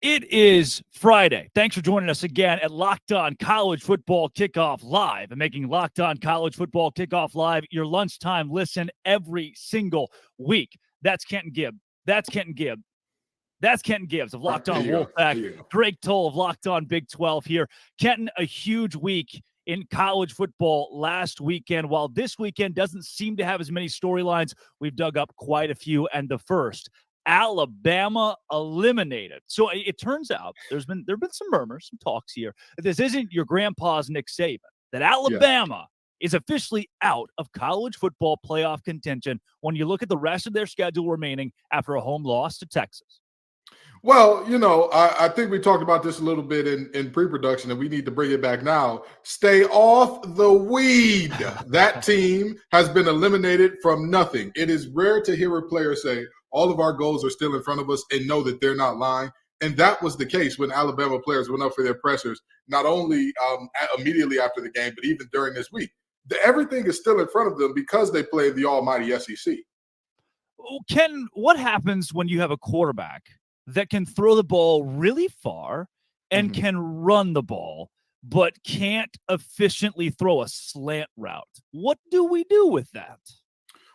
It is Friday. Thanks for joining us again at Locked On College Football Kickoff Live and making Locked On College Football Kickoff Live your lunchtime listen every single week. That's Kenton Gibb. That's Kenton Gibb. That's Kenton Gibbs of Locked On Wolfpack. Drake Toll of Locked On Big 12 here. Kenton, a huge week in college football last weekend. While this weekend doesn't seem to have as many storylines, we've dug up quite a few. And the first, Alabama eliminated. So it turns out there have been some murmurs, some talks here, that this isn't your grandpa's Nick Saban, that Alabama is officially out of college football playoff contention when you look at the rest of their schedule remaining after a home loss to Texas. Well, I think we talked about this a little bit in pre-production, and we need to bring it back now. Stay off the weed. That team has been eliminated from nothing. It is rare to hear a player say, all of our goals are still in front of us, and know that they're not lying. And that was the case when Alabama players went up for their pressers, not only immediately after the game, but even during this week. Everything is still in front of them because they play the almighty SEC. Ken, what happens when you have a quarterback that can throw the ball really far and can run the ball, but can't efficiently throw a slant route? What do we do with that?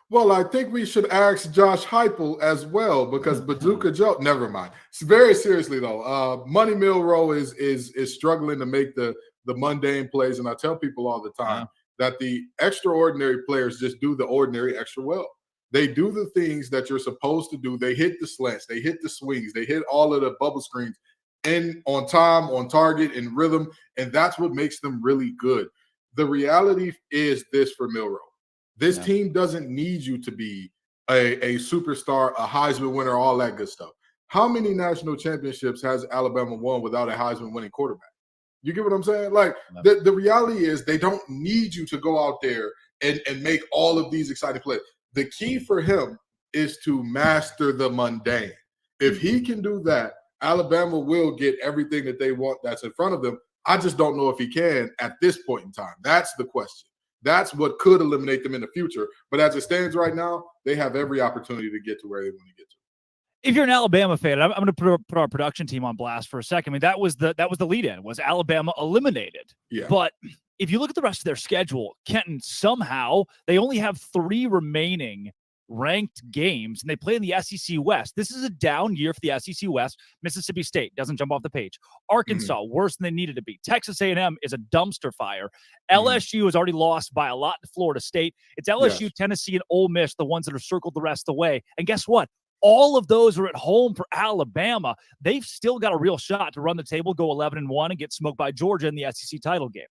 Well, I think we should ask Josh Heupel as well, because Bazooka Joe. Never mind. Very seriously though, Money Milroe is struggling to make the mundane plays, and I tell people all the time that the extraordinary players just do the ordinary extra well. They do the things that you're supposed to do. They hit the slants, they hit the swings, they hit all of the bubble screens in on time, on target, in rhythm, and that's what makes them really good. The reality is this for Milroe. This team doesn't need you to be a superstar, a Heisman winner, all that good stuff. How many national championships has Alabama won without a Heisman winning quarterback? You get what I'm saying? Like, the reality is they don't need you to go out there and make all of these exciting plays. The key for him is to master the mundane. If he can do that, Alabama will get everything that they want that's in front of them. I just don't know if he can at this point in time. That's the question. That's what could eliminate them in the future. But as it stands right now, they have every opportunity to get to where they want to get to. If you're an Alabama fan, I'm going to put our production team on blast for a second. I mean, that was the lead-in, was Alabama eliminated. Yeah. But if you look at the rest of their schedule, Kenton, somehow they only have 3 remaining ranked games, and they play in the SEC West. This is a down year for the SEC West. Mississippi State doesn't jump off the page. Arkansas, worse than they needed to be. Texas A&M is a dumpster fire. LSU has already lost by a lot to Florida State. It's LSU, Tennessee, and Ole Miss, the ones that are circled the rest of the way. And guess what? All of those are at home for Alabama. They've still got a real shot to run the table, go 11-1, and get smoked by Georgia in the SEC title game.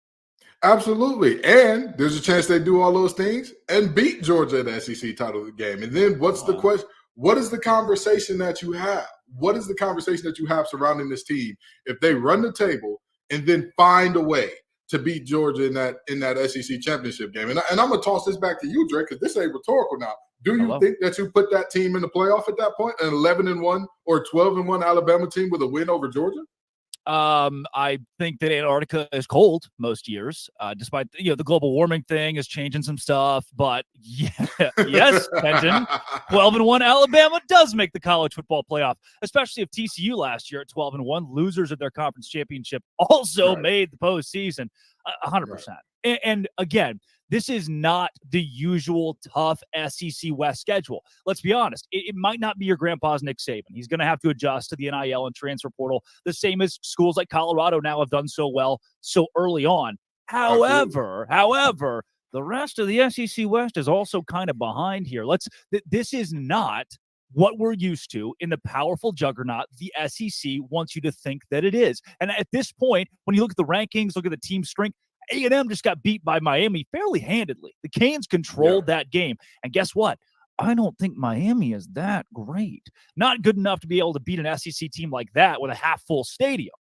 Absolutely. And there's a chance they do all those things and beat Georgia in the SEC title game. And then what's the question? What is the conversation that you have? What is the conversation that you have surrounding this team if they run the table and then find a way to beat Georgia in that SEC championship game? And I'm going to toss this back to you, Drake, because this ain't rhetorical now. Do you think that you put that team in the playoff at that point, an 11-1 or 12-1 Alabama team with a win over Georgia? I think that Antarctica is cold most years, despite the global warming thing is changing some stuff. But yes, Kenton, 12-1 Alabama does make the college football playoff, especially if TCU last year at 12-1, losers of their conference championship, also made the postseason. 100%. And again, this is not the usual tough SEC West schedule. Let's be honest. It might not be your grandpa's Nick Saban. He's going to have to adjust to the NIL and transfer portal, the same as schools like Colorado now have done so well so early on. However, the rest of the SEC West is also kind of behind here. This is not what we're used to in the powerful juggernaut the SEC wants you to think that it is. And at this point, when you look at the rankings, look at the team strength, A&M just got beat by Miami fairly handedly. The Canes controlled that game. And guess what? I don't think Miami is that great. Not good enough to be able to beat an SEC team like that with a half-full stadium.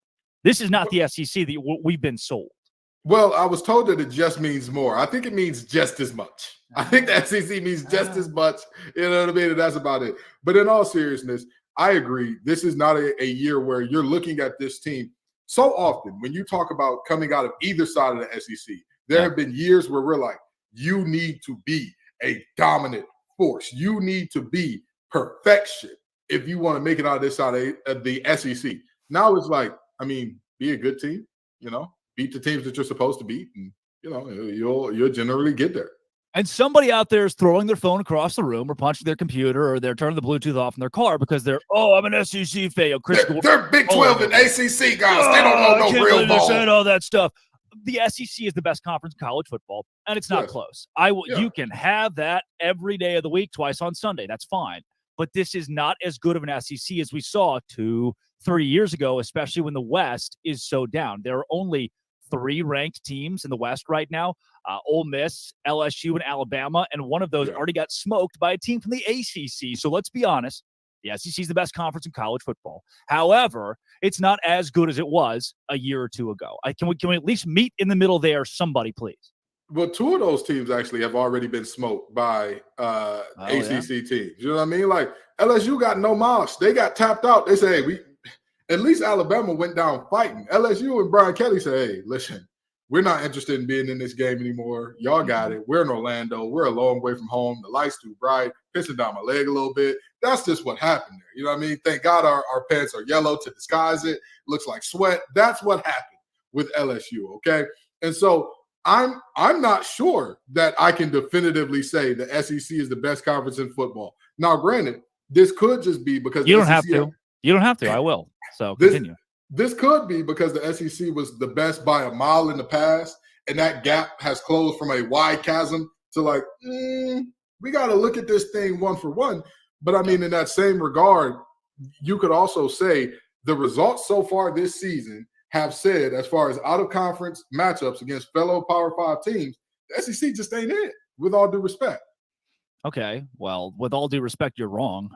This is not the SEC that we've been sold. Well, I was told that it just means more. I think it means just as much. I think the SEC means just as much. You know what I mean? And that's about it. But in all seriousness, I agree. This is not a year where you're looking at this team. So often when you talk about coming out of either side of the SEC, there have been years where we're like, you need to be a dominant force. You need to be perfection if you want to make it out of this side of the SEC. Now it's like, I mean, be a good team, beat the teams that you're supposed to beat, and you'll generally get there. And somebody out there is throwing their phone across the room or punching their computer or they're turning the Bluetooth off in their car because I'm an SEC fan. They're Big 12 and ACC guys. They don't know no real ball. Saying all that stuff. The SEC is the best conference in college football, and it's not close. You can have that every day of the week, twice on Sunday. That's fine. But this is not as good of an SEC as we saw 2-3 years ago, especially when the West is so down. There are only 3 ranked teams in the West right now, Ole Miss, LSU, and Alabama, and one of those already got smoked by a team from the ACC. So let's be honest, the SEC is the best conference in college football. However, it's not as good as it was a year or 2 ago. Can we at least meet in the middle there, somebody, please? Well, 2 of those teams actually have already been smoked by ACC teams. You know what I mean? Like LSU got no mosh. They got tapped out. They say, hey, at least Alabama went down fighting. LSU and Brian Kelly say, hey, listen, we're not interested in being in this game anymore. Y'all got it. We're in Orlando. We're a long way from home. The light's too bright, pissing down my leg a little bit. That's just what happened there. You know what I mean? Thank God our pants are yellow to disguise it. Looks like sweat. That's what happened with LSU, okay? And so I'm not sure that I can definitively say the SEC is the best conference in football. Now, granted, this could just be because you don't have to. You don't have to. I will. So continue. This could be because the SEC was the best by a mile in the past, and that gap has closed from a wide chasm to like, we got to look at this thing one for one. But I mean, in that same regard, you could also say the results so far this season have said, as far as out-of-conference matchups against fellow Power 5 teams, the SEC just ain't it, with all due respect. Okay, well, with all due respect, you're wrong.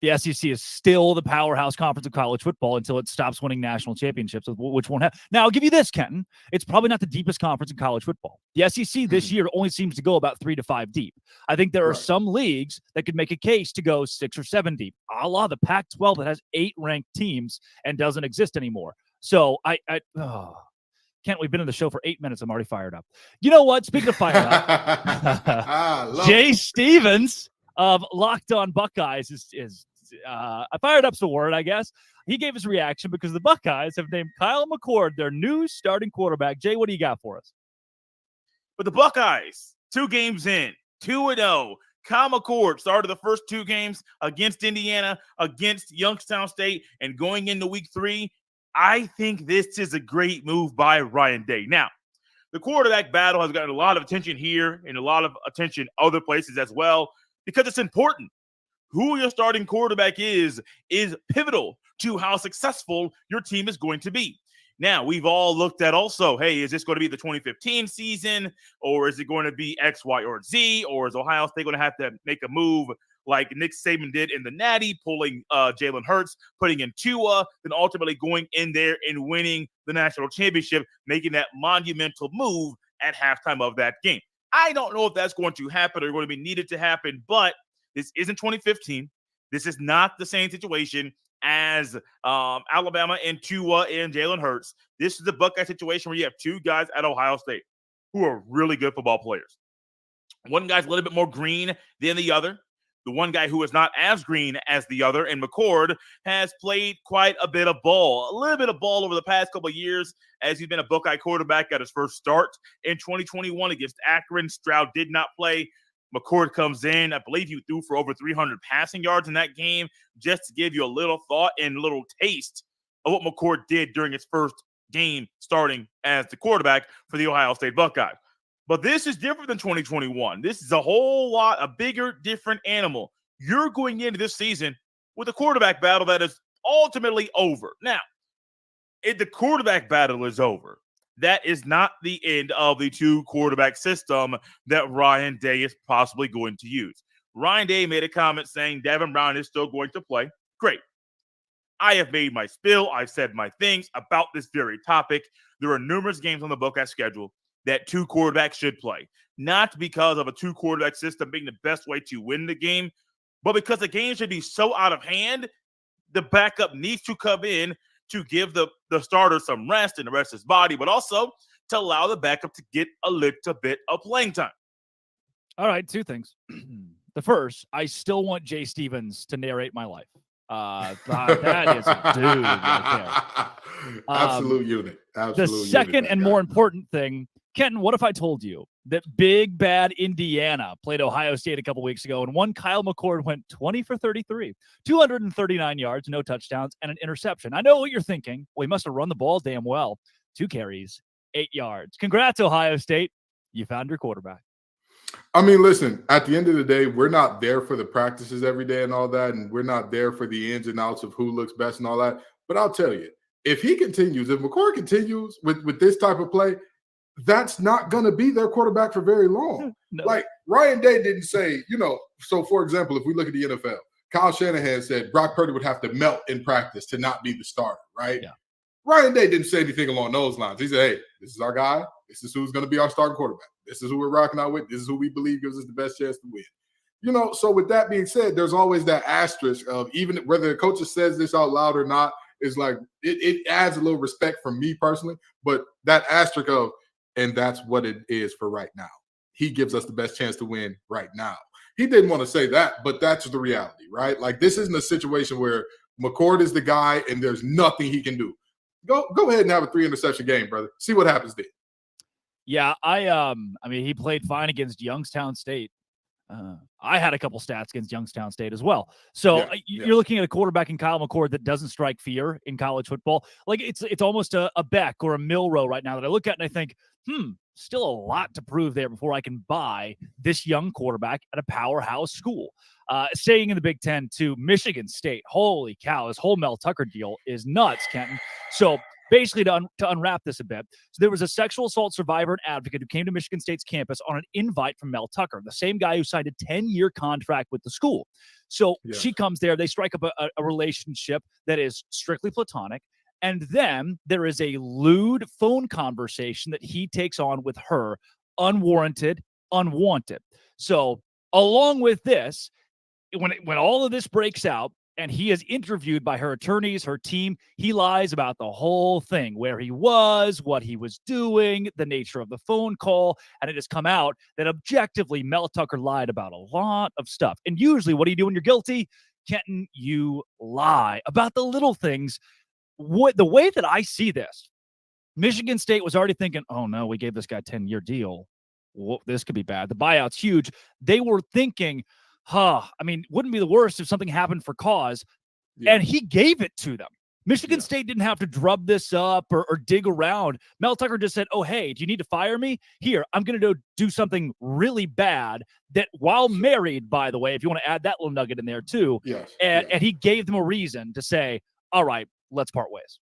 The SEC is still the powerhouse conference of college football until it stops winning national championships, which won't happen. Now, I'll give you this, Kenton. It's probably not the deepest conference in college football. The SEC this year only seems to go about 3 to 5 deep. I think there are some leagues that could make a case to go 6 or 7 deep, a la the Pac-12 that has 8 ranked teams and doesn't exist anymore. So Kent, we've been in the show for 8 minutes. I'm already fired up. You know what? Speaking of fired up, Jay Stevens of Locked On Buckeyes is fired up's the word, I guess. He gave his reaction because the Buckeyes have named Kyle McCord their new starting quarterback. Jay, what do you got for us? But the Buckeyes, 2 games in, 2-0. Kyle McCord started the first 2 games against Indiana, against Youngstown State, and going into week 3, I think this is a great move by Ryan Day. Now, the quarterback battle has gotten a lot of attention here and a lot of attention other places as well because it's important. Who your starting quarterback is pivotal to how successful your team is going to be. Now, we've all looked at also, hey, is this going to be the 2015 season, or is it going to be X, Y, or Z, or is Ohio State going to have to make a move like Nick Saban did in the Natty, pulling Jalen Hurts, putting in Tua, then ultimately going in there and winning the national championship, making that monumental move at halftime of that game. I don't know if that's going to happen or going to be needed to happen, but this isn't 2015. This is not the same situation as Alabama and Tua and Jalen Hurts. This is the Buckeye situation where you have 2 guys at Ohio State who are really good football players. One guy's a little bit more green than the other. The one guy who is not as green as the other, and McCord, has played quite a bit of ball. A little bit of ball over the past couple of years as he's been a Buckeye quarterback at his first start in 2021 against Akron. Stroud did not play. McCord comes in. I believe he threw for over 300 passing yards in that game, just to give you a little thought and a little taste of what McCord did during his first game starting as the quarterback for the Ohio State Buckeyes. But this is different than 2021. This is a bigger, different animal. You're going into this season with a quarterback battle that is ultimately over. Now, if the quarterback battle is over, that is not the end of the 2-quarterback system that Ryan Day is possibly going to use. Ryan Day made a comment saying Devin Brown is still going to play. Great. I have made my spill. I've said my things about this very topic. There are numerous games on the Buckeye schedule that 2 quarterbacks should play. Not because of a 2-quarterback system being the best way to win the game, but because the game should be so out of hand, the backup needs to come in to give the starter some rest and the rest of his body, but also to allow the backup to get a little bit of playing time. All right, 2 things. The first, I still want Jay Stevens to narrate my life. That is a dude right there. Absolute unit. The second and more important thing, Kenton, what if I told you that big bad Indiana played Ohio State a couple weeks ago, and one Kyle McCord went 20 for 33, 239 yards, no touchdowns, and an interception? I know what you're thinking. Well, he must have run the ball damn well. 2 carries, 8 yards. Congrats, Ohio State. You found your quarterback. I mean, listen, at the end of the day, we're not there for the practices every day and all that, and we're not there for the ins and outs of who looks best and all that. But I'll tell you, if McCord continues with this type of play, that's not going to be their quarterback for very long. No. Like Ryan Day didn't say, so for example, if we look at the NFL, Kyle Shanahan said Brock Purdy would have to melt in practice to not be the starter, right? Yeah. Ryan Day didn't say anything along those lines. He said, hey, this is our guy. This is who's going to be our starting quarterback. This is who we're rocking out with. This is who we believe gives us the best chance to win. So with that being said, there's always that asterisk of, even whether the coach says this out loud or not, is like it adds a little respect for me personally. But that asterisk of, and that's what it is for right now. He gives us the best chance to win right now. He didn't want to say that, but that's the reality, right? Like, this isn't a situation where McCord is the guy and there's nothing he can do. Go ahead and have a 3-interception game, brother. See what happens there. Yeah, I mean, he played fine against Youngstown State. I had a couple stats against Youngstown State as well. So you're looking at a quarterback in Kyle McCord that doesn't strike fear in college football. Like, it's almost a Beck or a Milroe right now that I look at and I think, still a lot to prove there before I can buy this young quarterback at a powerhouse school. Staying in the Big Ten to Michigan State. Holy cow, this whole Mel Tucker deal is nuts, Kenton. So basically, to unwrap this a bit, so there was a sexual assault survivor and advocate who came to Michigan State's campus on an invite from Mel Tucker, the same guy who signed a 10-year contract with the school. So she comes there, they strike up a relationship that is strictly platonic, and then there is a lewd phone conversation that he takes on with her, unwarranted, unwanted. So along with this, when all of this breaks out, and he is interviewed by her attorneys, her team, he lies about the whole thing, where he was, what he was doing, the nature of the phone call, and it has come out that objectively Mel Tucker lied about a lot of stuff. And usually what do you do when you're guilty? Kenton, you lie about the little things. The way that I see this, Michigan State was already thinking, oh no, we gave this guy a 10-year deal. Whoa, this could be bad. The buyout's huge. They were thinking, wouldn't be the worst if something happened for cause. Yeah. And he gave it to them. Michigan State didn't have to drub this up or dig around. Mel Tucker just said, oh, hey, do you need to fire me? Here, I'm going to do something really bad that, while married, by the way, if you want to add that little nugget in there too. Yes. And he gave them a reason to say, all right, let's part ways.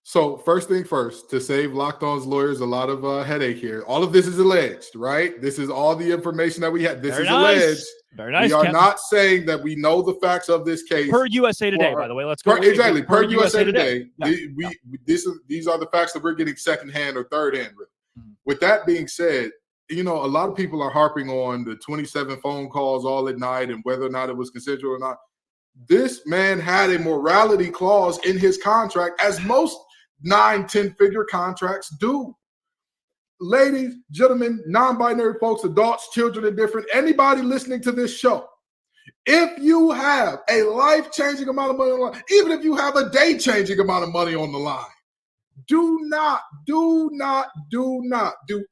So first thing first, to save Locked On's lawyers a lot of headache here, all of this is alleged, right? This is all the information that we have. This is alleged. Very nice. We are not saying that we know the facts of this case. Per USA Today, by the way. Let's go. Exactly. Per USA Today. Yeah. These are the facts that we're getting secondhand or thirdhand with. Mm-hmm. With that being said, a lot of people are harping on the 27 phone calls all at night and whether or not it was consensual or not. This man had a morality clause in his contract, as most 9-10-figure contracts do. Ladies, gentlemen, non-binary folks, adults, children, and different, anybody listening to this show, if you have a life-changing amount of money on the line, even if you have a day-changing amount of money on the line, do not do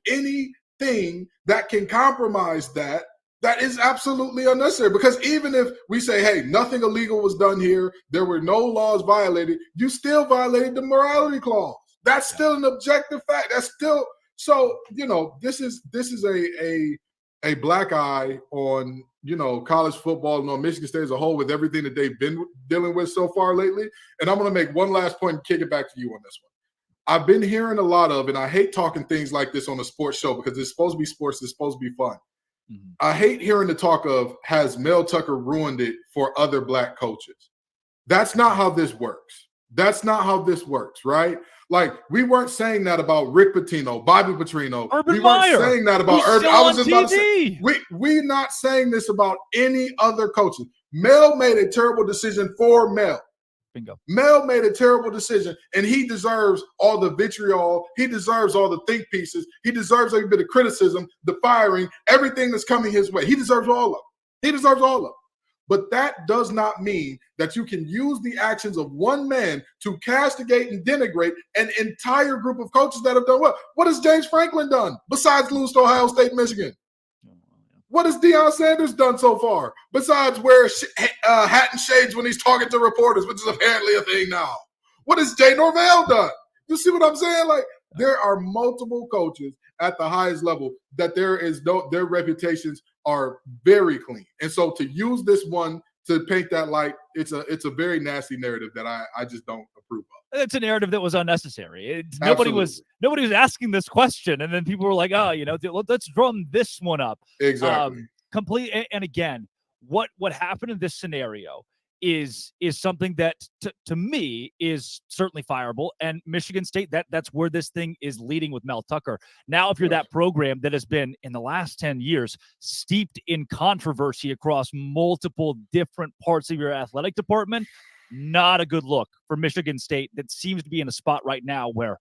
anything that can compromise that. That is absolutely unnecessary, because even if we say, hey, nothing illegal was done here, there were no laws violated, you still violated the morality clause. That's still an objective fact. That's still so, this is a black eye on, college football and on Michigan State as a whole with everything that they've been dealing with so far lately. And I'm going to make one last point and kick it back to you on this one. I've been hearing a lot of, and I hate talking things like this on a sports show because it's supposed to be sports, it's supposed to be fun. Mm-hmm. I hate hearing the talk of, has Mel Tucker ruined it for other black coaches? That's not how this works. Right? Like, we weren't saying that about Rick Pitino, Bobby Petrino. Urban we Meyer, weren't saying that about Urban. I was just about to say, we're not saying this about any other coaches. Mel made a terrible decision for Mel. Bingo. Mel made a terrible decision, and he deserves all the vitriol. He deserves all the think pieces. He deserves every bit of criticism, the firing, everything that's coming his way. He deserves all of it. But that does not mean that you can use the actions of one man to castigate and denigrate an entire group of coaches that have done well. What has James Franklin done besides lose to Ohio State, Michigan? What has Deion Sanders done so far besides wear hat and shades when he's talking to reporters, which is apparently a thing now? What has Jay Norvell done? You see what I'm saying? Like, there are multiple coaches at the highest level that their reputations are very clean. And so to use this one to paint that light, it's a very nasty narrative that I just don't approve of. It's a narrative that was unnecessary. Nobody was asking this question, and then people were like, "Oh, let's drum this one up." Exactly. Complete. And again, what happened in this scenario is something that to me is certainly fireable. And Michigan State, that's where this thing is leading with Mel Tucker. Now, if you're that program that has been in the last 10 years steeped in controversy across multiple different parts of your athletic department, not a good look for Michigan State. That seems to be in a spot right now where,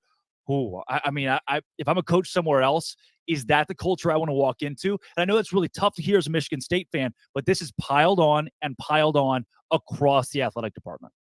if I'm a coach somewhere else, is that the culture I want to walk into? And I know it's really tough to hear as a Michigan State fan, but this is piled on across the athletic department.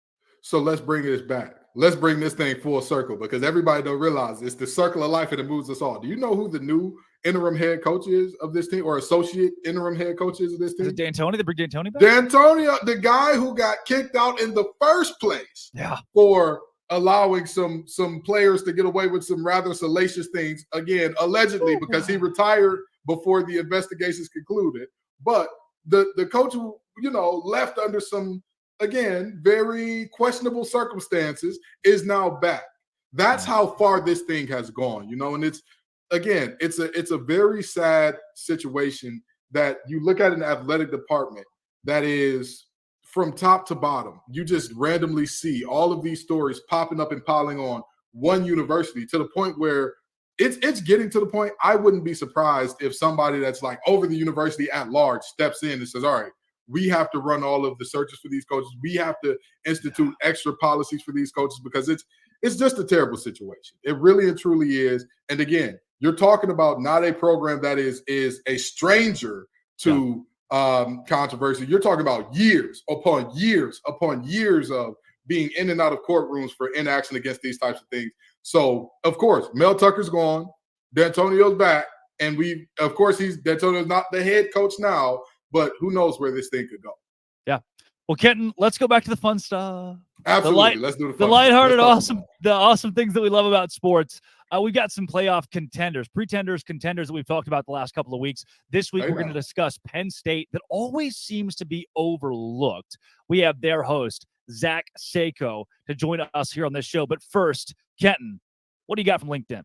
So let's bring this back. Let's bring this thing full circle, because everybody don't realize it's the circle of life and it moves us all. Do you know who the new interim head coach is of this team, or associate interim head coach is of this team? Is it D'Antoni? They bring D'Antoni back? D'Antonio, the guy who got kicked out in the first place for allowing some players to get away with some rather salacious things, again, allegedly, because he retired before the investigations concluded. But the coach who, left under some, again, very questionable circumstances is now back. That's how far this thing has gone, and it's a very sad situation that you look at an athletic department that is from top to bottom. You just randomly see all of these stories popping up and piling on one university, to the point where it's getting to the point I wouldn't be surprised if somebody that's like over the university at large steps in and says, all right, we have to run all of the searches for these coaches. We have to institute extra policies for these coaches, because it's just a terrible situation. It really and truly is. And again, you're talking about not a program that is a stranger to controversy. You're talking about years upon years upon years of being in and out of courtrooms for inaction against these types of things. So, of course, Mel Tucker's gone. D'Antonio's back. And D'Antonio's not the head coach now, but who knows where this thing could go. Yeah. Well, Kenton, let's go back to the fun stuff. Absolutely. Let's do the lighthearted, awesome things that we love about sports. We've got some playoff contenders, pretenders, contenders that we've talked about the last couple of weeks. This week, we're going to discuss Penn State, that always seems to be overlooked. We have their host, Zach Seiko, to join us here on this show. But first, Kenton, what do you got from LinkedIn?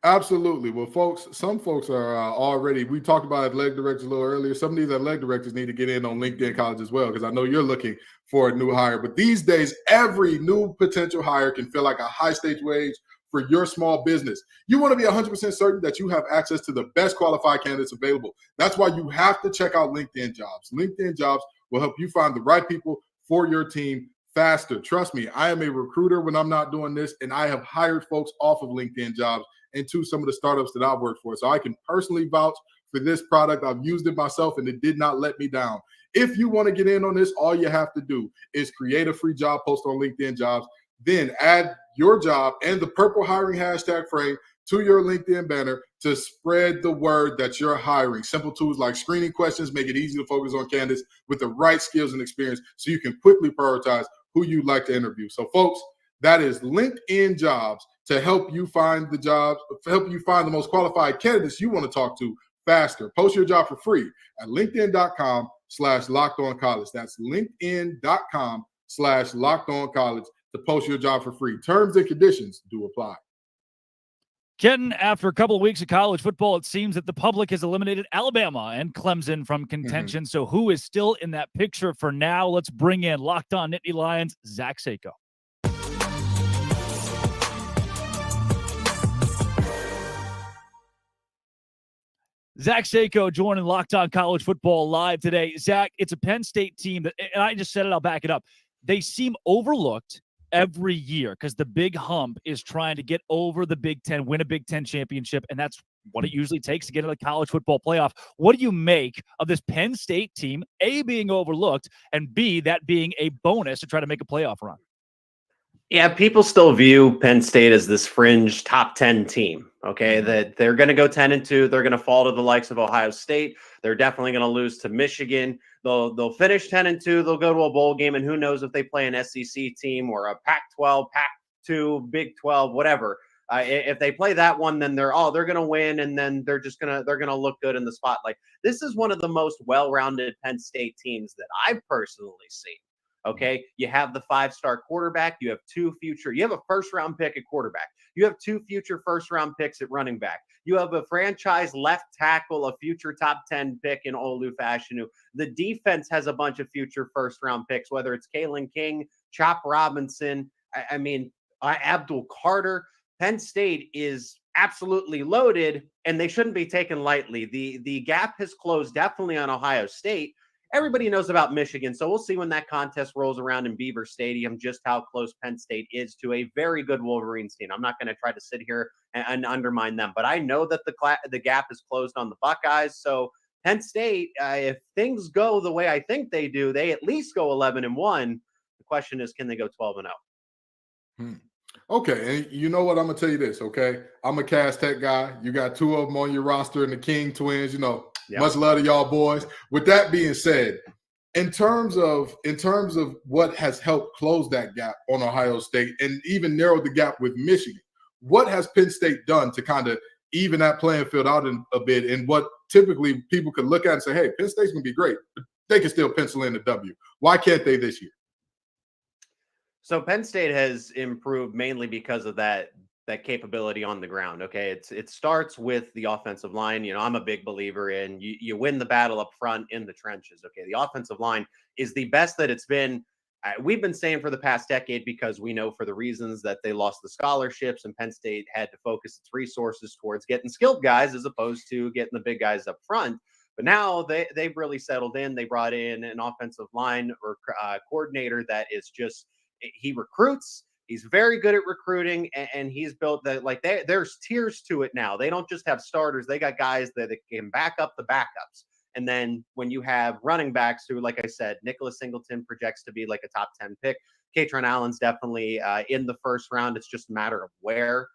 Absolutely. Well, some folks are already, we talked about athletic directors a little earlier. Some of these athletic directors need to get in on LinkedIn College as well, because I know you're looking for a new hire. But these days, every new potential hire can feel like a high-stakes wage for your small business. You want to be 100% certain that you have access to the best qualified candidates available. That's why you have to check out LinkedIn Jobs. LinkedIn Jobs will help you find the right people for your team faster. Trust me, I am a recruiter when I'm not doing this, and I have hired folks off of LinkedIn Jobs into some of the startups that I've worked for. So I can personally vouch for this product. I've used it myself, and it did not let me down. If you want to get in on this, all you have to do is create a free job post on LinkedIn Jobs, then add your job and the purple hiring hashtag frame to your LinkedIn banner to spread the word that you're hiring. Simple tools like screening questions make it easy to focus on candidates with the right skills and experience, so you can quickly prioritize who you'd like to interview. So, folks, that is LinkedIn Jobs to help you find the jobs, help you find the most qualified candidates you want to talk to faster. Post your job for free at linkedin.com/lockedoncollege. That's linkedin.com/lockedoncollege to post your job for free. Terms and conditions do apply. Kenton, after a couple of weeks of college football, it seems that the public has eliminated Alabama and Clemson from contention. So who is still in that picture for now? Let's bring in Locked On Nittany Lions, Zach Seiko. Zach Seiko joining Locked On College Football live today. Zach, it's a Penn State team that, and I just said it, I'll back it up. They seem overlooked every year because the big hump is trying to get over the Big Ten, win a Big Ten championship, and that's what it usually takes to get into the college football playoff. What do you make of this Penn State team, A, being overlooked, and B, that being a bonus to try to make a playoff run? Yeah, people still view Penn State as this fringe top 10 team, okay? That they're going to go 10-2. They're going to fall to the likes of Ohio State. They're definitely going to lose to Michigan. They'll finish 10-2. They'll go to a bowl game, and who knows if they play an SEC team or a Pac-12, Pac-2, Big 12, whatever. If they play that one, then they're going to win, and then they're going to look good in the spotlight. This is one of the most well-rounded Penn State teams that I've personally seen. Okay, you have the 5-star quarterback. You have a first-round pick at quarterback. You have 2 future first-round picks at running back. You have a franchise left tackle, a future top 10 pick in Olu Fashanu. The defense has a bunch of future first-round picks, whether it's Kalen King, Chop Robinson, Abdul Carter. Penn State is absolutely loaded, and they shouldn't be taken lightly. The gap has closed definitely on Ohio State. Everybody knows about Michigan, so we'll see when that contest rolls around in Beaver Stadium just how close Penn State is to a very good Wolverines team. I'm not going to try to sit here and undermine them, but I know that the gap is closed on the Buckeyes. So Penn State, if things go the way I think they do, they at least go 11-1. The question is, can they go 12-0? Okay, and you know what? I'm gonna tell you this. Okay, I'm a Cass Tech guy. You got 2 of them on your roster, and the King twins. You know. Yeah. Much love to y'all boys. With that being said, in terms of what has helped close that gap on Ohio State and even narrow the gap with Michigan, what has Penn State done to kind of even that playing field out a bit, and what typically people could look at and say, hey, Penn State's going to be great, but they can still pencil in the W. Why can't they this year? So Penn State has improved mainly because of that capability on the ground. Okay. It starts with the offensive line. You know, I'm a big believer in you win the battle up front in the trenches. Okay. The offensive line is the best that it's been. We've been saying for the past decade, because we know for the reasons that they lost the scholarships and Penn State had to focus its resources towards getting skilled guys as opposed to getting the big guys up front. But now they've really settled in. They brought in an offensive line or coordinator that is just, he recruits. He's very good at recruiting, and he's built that there's tiers to it now. They don't just have starters; they got guys that can back up the backups. And then when you have running backs who, like I said, Nicholas Singleton projects to be like a top 10 pick. Katron Allen's definitely in the first round. It's just a matter of where.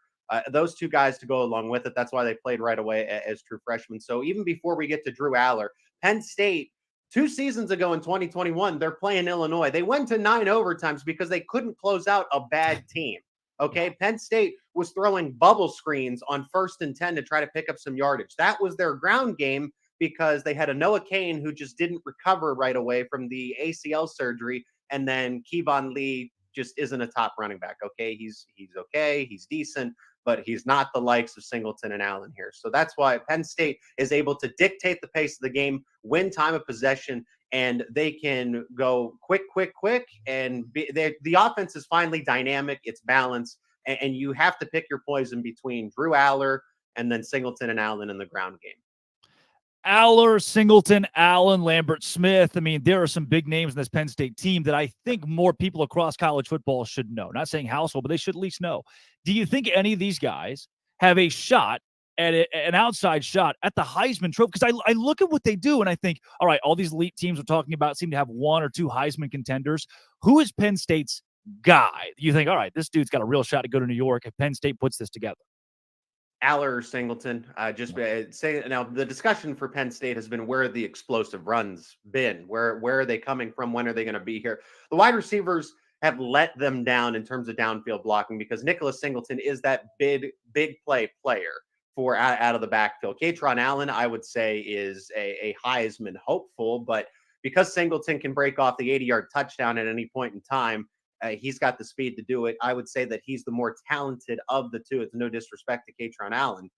Those 2 guys to go along with it. That's why they played right away as true freshmen. So even before we get to Drew Aller, Penn State, 2 seasons ago in 2021, they're playing Illinois. They went to 9 overtimes because they couldn't close out a bad team. Okay. Penn State was throwing bubble screens on 1st and 10 to try to pick up some yardage. That was their ground game because they had a Noah Kane who just didn't recover right away from the ACL surgery. And then Kevon Lee just isn't a top running back. Okay. He's okay. He's decent, but he's not the likes of Singleton and Allen here. So that's why Penn State is able to dictate the pace of the game, win time of possession, and they can go quick. And the offense is finally dynamic. It's balanced. And you have to pick your poison between Drew Aller and then Singleton and Allen in the ground game. Aller, Singleton, Allen, Lambert Smith. I mean, there are some big names in this Penn State team that I think more people across college football should know. Not saying household, but they should at least know. Do you think any of these guys have a shot at an outside shot at the Heisman Trophy? Because I look at what they do and I think, all right, all these elite teams we're talking about seem to have 1 or 2 Heisman contenders. Who is Penn State's guy? You think, all right, this dude's got a real shot to go to New York if Penn State puts this together? Aller or Singleton. Say now the discussion for Penn State has been where the explosive runs been. Where are they coming from? When are they going to be here? The wide receivers have let them down in terms of downfield blocking because Nicholas Singleton is that big play player for out of the backfield. Katron Allen, I would say, is a Heisman hopeful, but because Singleton can break off the 80-yard touchdown at any point in time, he's got the speed to do it. I would say that he's the more talented of the 2. It's no disrespect to Katron Allen,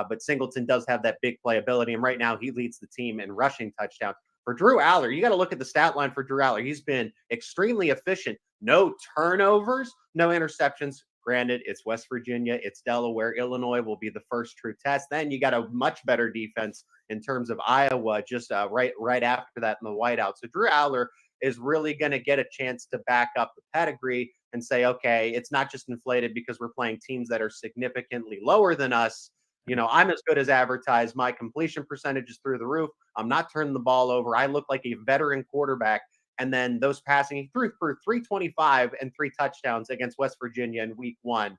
but Singleton does have that big play ability, and right now he leads the team in rushing touchdowns. For Drew Aller, you got to look at the stat line for Drew Aller. He's been extremely efficient. No turnovers, no interceptions. Granted, it's West Virginia, it's Delaware. Illinois will be the first true test. Then you got a much better defense in terms of Iowa just right after that in the whiteout. So Drew Aller is really going to get a chance to back up the pedigree and say, okay, it's not just inflated because we're playing teams that are significantly lower than us. You know, I'm as good as advertised. My completion percentage is through the roof. I'm not turning the ball over. I look like a veteran quarterback. And then those passing, he threw for 325 and 3 touchdowns against West Virginia in week 1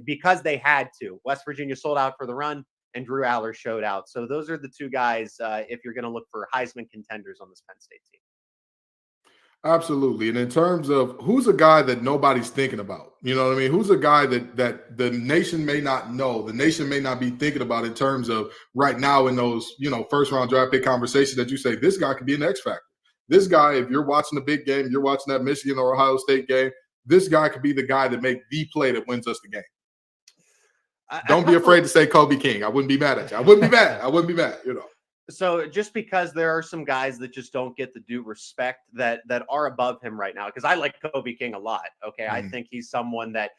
because they had to. West Virginia sold out for the run, and Drew Aller showed out. So those are the 2 guys if you're going to look for Heisman contenders on this Penn State team. Absolutely. And in terms of who's a guy that nobody's thinking about, you know what I mean? Who's a guy that the nation may not know, the nation may not be thinking about in terms of right now in those, you know, first round draft pick conversations that you say, this guy could be an X factor. This guy, if you're watching the big game, you're watching that Michigan or Ohio State game, this guy could be the guy that make the play that wins us the game. Don't be afraid to say Kobe King. I wouldn't be mad at you. I wouldn't be mad, you know. So just because there are some guys that just don't get the due respect that are above him right now, because I like Kobe King a lot. Okay, I think he's someone that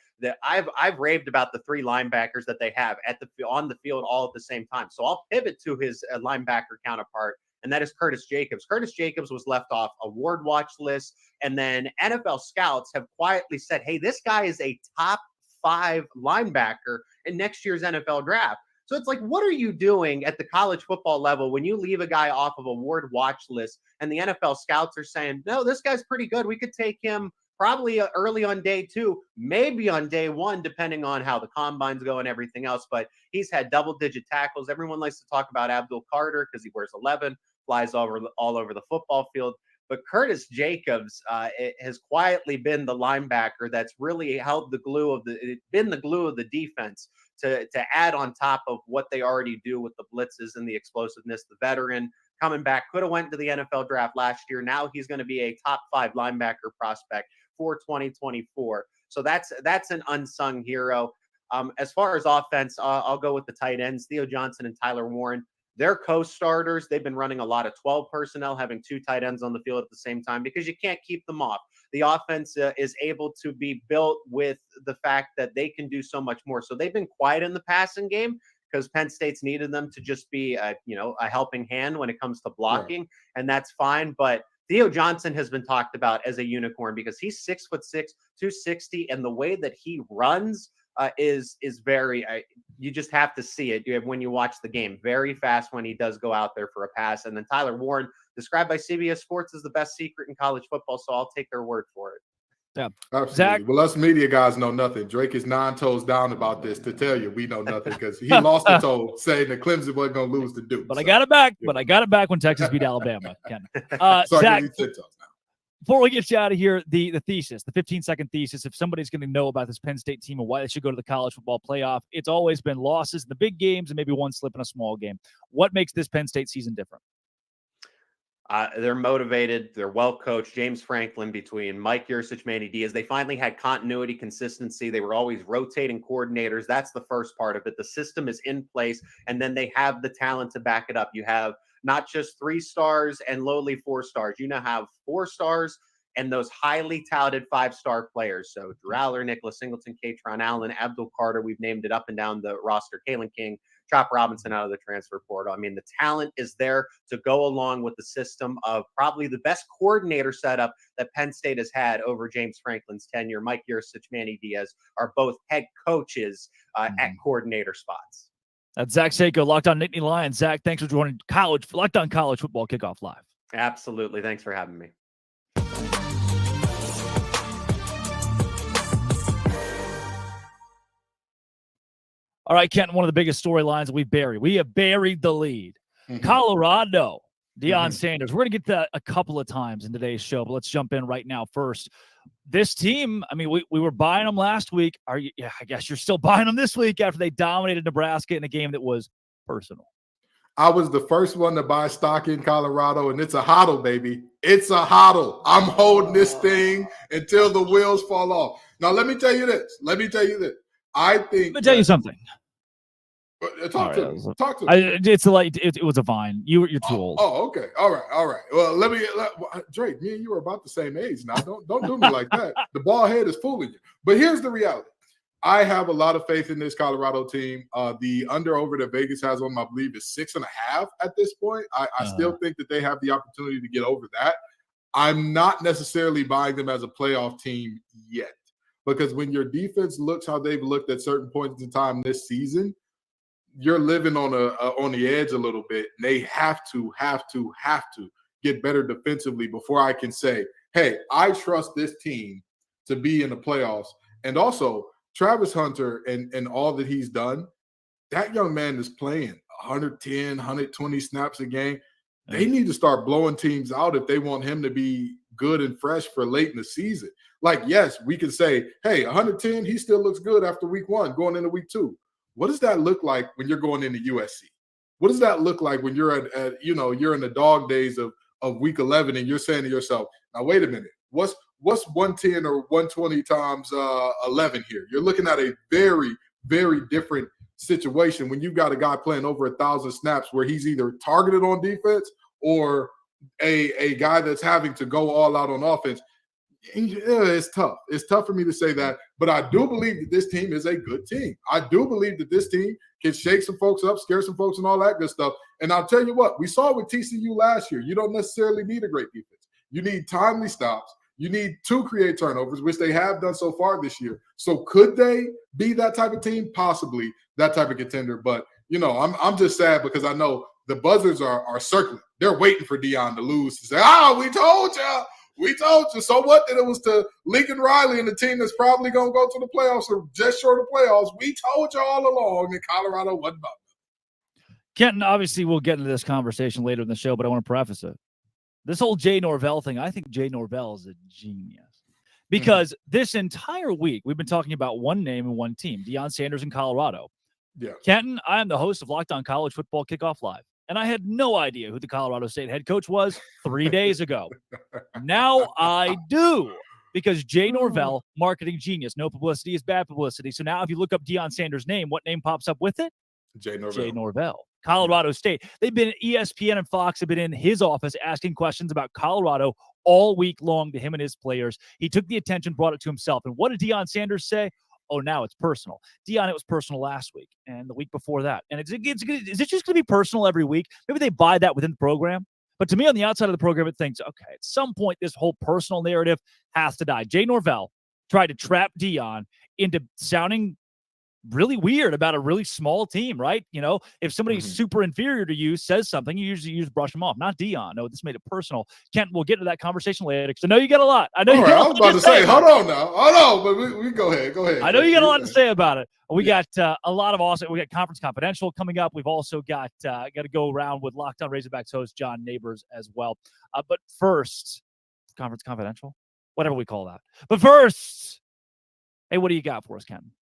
I've raved about the 3 linebackers that they have on the field all at the same time. So I'll pivot to his linebacker counterpart, and that is Curtis Jacobs. Curtis Jacobs was left off award watch list, and then NFL scouts have quietly said, "Hey, this guy is a top 5 linebacker in next year's NFL draft." So it's like, what are you doing at the college football level when you leave a guy off of award watch list and the NFL scouts are saying, no, this guy's pretty good. We could take him probably early on day 2, maybe on day 1, depending on how the combines go and everything else. But he's had double-digit tackles. Everyone likes to talk about Abdul Carter because he wears 11, flies all over the football field. But Curtis Jacobs has quietly been the linebacker that's really held the glue of the defense to add on top of what they already do with the blitzes and the explosiveness. The veteran coming back, could have went to the NFL draft last year. Now he's going to be a top 5 linebacker prospect for 2024. So that's an unsung hero. As far as offense, I'll go with the tight ends, Theo Johnson and Tyler Warren. They're co-starters. They've been running a lot of 12 personnel, having 2 tight ends on the field at the same time because you can't keep them off. The offense is able to be built with the fact that they can do so much more. So they've been quiet in the passing game because Penn State's needed them to just be a helping hand when it comes to blocking, and that's fine. But Theo Johnson has been talked about as a unicorn because he's 6'6", 260, and the way that he runs is very you just have to see it when you watch the game. Very fast when he does go out there for a pass. And then Tyler Warren, described by CBS Sports as the best secret in college football, so I'll take their word for it. Yeah, absolutely. Zach? Well, us media guys know nothing. Drake is 9 toes down about this to tell you we know nothing because he lost a toe saying that Clemson wasn't going to lose to Duke. But I got it back. But I got it back when Texas beat Alabama. Ken. Zach, before we get you out of here, the thesis, the 15-second thesis, if somebody's going to know about this Penn State team and why they should go to the college football playoff, it's always been losses in the big games and maybe one slip in a small game. What makes this Penn State season different? They're motivated. They're well coached. James Franklin, between Mike Yurcich, Manny Diaz, they finally had continuity, consistency. They were always rotating coordinators. That's the first part of it. The system is in place, and then they have the talent to back it up. You have not just 3 stars and lowly 4 stars. You now have 4 stars and those highly touted 5-star players. So Drew Aller, Nicholas Singleton, Katron Allen, Abdul Carter. We've named it up and down the roster. Kalen King, Chop Robinson out of the transfer portal. I mean, the talent is there to go along with the system of probably the best coordinator setup that Penn State has had over James Franklin's tenure. Mike Yurcich, Manny Diaz are both head coaches at coordinator spots. That's Zach Seiko, Locked On Nittany Lions. Zach, thanks for joining Locked On College Football Kickoff Live. Absolutely. Thanks for having me. All right, Kent, one of the biggest storylines that we've buried. We have buried the lead. Colorado, Deion Sanders. We're going to get that a couple of times in today's show, but let's jump in right now first. This team, I mean, we were buying them last week. I guess you're still buying them this week after they dominated Nebraska in a game that was personal. I was the first one to buy stock in Colorado, and it's a hodl, baby. It's a hodl. I'm holding this thing until the wheels fall off. Now, let me tell you this. I think. Let me tell you something. Talk to me. It was a vine. You're too old. Oh, okay. All right. Well, Drake, me and you are about the same age now. Don't do me like that. The bald head is fooling you. But here's the reality. I have a lot of faith in this Colorado team. The over that Vegas has on, I believe, is 6.5 at this point. I still think that they have the opportunity to get over that. I'm not necessarily buying them as a playoff team yet. because when your defense looks how they've looked at certain points in time this season, you're living on the edge a little bit. And they have to get better defensively before I can say, hey, I trust this team to be in the playoffs. And also, Travis Hunter and all that he's done, that young man is playing 110, 120 snaps a game. They need to start blowing teams out if they want him to be good and fresh for late in the season. Like, yes, we can say, hey, 110, he still looks good after week 1, going into week 2. What does that look like when you're going into USC? What does that look like when you're you're in the dog days of week 11 and you're saying to yourself, now, wait a minute, what's 110 or 120 times 11 here? You're looking at a very, very different situation when you've got a guy playing over 1,000 snaps where he's either targeted on defense or a guy that's having to go all out on offense. It's tough. It's tough for me to say that, but I do believe that this team is a good team. I do believe that this team can shake some folks up, scare some folks, and all that good stuff. And I'll tell you what, we saw with TCU last year. You don't necessarily need a great defense. You need timely stops. You need to create turnovers, which they have done so far this year. So could they be that type of team? Possibly that type of contender. But, I'm just sad because I know the buzzers are circling. They're waiting for Deion to lose to say, we told you. We told you. So what? That it was to Lincoln Riley and the team that's probably going to go to the playoffs or just short of playoffs. We told you all along that Colorado wasn't about it. Kenton, obviously, we'll get into this conversation later in the show, but I want to preface it. This whole Jay Norvell thing, I think Jay Norvell is a genius. Because this entire week, we've been talking about one name and one team, Deion Sanders and Colorado. Yeah. Kenton, I am the host of Locked On College Football Kickoff Live. And I had no idea who the Colorado State head coach was 3 days ago. Now I do, because Jay Norvell, marketing genius. No publicity is bad publicity. So now if you look up Deion Sanders' name, what name pops up with it? Jay Norvell. Jay Norvell. Colorado State. They've been ESPN and Fox have been in his office asking questions about Colorado all week long to him and his players. He took the attention, brought it to himself. And what did Deion Sanders say? Oh, now it's personal. Deion, it was personal last week and the week before that. And is it just going to be personal every week? Maybe they buy that within the program. But to me, on the outside of the program, it thinks, okay, at some point, this whole personal narrative has to die. Jay Norvell tried to trap Deion into sounding really weird about a really small team, right? If somebody super inferior to you says something, you usually brush them off. Not Deion. No, this made it personal. Kent, we'll get to that conversation later because I know you got a lot. I know you got I was about to say, hold on now. Hold on, but we go ahead. Go ahead. I know you got a lot to say about it. We got a lot of awesome. We got Conference Confidential coming up. We've also got to go around with Locked On Razorbacks host John Neighbors as well. But first, Conference Confidential, whatever we call that. But first, hey, what do you got for us, Kenton?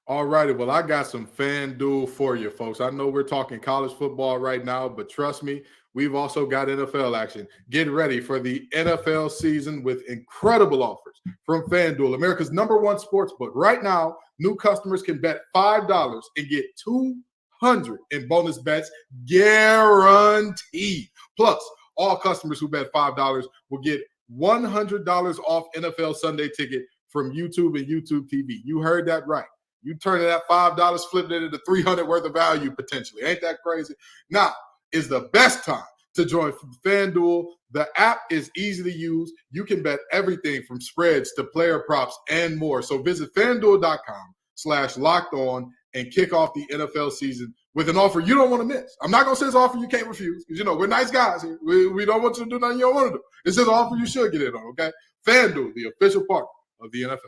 All righty. Well, I got some FanDuel for you, folks. I know we're talking college football right now, but trust me, we've also got NFL action. Get ready for the NFL season with incredible offers from FanDuel, America's #1 sportsbook. Right now, new customers can bet $5 and get $200 in bonus bets guaranteed. Plus, all customers who bet $5 will get $100 off NFL Sunday ticket from YouTube and YouTube TV. You heard that right. You turn that $5, flip it into $300 worth of value potentially. Ain't that crazy? Now is the best time to join FanDuel. The app is easy to use. You can bet everything from spreads to player props and more. So visit FanDuel.com/lockedon and kick off the NFL season with an offer you don't want to miss. I'm not going to say it's an offer you can't refuse because, we're nice guys here. We don't want you to do nothing you don't want to do. It's just an offer you should get in on, okay? FanDuel, the official partner of the NFL.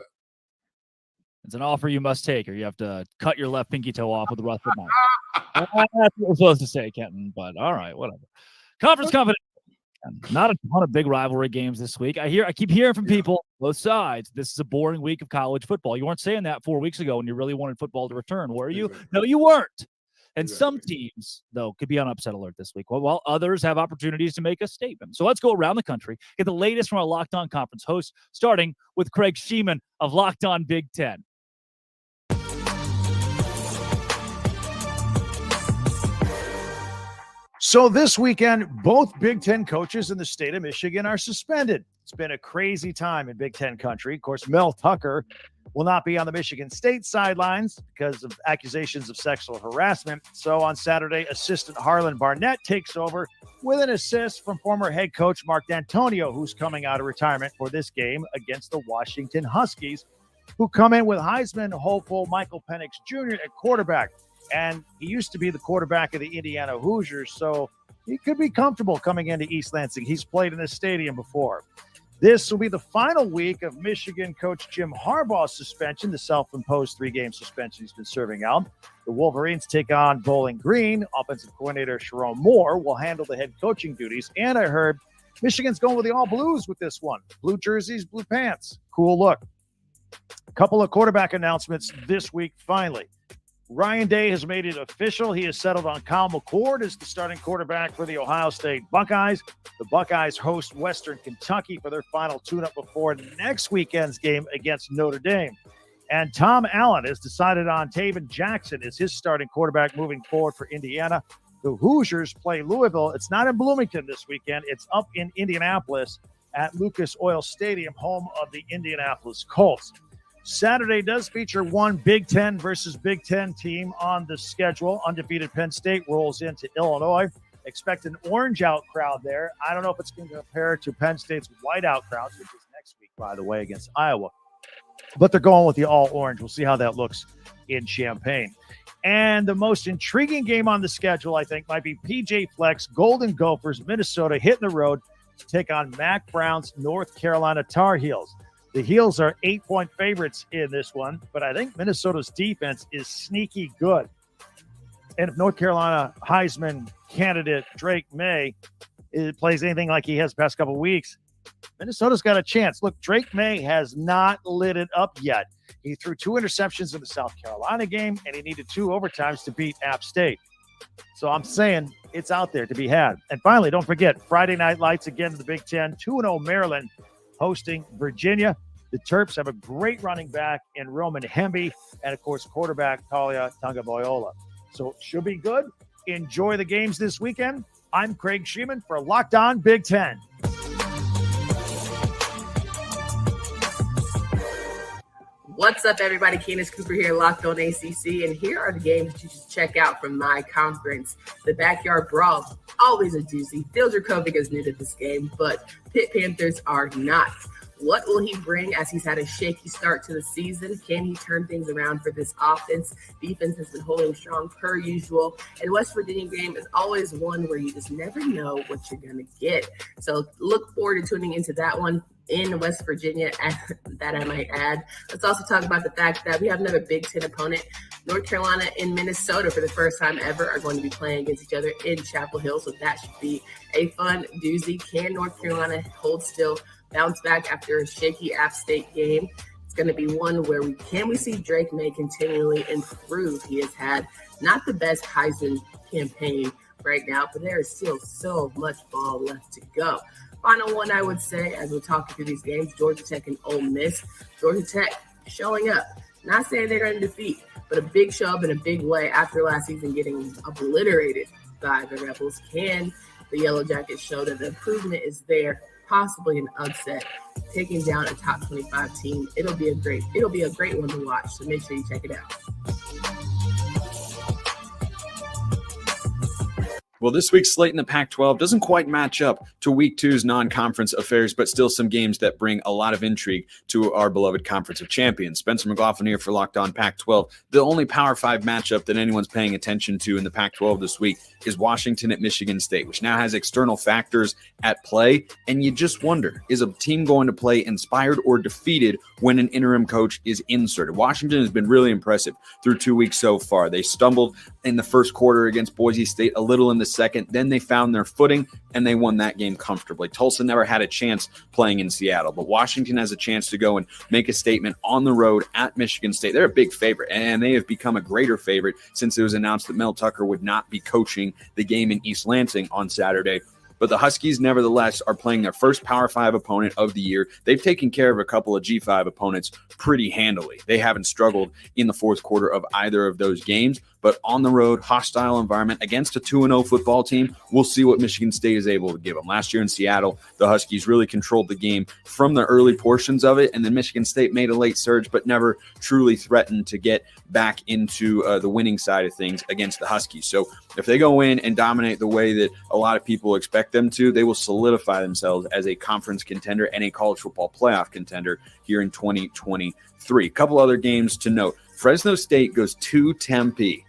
It's an offer you must take, or you have to cut your left pinky toe off with the rest of the knife. That's what we're supposed to say, Kenton, but all right, whatever. Conference Confidential. Not a ton of big rivalry games this week. I keep hearing from people, both sides, this is a boring week of college football. You weren't saying that 4 weeks ago when you really wanted football to return, were you? Exactly. No, you weren't. And some teams, though, could be on upset alert this week, while others have opportunities to make a statement. So let's go around the country, get the latest from our Locked On Conference hosts, starting with Craig Sheeman of Locked On Big Ten. So this weekend, both Big Ten coaches in the state of Michigan are suspended. It's been a crazy time in Big Ten country. Of course, Mel Tucker will not be on the Michigan State sidelines because of accusations of sexual harassment. So on Saturday, assistant Harlan Barnett takes over with an assist from former head coach Mark D'Antonio, who's coming out of retirement for this game against the Washington Huskies. who come in with Heisman hopeful Michael Penix Jr. at quarterback. And he used to be the quarterback of the Indiana Hoosiers, so he could be comfortable coming into East Lansing. He's played in this stadium before. This will be the final week of Michigan coach Jim Harbaugh's suspension, the self-imposed 3-game suspension he's been serving out. The Wolverines take on Bowling Green. Offensive coordinator Sharon Moore will handle the head coaching duties. And I heard Michigan's going with the all blues with this one. Blue jerseys, blue pants. Cool look. A couple of quarterback announcements this week, finally. Ryan Day has made it official. He has settled on Kyle McCord as the starting quarterback for the Ohio State Buckeyes. The Buckeyes host Western Kentucky for their final tune-up before next weekend's game against Notre Dame. And Tom Allen has decided on Taven Jackson as his starting quarterback moving forward for Indiana. The Hoosiers play Louisville. It's not in Bloomington this weekend. It's up in Indianapolis at Lucas Oil Stadium, home of the Indianapolis Colts. Saturday does feature one Big Ten versus Big Ten team on the schedule. Undefeated Penn State rolls into Illinois. Expect an orange-out crowd there. I don't know if it's going to compare to Penn State's white-out crowd, which is next week, by the way, against Iowa. But they're going with the all-orange. We'll see how that looks in Champaign. And the most intriguing game on the schedule, I think, might be PJ Fleck's Golden Gophers, Minnesota, hitting the road to take on Mac Brown's North Carolina Tar Heels. The Heels are 8-point favorites in this one, but I think Minnesota's defense is sneaky good. And if North Carolina Heisman candidate Drake May plays anything like he has the past couple of weeks, Minnesota's got a chance. Look, Drake May has not lit it up yet. He threw 2 interceptions in the South Carolina game, and he needed 2 overtimes to beat App State. So I'm saying it's out there to be had. And finally, don't forget, Friday Night Lights again in the Big Ten, 2-0 Maryland hosting Virginia. The Terps have a great running back in Roman Hemby and, of course, quarterback Talia Tagovailoa. So it should be good. Enjoy the games this weekend. I'm Craig Sheeman for Locked On Big Ten. What's up, everybody? Candace Cooper here, Locked On ACC, and here are the games that you should check out from my conference. The Backyard Brawl, always a doozy. Phil Dracovic is new to this game, but Pitt Panthers are not. What will he bring as he's had a shaky start to the season? Can he turn things around for this offense? Defense has been holding strong per usual. And West Virginia game is always one where you just never know what you're going to get. So look forward to tuning into that one in West Virginia, that I might add. Let's also talk about the fact that we have another Big Ten opponent. North Carolina and Minnesota, for the first time ever, are going to be playing against each other in Chapel Hill. So that should be a fun doozy. Can North Carolina hold still, bounce back after a shaky App State game? It's going to be one where we see Drake May continually improve. He has had not the best Heisman campaign right now, but there is still so much ball left to go. Final one, I would say, as we're talking through these games, Georgia Tech and Ole Miss. Georgia Tech showing up. Not saying they're going to defeat, but a big show up in a big way after last season getting obliterated by the Rebels. Can the Yellow Jackets show that the improvement is there, possibly an upset, taking down a top 25 team? It'll be a great one to watch, so make sure you check it out. Well, this week's slate in the Pac-12 doesn't quite match up to Week 2's non-conference affairs, but still some games that bring a lot of intrigue to our beloved Conference of Champions. Spencer McLaughlin here for Locked On Pac-12. The only Power 5 matchup that anyone's paying attention to in the Pac-12 this week is Washington at Michigan State, which now has external factors at play. And you just wonder, is a team going to play inspired or defeated when an interim coach is inserted? Washington has been really impressive through 2 weeks so far. They stumbled in the first quarter against Boise State, a little in the second. Then they found their footing and they won that game comfortably. Tulsa never had a chance playing in Seattle, but Washington has a chance to go and make a statement on the road at Michigan State. They're a big favorite, and they have become a greater favorite since it was announced that Mel Tucker would not be coaching the game in East Lansing on Saturday. But the Huskies, nevertheless, are playing their first Power 5 opponent of the year. They've taken care of a couple of G5 opponents pretty handily. They haven't struggled in the fourth quarter of either of those games. But but on the road, hostile environment against a 2-0 football team, we'll see what Michigan State is able to give them. Last year in Seattle, the Huskies really controlled the game from the early portions of it, and then Michigan State made a late surge, but never truly threatened to get back into the winning side of things against the Huskies. So if they go in and dominate the way that a lot of people expect them to, they will solidify themselves as a conference contender and a college football playoff contender here in 2023. A couple other games to note. Fresno State goes to Tempe.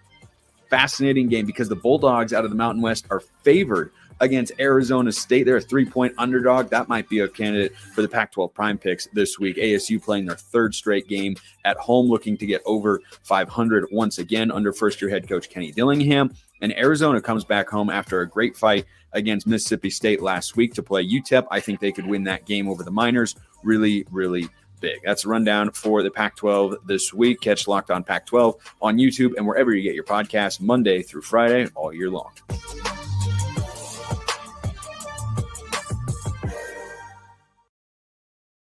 Fascinating game because the Bulldogs out of the Mountain West are favored against Arizona State. They're a 3-point underdog. That might be a candidate for the Pac-12 prime picks this week. ASU playing their third straight game at home, looking to get over 500 once again under first-year head coach Kenny Dillingham. And Arizona comes back home after a great fight against Mississippi State last week to play UTEP. I think they could win that game over the Miners. Really, really big. That's a rundown for the Pac-12 this week. Catch Locked On Pac-12 on YouTube and wherever you get your podcasts Monday through Friday all year long.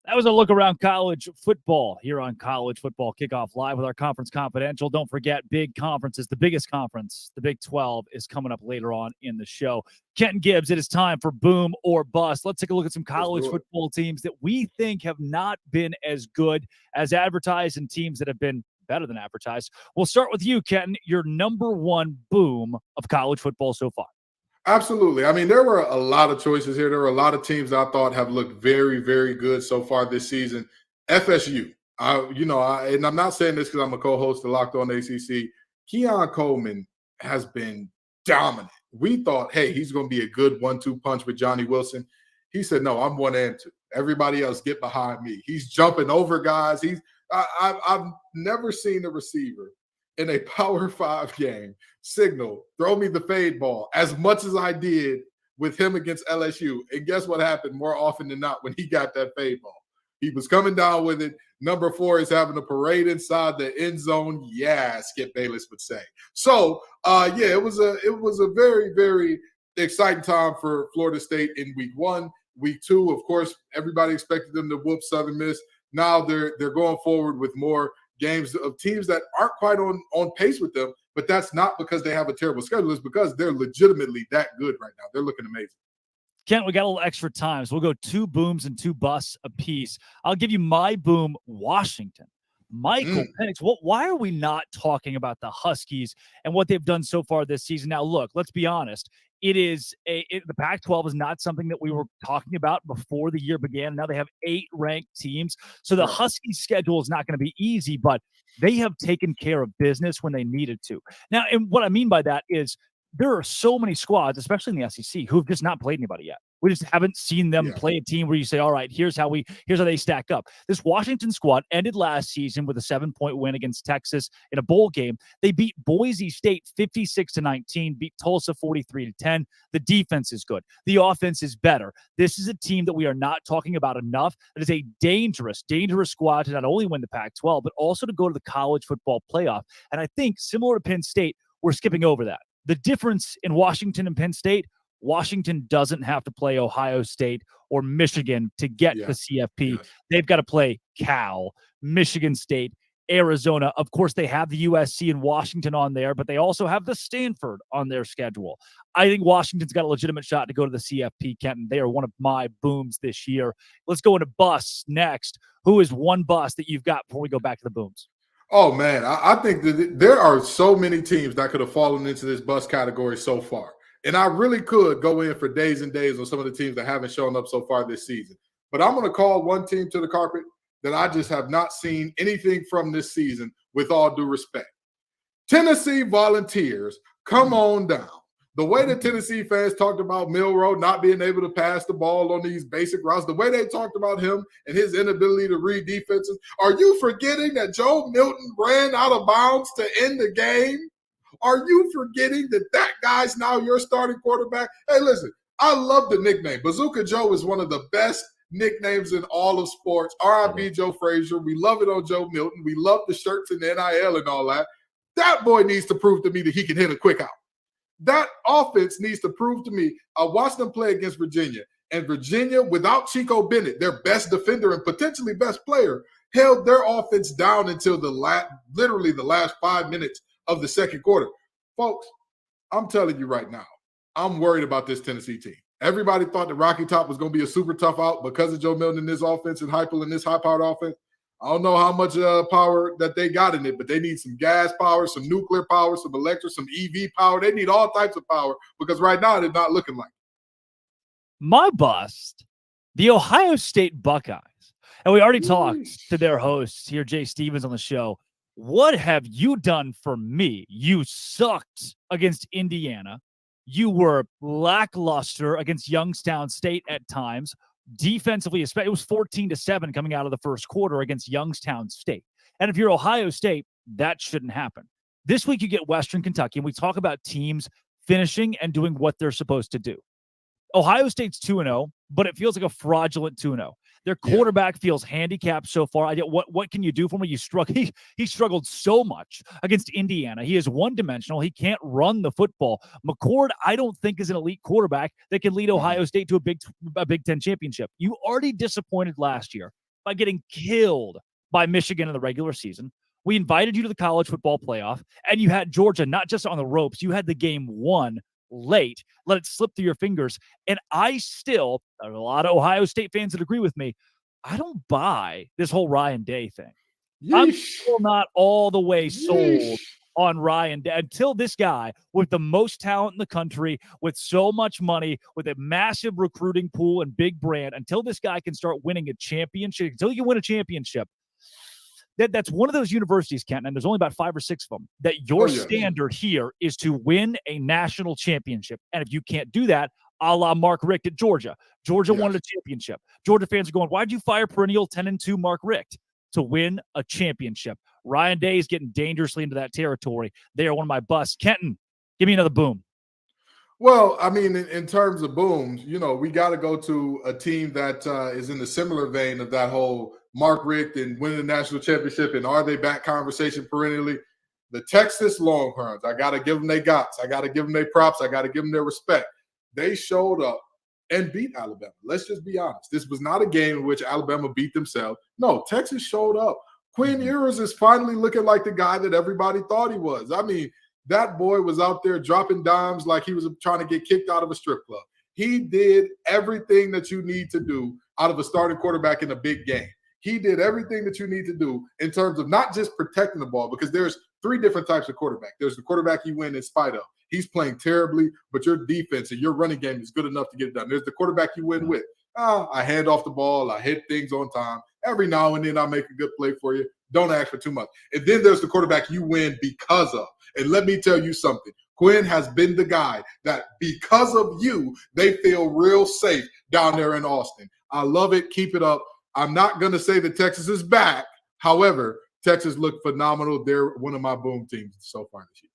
That was a look around college football here on College Football Kickoff Live with our Conference Confidential. Don't forget, big conferences, the biggest conference, the Big 12, is coming up later on in the show. Kenton Gibbs, it is time for Boom or Bust. Let's take a look at some college football teams that we think have not been as good as advertised and teams that have been better than advertised. We'll start with you, Kenton, your number one boom of college football so far. Absolutely. I mean, there were a lot of choices here. There were a lot of teams I thought have looked very, very good so far this season. FSU, and I'm not saying this because I'm a co-host of Locked On ACC. Keon Coleman has been dominant. We thought, hey, he's going to be a good 1-2 punch with Johnny Wilson. He said, no, I'm 1 and 2. Everybody else get behind me. He's jumping over guys. I've never seen a receiver in a Power 5 game signal, throw me the fade ball as much as I did with him against LSU. And guess what happened more often than not when he got that fade ball? He was coming down with it. Number 4 is having a parade inside the end zone. Yeah, Skip Bayless would say. So, it was a very, very exciting time for Florida State in week 1. Week 2, of course, everybody expected them to whoop Southern Miss. Now they're going forward with more games of teams that aren't quite on pace with them, but that's not because they have a terrible schedule. It's because they're legitimately that good right now. They're looking amazing. Kent, we got a little extra time, so we'll go 2 booms and 2 busts apiece. I'll give you my boom, Washington. Michael Penix, why are we not talking about the Huskies and what they've done so far this season? Now, look, let's be honest. The Pac-12 is not something that we were talking about before the year began. Now they have 8 ranked teams. So the Huskies schedule is not going to be easy, but they have taken care of business when they needed to. Now, and what I mean by that is there are so many squads, especially in the SEC, who have just not played anybody yet. We just haven't seen them play a team where you say, all right, here's how they stack up. This Washington squad ended last season with a 7-point win against Texas in a bowl game. They beat Boise State 56-19, beat Tulsa 43-10. The defense is good. The offense is better. This is a team that we are not talking about enough. That is a dangerous, dangerous squad to not only win the Pac-12, but also to go to the college football playoff. And I think similar to Penn State, we're skipping over that. The difference in Washington and Penn State, Washington doesn't have to play Ohio State or Michigan to get the CFP. They've got to play Cal, Michigan State, Arizona. Of course, they have the USC and Washington on there, but they also have the Stanford on their schedule. I think Washington's got a legitimate shot to go to the CFP, Kenton. They are one of my booms this year. Let's go into busts next. Who is one bust that you've got before we go back to the booms? Oh, man, I think that there are so many teams that could have fallen into this bust category so far. And I really could go in for days and days on some of the teams that haven't shown up so far this season. But I'm going to call one team to the carpet that I just have not seen anything from this season, with all due respect. Tennessee Volunteers, come on down. The way the Tennessee fans talked about Milroe not being able to pass the ball on these basic routes, the way they talked about him and his inability to read defenses. Are you forgetting that Joe Milton ran out of bounds to end the game? Are you forgetting that guy's now your starting quarterback? Hey, listen, I love the nickname. Bazooka Joe is one of the best nicknames in all of sports. R.I.P. Joe Frazier. We love it on Joe Milton. We love the shirts and the NIL and all that. That boy needs to prove to me that he can hit a quick out. That offense needs to prove to me. I watched them play against Virginia, and Virginia, without Chico Bennett, their best defender and potentially best player, held their offense down until literally the last 5 minutes of the second quarter. Folks, I'm telling you right now, I'm worried about this Tennessee team. Everybody thought the Rocky Top was going to be a super tough out because of Joe Milton in this offense and Heupel in this high-powered offense. I don't know how much power that they got in it, but they need some gas power, some nuclear power, some electric, some EV power. They need all types of power because right now they're not looking like it. My bust, the Ohio State Buckeyes. And we already talked to their hosts here, Jay Stevens, on the show. What have you done for me? You sucked against Indiana. You were lackluster against Youngstown State at times. Defensively, it was 14-7 coming out of the first quarter against Youngstown State. And if you're Ohio State, that shouldn't happen. This week you get Western Kentucky, and we talk about teams finishing and doing what they're supposed to do. Ohio State's 2-0, but it feels like a fraudulent 2-0. Their quarterback feels handicapped so far. What can you do for me? He struggled so much against Indiana. He is one-dimensional. He can't run the football. McCord, I don't think, is an elite quarterback that can lead Ohio State to a Big Ten championship. You already disappointed last year by getting killed by Michigan in the regular season. We invited you to the college football playoff, and you had Georgia not just on the ropes. You had the game won late, let it slip through your fingers. And I still, there are a lot of Ohio State fans that agree with me, I don't buy this whole Ryan Day thing. I'm still not all the way sold on Ryan Day until this guy with the most talent in the country, with so much money, with a massive recruiting pool and big brand, until this guy can start winning a championship, until he can win a championship. That's one of those universities, Kenton, and there's only about 5 or 6 of them, that your standard here is to win a national championship. And if you can't do that, a la Mark Richt at Georgia. Georgia wanted a championship. Georgia fans are going, why'd you fire perennial 10-2 Mark Richt? To win a championship. Ryan Day is getting dangerously into that territory. They are one of my busts. Kenton, give me another boom. Well, I mean, in terms of booms, we got to go to a team that is in the similar vein of that whole Mark Richt and winning the national championship and are they back conversation perennially. The Texas Longhorns, I got to give them their guts. I got to give them their props. I got to give them their respect. They showed up and beat Alabama. Let's just be honest. This was not a game in which Alabama beat themselves. No, Texas showed up. Quinn Ewers is finally looking like the guy that everybody thought he was. I mean, that boy was out there dropping dimes like he was trying to get kicked out of a strip club. He did everything that you need to do out of a starting quarterback in a big game. He did everything that you need to do in terms of not just protecting the ball, because there's 3 different types of quarterback. There's the quarterback you win in spite of. He's playing terribly, but your defense and your running game is good enough to get it done. There's the quarterback you win with. I hand off the ball. I hit things on time. Every now and then I make a good play for you. Don't ask for too much. And then there's the quarterback you win because of. And let me tell you something. Quinn has been the guy that because of you, they feel real safe down there in Austin. I love it. Keep it up. I'm not going to say that Texas is back. However, Texas looked phenomenal. They're one of my boom teams so far this year.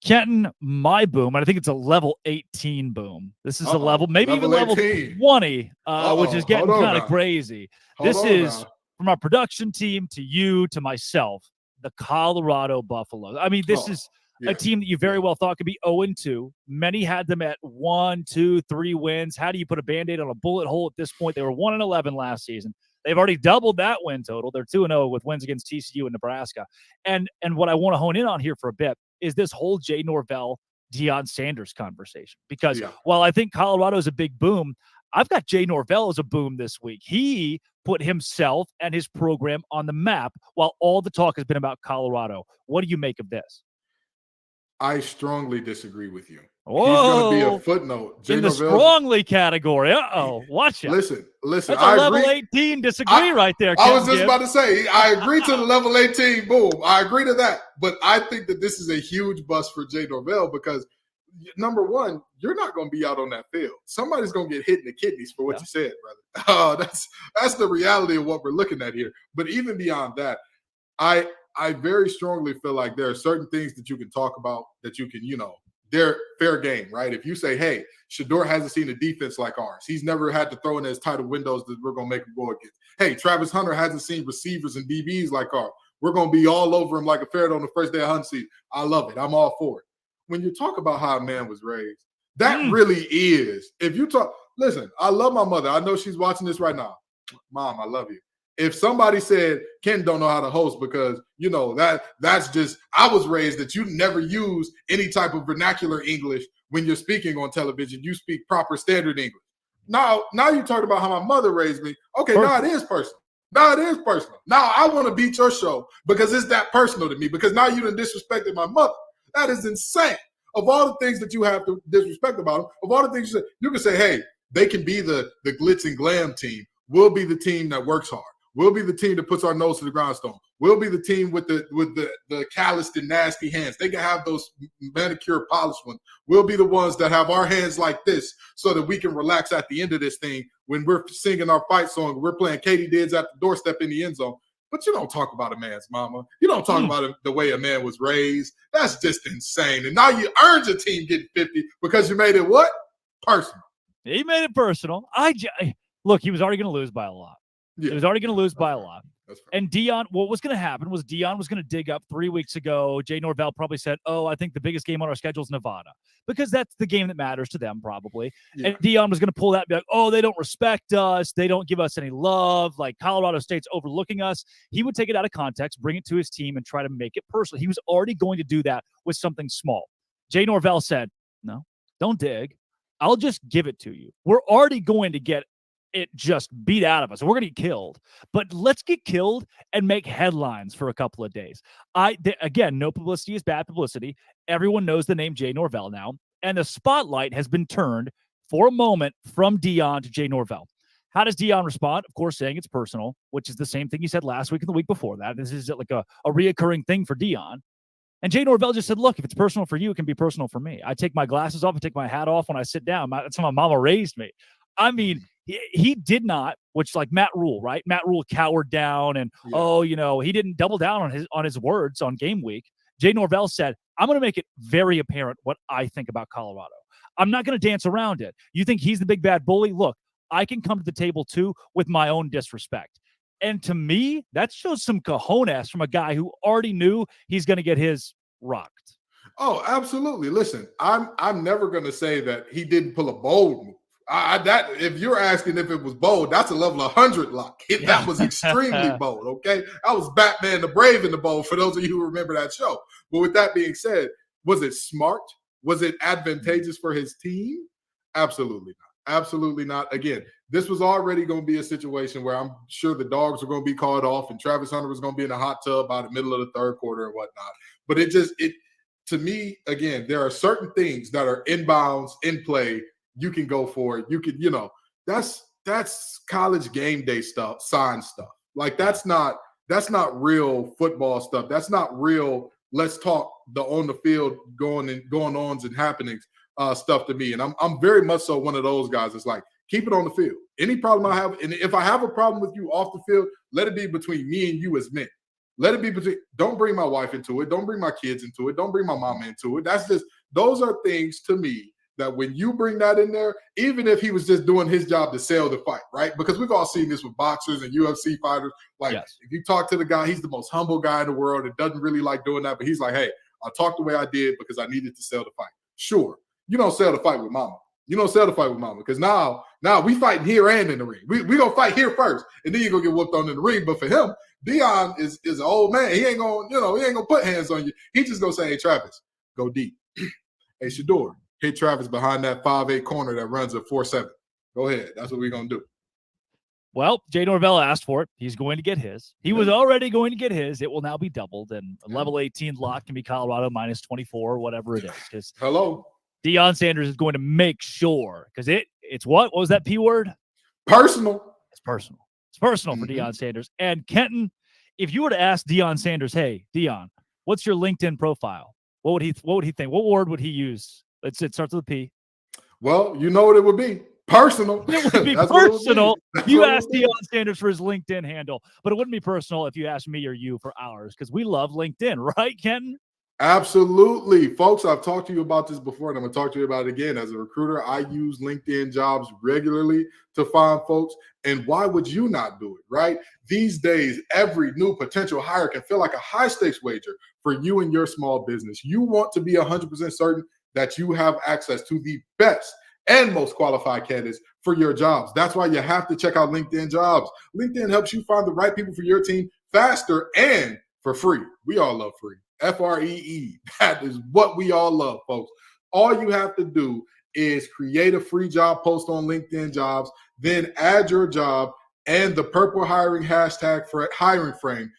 Kenton, my boom, and I think it's a level 18 boom. This is a level, maybe even level 20, which is getting kind of crazy. This is from our production team to you to myself, the Colorado Buffaloes. I mean, this is a team that you very well thought could be 0-2. Many had them at 1, 2, 3 wins. How do you put a Band-Aid on a bullet hole at this point? They were 1-11 last season. They've already doubled that win total. They're 2-0 with wins against TCU and Nebraska. And what I want to hone in on here for a bit is this whole Jay Norvell, Deion Sanders conversation. Because while I think Colorado is a big boom, I've got Jay Norvell as a boom this week. He put himself and his program on the map while all the talk has been about Colorado. What do you make of this? I strongly disagree with you. Whoa. He's going to be a footnote. Jay in the strongly category. Watch it. Listen. That's a level 18 disagree right there. I was just about to say, I agree to the level 18 boom. I agree to that. But I think that this is a huge bust for Jay Norvell because, number one, you're not going to be out on that field. Somebody's going to get hit in the kidneys for what you said, brother. That's the reality of what we're looking at here. But even beyond that, I very strongly feel like there are certain things that you can talk about that you can, they're fair game, right? If you say, hey, Shedeur hasn't seen a defense like ours. He's never had to throw in as tight of windows that we're going to make him go against. Hey, Travis Hunter hasn't seen receivers and DBs like ours. We're going to be all over him like a ferret on the first day of hunting season. I love it. I'm all for it. When you talk about how a man was raised, that really is. If you talk, listen, I love my mother. I know she's watching this right now. Mom, I love you. If somebody said Ken don't know how to host because that's just I was raised that you never use any type of vernacular English when you're speaking on television. You speak proper standard English. Now you talk about how my mother raised me. Okay, now it is personal. Now I want to beat your show because it's that personal to me because now you done disrespected my mother. That is insane. Of all the things that you have to disrespect about them, of all the things you can say, hey, they can be the glitz and glam team. We'll be the team that works hard. We'll be the team that puts our nose to the grindstone. We'll be the team with the calloused and nasty hands. They can have those manicure polished ones. We'll be the ones that have our hands like this so that we can relax at the end of this thing when we're singing our fight song. We're playing Katie Dids at the doorstep in the end zone. But you don't talk about a man's mama. You don't talk about the way a man was raised. That's just insane. And now you earned your team getting 50 because you made it what? Personal. He made it personal. Look, he was already going to lose by a lot. Yeah. He was already going to lose by a lot. That's right. And Deion, what was going to happen was Deion was going to dig up 3 weeks ago. Jay Norvell probably said, I think the biggest game on our schedule is Nevada because that's the game that matters to them probably. Yeah. And Deion was going to pull that and be like, they don't respect us. They don't give us any love. Like Colorado State's overlooking us. He would take it out of context, bring it to his team and try to make it personal. He was already going to do that with something small. Jay Norvell said, no, don't dig. I'll just give it to you. We're already going to get it just beat out of us. We're going to get killed. But let's get killed and make headlines for a couple of days. Again, no publicity is bad publicity. Everyone knows the name Jay Norvell now. And the spotlight has been turned for a moment from Deion to Jay Norvell. How does Deion respond? Of course, saying it's personal, which is the same thing he said last week and the week before that. This is like a reoccurring thing for Deion. And Jay Norvell just said, look, if it's personal for you, it can be personal for me. I take my glasses off. I take my hat off when I sit down. That's how my mama raised me. I mean, he did not, which like Matt Rule, right? Matt Rule cowered down and, he didn't double down on his words on game week. Jay Norvell said, I'm going to make it very apparent what I think about Colorado. I'm not going to dance around it. You think he's the big bad bully? Look, I can come to the table too with my own disrespect. And to me, that shows some cojones from a guy who already knew he's going to get his rocked. Oh, absolutely. Listen, I'm never going to say that he didn't pull a bold move. That if you're asking if it was bold, that's a level 100 lock. That was extremely bold. Okay, that was Batman the Brave in the bold. For those of you who remember that show. But with that being said, was it smart? Was it advantageous for his team? Absolutely not. Absolutely not. Again, this was already going to be a situation where I'm sure the dogs were going to be called off, and Travis Hunter was going to be in a hot tub by the middle of the third quarter and whatnot. But to me, again, there are certain things that are inbounds in play. You can go for it. You could, that's college game day stuff, sign stuff. Like that's not real football stuff. That's not real. Let's talk the on the field going ons and happenings stuff to me. And I'm very much so one of those guys. It's like keep it on the field. Any problem I have, and if I have a problem with you off the field, let it be between me and you as men. Let it be between. Don't bring my wife into it. Don't bring my kids into it. Don't bring my mama into it. Those are things to me that when you bring that in there, even if he was just doing his job to sell the fight, right? Because we've all seen this with boxers and UFC fighters. Like, If you talk to the guy, he's the most humble guy in the world and doesn't really like doing that. But he's like, hey, I talked the way I did because I needed to sell the fight. Sure, you don't sell the fight with mama. You don't sell the fight with mama because now we fighting here and in the ring. We gonna fight here first, and then you're gonna get whooped on in the ring. But for him, Deion is an old man. He ain't gonna put hands on you. He just gonna say, hey, Travis, go deep. Hey, Shador, hit Travis behind that 5'8" corner that runs a 4.7. Go ahead. That's what we're going to do. Well, Jay Norvell asked for it. He's going to get his. He was already going to get his. It will now be doubled, and a level 18 lock can be Colorado minus 24, whatever it is. Because Deion Sanders is going to make sure, because it's what? What was that P word? Personal. It's personal. It's personal for Deion Sanders. And Kenton, if you were to ask Deion Sanders, hey, Deion, what's your LinkedIn profile? What would he think? What word would he use? It starts with a P. Well, you know what it would be. Personal. It would be personal. You asked Deion Sanders for his LinkedIn handle, but it wouldn't be personal if you asked me or you for ours, because we love LinkedIn, right, Kenton? Absolutely. Folks, I've talked to you about this before, and I'm going to talk to you about it again. As a recruiter, I use LinkedIn Jobs regularly to find folks. And why would you not do it, right? These days, every new potential hire can feel like a high-stakes wager for you and your small business. You want to be 100% certain that you have access to the best and most qualified candidates for your jobs. That's why you have to check out LinkedIn Jobs. LinkedIn helps you find the right people for your team faster and for free. We all love free. Free. That is what we all love, folks. All you have to do is create a free job post on LinkedIn Jobs, then add your job and the purple hiring hashtag for hiring frame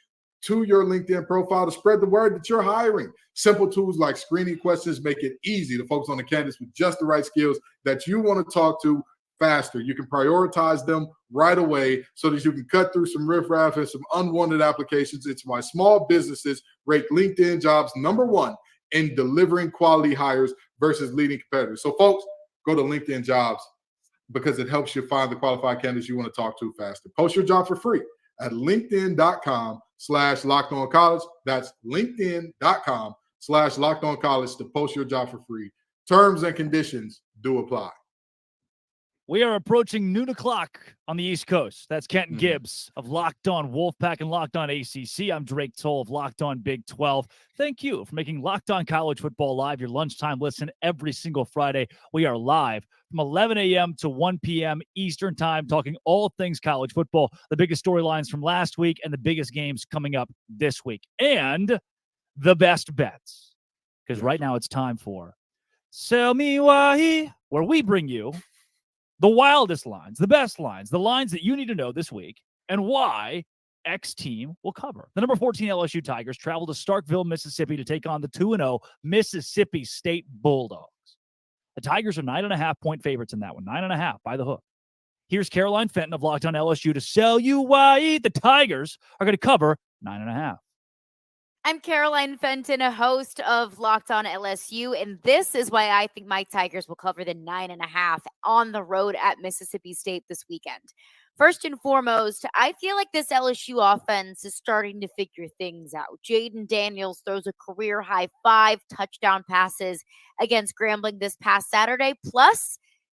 to your LinkedIn profile to spread the word that you're hiring. Simple tools like screening questions make it easy to focus on the candidates with just the right skills that you want to talk to faster. You can prioritize them right away so that you can cut through some riffraff and some unwanted applications. It's why small businesses rate LinkedIn Jobs #1 in delivering quality hires versus leading competitors. So folks, go to LinkedIn Jobs because it helps you find the qualified candidates you want to talk to faster. Post your job for free at linkedin.com/lockedoncollege. That's linkedin.com/lockedoncollege to post your job for free. Terms and conditions do apply. We are approaching noon o'clock on the East Coast. That's Kenton Gibbs of Locked On Wolfpack and Locked On ACC. I'm Drake Toll of Locked On Big 12. Thank you for making Locked On College Football Live your lunchtime listen every single Friday. We are live from 11 a.m. to 1 p.m. Eastern Time, talking all things college football, the biggest storylines from last week and the biggest games coming up this week, and the best bets. Because right now it's time for Sell Me Why, where we bring you the wildest lines, the best lines, the lines that you need to know this week, and why X team will cover. The number 14 LSU Tigers travel to Starkville, Mississippi to take on the 2-0 Mississippi State Bulldogs. The Tigers are 9.5-point favorites in that one, 9.5 by the hook. Here's Caroline Fenton of Locked On LSU to sell you why the Tigers are going to cover 9.5. I'm Caroline Fenton, a host of Locked On LSU, and this is why I think my Tigers will cover the 9.5 on the road at Mississippi State this weekend. First and foremost, I feel like this LSU offense is starting to figure things out. Jaden Daniels throws a career-high 5 touchdown passes against Grambling this past Saturday. Plus,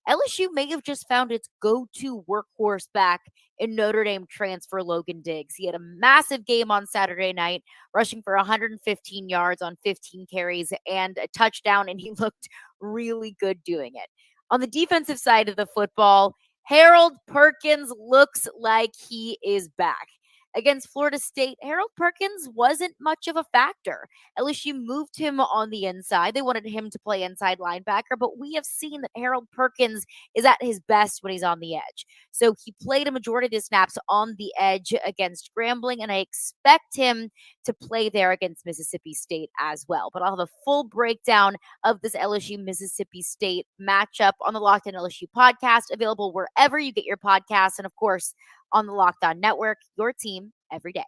LSU may have just found its go-to workhorse back in Notre Dame transfer Logan Diggs. He had a massive game on Saturday night, rushing for 115 yards on 15 carries and a touchdown, and he looked really good doing it. On the defensive side of the football, Harold Perkins looks like he is back. Against Florida State, Harold Perkins wasn't much of a factor. LSU moved him on the inside. They wanted him to play inside linebacker, but we have seen that Harold Perkins is at his best when he's on the edge. So he played a majority of the snaps on the edge against Grambling, and I expect him to play there against Mississippi State as well. But I'll have a full breakdown of this LSU-Mississippi State matchup on the Locked On LSU podcast, available wherever you get your podcasts, and of course, on the Locked On Network, your team every day.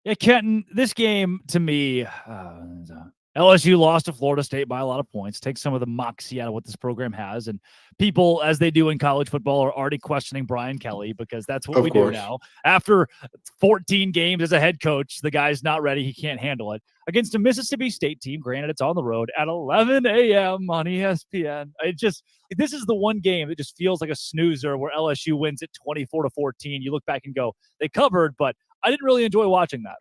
Yeah, Kenton, this game to me, LSU lost to Florida State by a lot of points. Take some of the moxie out of what this program has. And people, as they do in college football, are already questioning Brian Kelly because that's what we do now. After 14 games as a head coach, the guy's not ready. He can't handle it. Against a Mississippi State team, granted, it's on the road at 11 a.m. on ESPN. This is the one game that just feels like a snoozer where LSU wins it 24-14. You look back and go, they covered, but I didn't really enjoy watching that.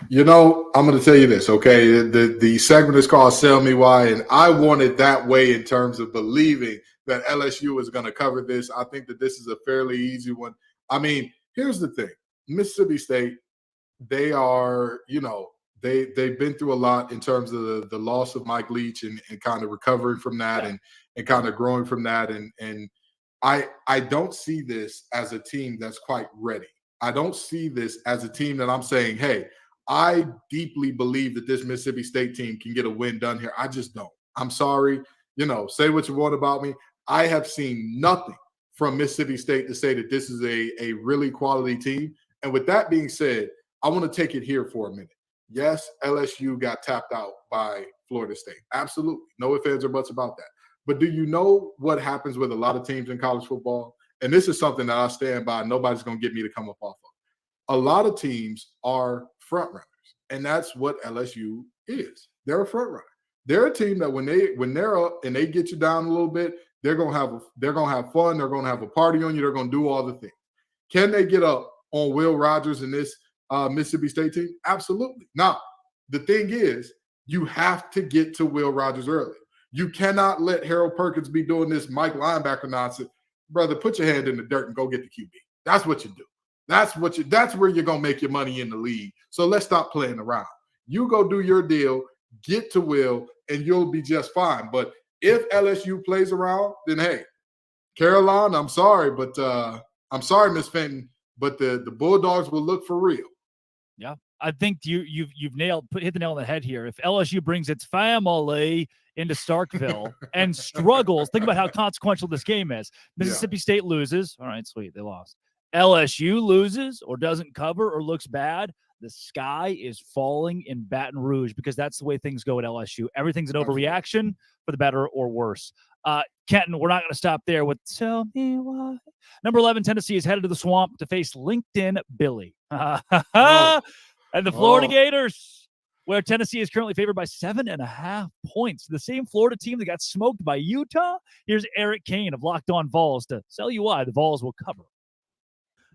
You know, I'm going to tell you this, okay? The segment is called Sell Me Why, and I want it that way in terms of believing that LSU is going to cover this. I think that this is a fairly easy one. I mean, here's the thing. Mississippi State, they are, they've been through a lot in terms of the loss of Mike Leach and kind of recovering from that and kind of growing from that. And I don't see this as a team that's quite ready. I don't see this as a team that I'm saying, hey, I deeply believe that this Mississippi State team can get a win done here. I just don't. I'm sorry. Say what you want about me. I have seen nothing from Mississippi State to say that this is a really quality team. And with that being said, I want to take it here for a minute. Yes, LSU got tapped out by Florida State. Absolutely. No ifs, ands, or buts about that. But do you know what happens with a lot of teams in college football? And this is something that I stand by. Nobody's going to get me to come up off of. A lot of teams are front runners, and that's what LSU is. They're a front runner. They're a team that when they're up and they get you down a little bit, they're going to have fun. They're going to have a party on you. They're going to do all the things. Can they get up on Will Rogers and this Mississippi State team? Absolutely. Now, the thing is, you have to get to Will Rogers early. You cannot let Harold Perkins be doing this Mike linebacker nonsense. Brother, put your hand in the dirt and go get the QB. That's what you do. That's where you're going to make your money in the league. So let's stop playing around. You go do your deal, get to Will, and you'll be just fine. But if LSU plays around, then hey, Caroline, I'm sorry, but I'm sorry, Miss Fenton, but the Bulldogs will look for real. Yeah, I think you've hit the nail on the head here. If LSU brings its family into Starkville and struggles, think about how consequential this game is. Mississippi State loses. All right, sweet, they lost. LSU loses or doesn't cover or looks bad. The sky is falling in Baton Rouge because that's the way things go at LSU. Everything's an overreaction for the better or worse. Kenton, we're not going to stop there with tell me why. Number 11, Tennessee is headed to the Swamp to face LinkedIn Billy. And the Florida Gators, where Tennessee is currently favored by 7.5 points. The same Florida team that got smoked by Utah. Here's Eric Kane of Locked On Vols to tell you why the Vols will cover.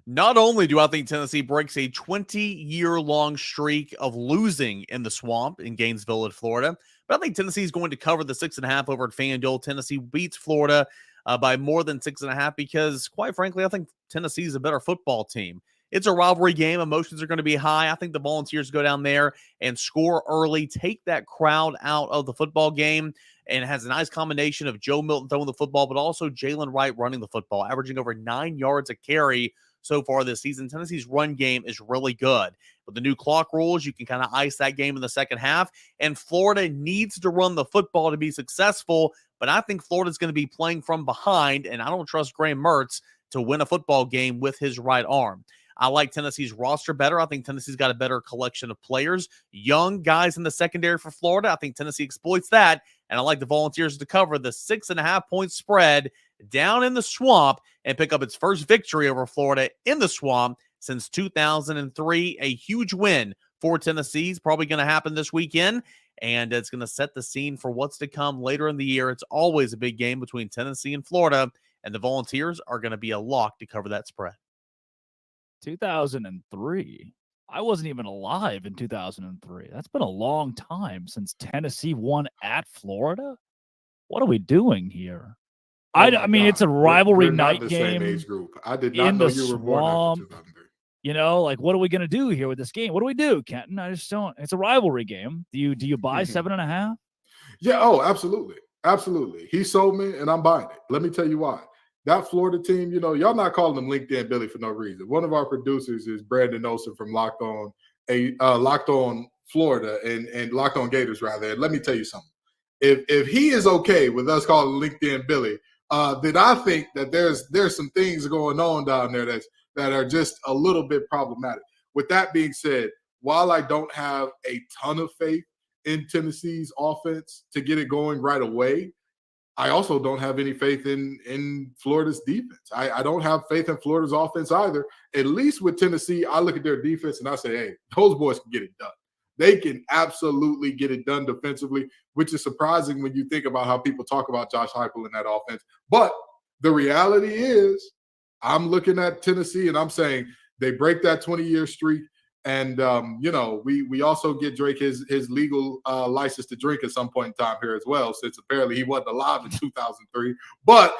Not only do I think Tennessee breaks a 20-year-long streak of losing in the Swamp in Gainesville at Florida, but I think Tennessee is going to cover the 6.5 over at FanDuel. Tennessee beats Florida by more than 6.5 because, quite frankly, I think Tennessee is a better football team. It's a rivalry game. Emotions are going to be high. I think the Volunteers go down there and score early, take that crowd out of the football game, and it has a nice combination of Joe Milton throwing the football, but also Jalen Wright running the football, averaging over 9 yards a carry so far this season. Tennessee's run game is really good. With the new clock rules, you can kind of ice that game in the second half, and Florida needs to run the football to be successful, but I think Florida's going to be playing from behind, and I don't trust Graham Mertz to win a football game with his right arm. I like Tennessee's roster better. I think Tennessee's got a better collection of players, young guys in the secondary for Florida. I think Tennessee exploits that, and I like the Volunteers to cover the 6.5-point spread down in the Swamp and pick up its first victory over Florida in the Swamp since 2003. A huge win for Tennessee is probably going to happen this weekend, and it's going to set the scene for what's to come later in the year. It's always a big game between Tennessee and Florida, and the Volunteers are going to be a lock to cover that spread. 2003. I wasn't even alive in 2003. That's been a long time since Tennessee won at Florida. What are we doing here? I mean, it's a rivalry night game. Same age group. I did not know you were born after 2003. You know, like, what are we going to do here with this game? What do we do, Kenton? I just don't. It's a rivalry game. Do you buy 7.5? Yeah. Oh, absolutely, absolutely. He sold me, and I'm buying it. Let me tell you why. That Florida team, you know, y'all not calling them LinkedIn Billy for no reason. One of our producers is Brandon Olson from Locked On Florida and Locked On Gators, rather. And let me tell you something. If he is okay with us calling LinkedIn Billy, then I think that there's some things going on down there that are just a little bit problematic. With that being said, while I don't have a ton of faith in Tennessee's offense to get it going right away, I also don't have any faith in Florida's defense. I don't have faith in Florida's offense either. At least with Tennessee, I look at their defense and I say, hey, those boys can get it done. They can absolutely get it done defensively, which is surprising when you think about how people talk about Josh Heupel in that offense. But the reality is, I'm looking at Tennessee and I'm saying they break that 20-year streak. And, you know, we also get Drake his legal license to drink at some point in time here as well, since apparently he wasn't alive in 2003. But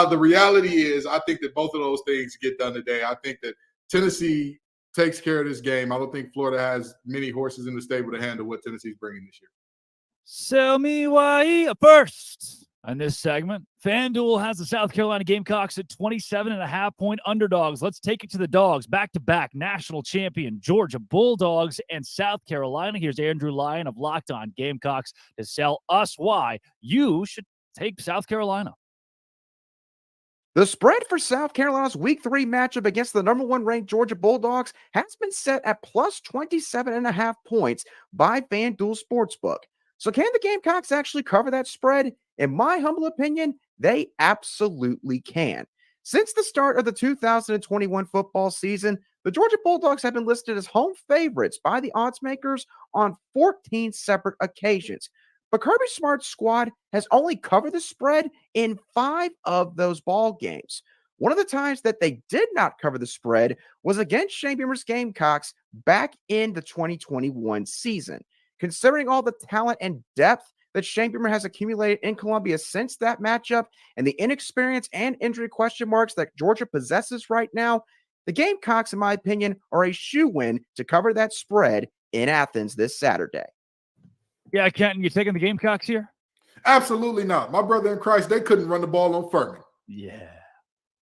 the reality is, I think that both of those things get done today. I think that Tennessee takes care of this game. I don't think Florida has many horses in the stable to handle what Tennessee's bringing this year. Sell me why first. On this segment, FanDuel has the South Carolina Gamecocks at 27.5-point underdogs. Let's take it to the dogs. Back-to-back national champion Georgia Bulldogs and South Carolina. Here's Andrew Lyon of Locked On Gamecocks to sell us why you should take South Carolina. The spread for South Carolina's Week 3 matchup against the number 1 ranked Georgia Bulldogs has been set at plus 27.5 points by FanDuel Sportsbook. So can the Gamecocks actually cover that spread? In my humble opinion, they absolutely can. Since the start of the 2021 football season, the Georgia Bulldogs have been listed as home favorites by the odds makers on 14 separate occasions. But Kirby Smart's squad has only covered the spread in 5 of those ball games. One of the times that they did not cover the spread was against Shane Beamer's Gamecocks back in the 2021 season. Considering all the talent and depth that Shane Beamer has accumulated in Columbia since that matchup and the inexperience and injury question marks that Georgia possesses right now, the Gamecocks, in my opinion, are a shoo-in to cover that spread in Athens this Saturday. Yeah, Kenton, you taking the Gamecocks here? Absolutely not. My brother in Christ, they couldn't run the ball on Furman. Yeah.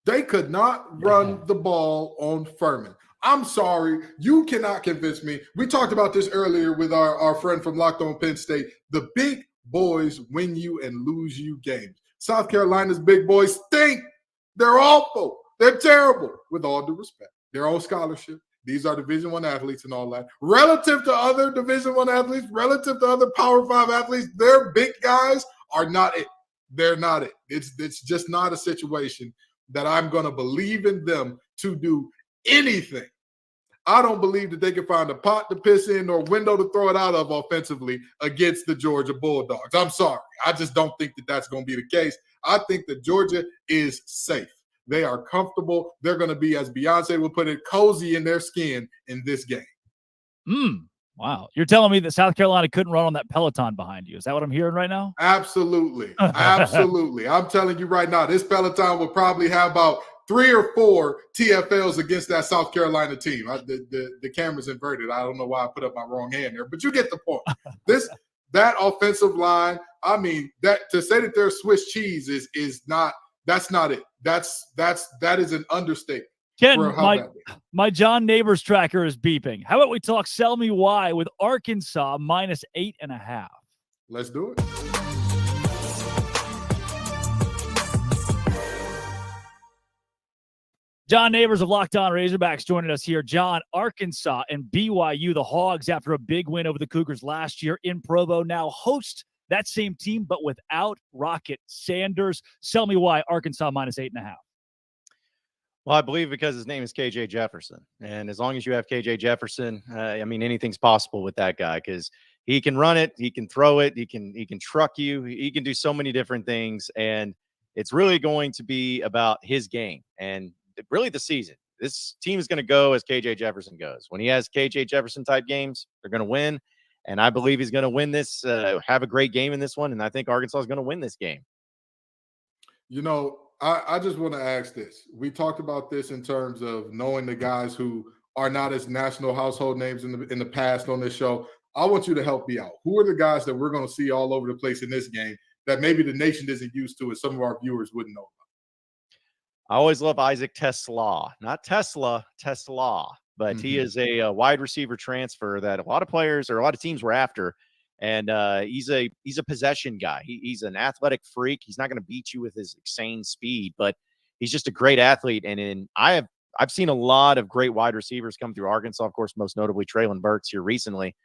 They could not run the ball on Furman. I'm sorry. You cannot convince me. We talked about this earlier with our friend from Locked On Penn State. The big boys win you and lose you games. South Carolina's big boys stink. They're awful. They're terrible, with all due respect. They're on scholarship. These are Division I athletes and all that. Relative to other Division I athletes, relative to other Power 5 athletes, their big guys are not it. They're not it. It's just not a situation that I'm going to believe in them to do anything. I don't believe that they can find a pot to piss in or window to throw it out of offensively against the Georgia Bulldogs. I'm sorry. I just don't think that that's going to be the case. I think that Georgia is safe. They are comfortable. They're going to be, as Beyonce would put it, cozy in their skin in this game. Wow. You're telling me that South Carolina couldn't run on that Peloton behind you. Is that what I'm hearing right now? Absolutely. Absolutely. I'm telling you right now, this Peloton will probably have about 3 or 4 TFLs against that South Carolina team. The camera's inverted. I don't know why I put up my wrong hand there, but you get the point. That offensive line, I mean, that to say that they're Swiss cheese is not. That's not it. That is an understatement. Ken, my John Neighbors tracker is beeping. How about we talk sell me why with Arkansas minus 8.5? Let's do it. John Neighbors of Locked On Razorbacks joining us here. John, Arkansas and BYU, the Hogs, after a big win over the Cougars last year in Provo, now host that same team, but without Rocket Sanders. Sell me why Arkansas minus 8.5. Well, I believe because his name is KJ Jefferson. And as long as you have KJ Jefferson, I mean, anything's possible with that guy because he can run it, he can throw it, he can truck you, he can do so many different things. And it's really going to be about his game and really the season. This team is going to go as KJ Jefferson goes. When he has KJ Jefferson type games, they're going to win. And I believe he's going to win this, have a great game in this one. And I think Arkansas is going to win this game. You know, I just want to ask this. We talked about this in terms of knowing the guys who are not as national household names in the past on this show. I want you to help me out. Who are the guys that we're going to see all over the place in this game that maybe the nation isn't used to and some of our viewers wouldn't know about? I always love Isaac Tesla, not Tesla, Tesla. But he is a wide receiver transfer that a lot of players or a lot of teams were after. And he's a possession guy. He's an athletic freak. He's not going to beat you with his insane speed, but he's just a great athlete. And I've seen a lot of great wide receivers come through Arkansas, of course, most notably Traylon Burks here recently.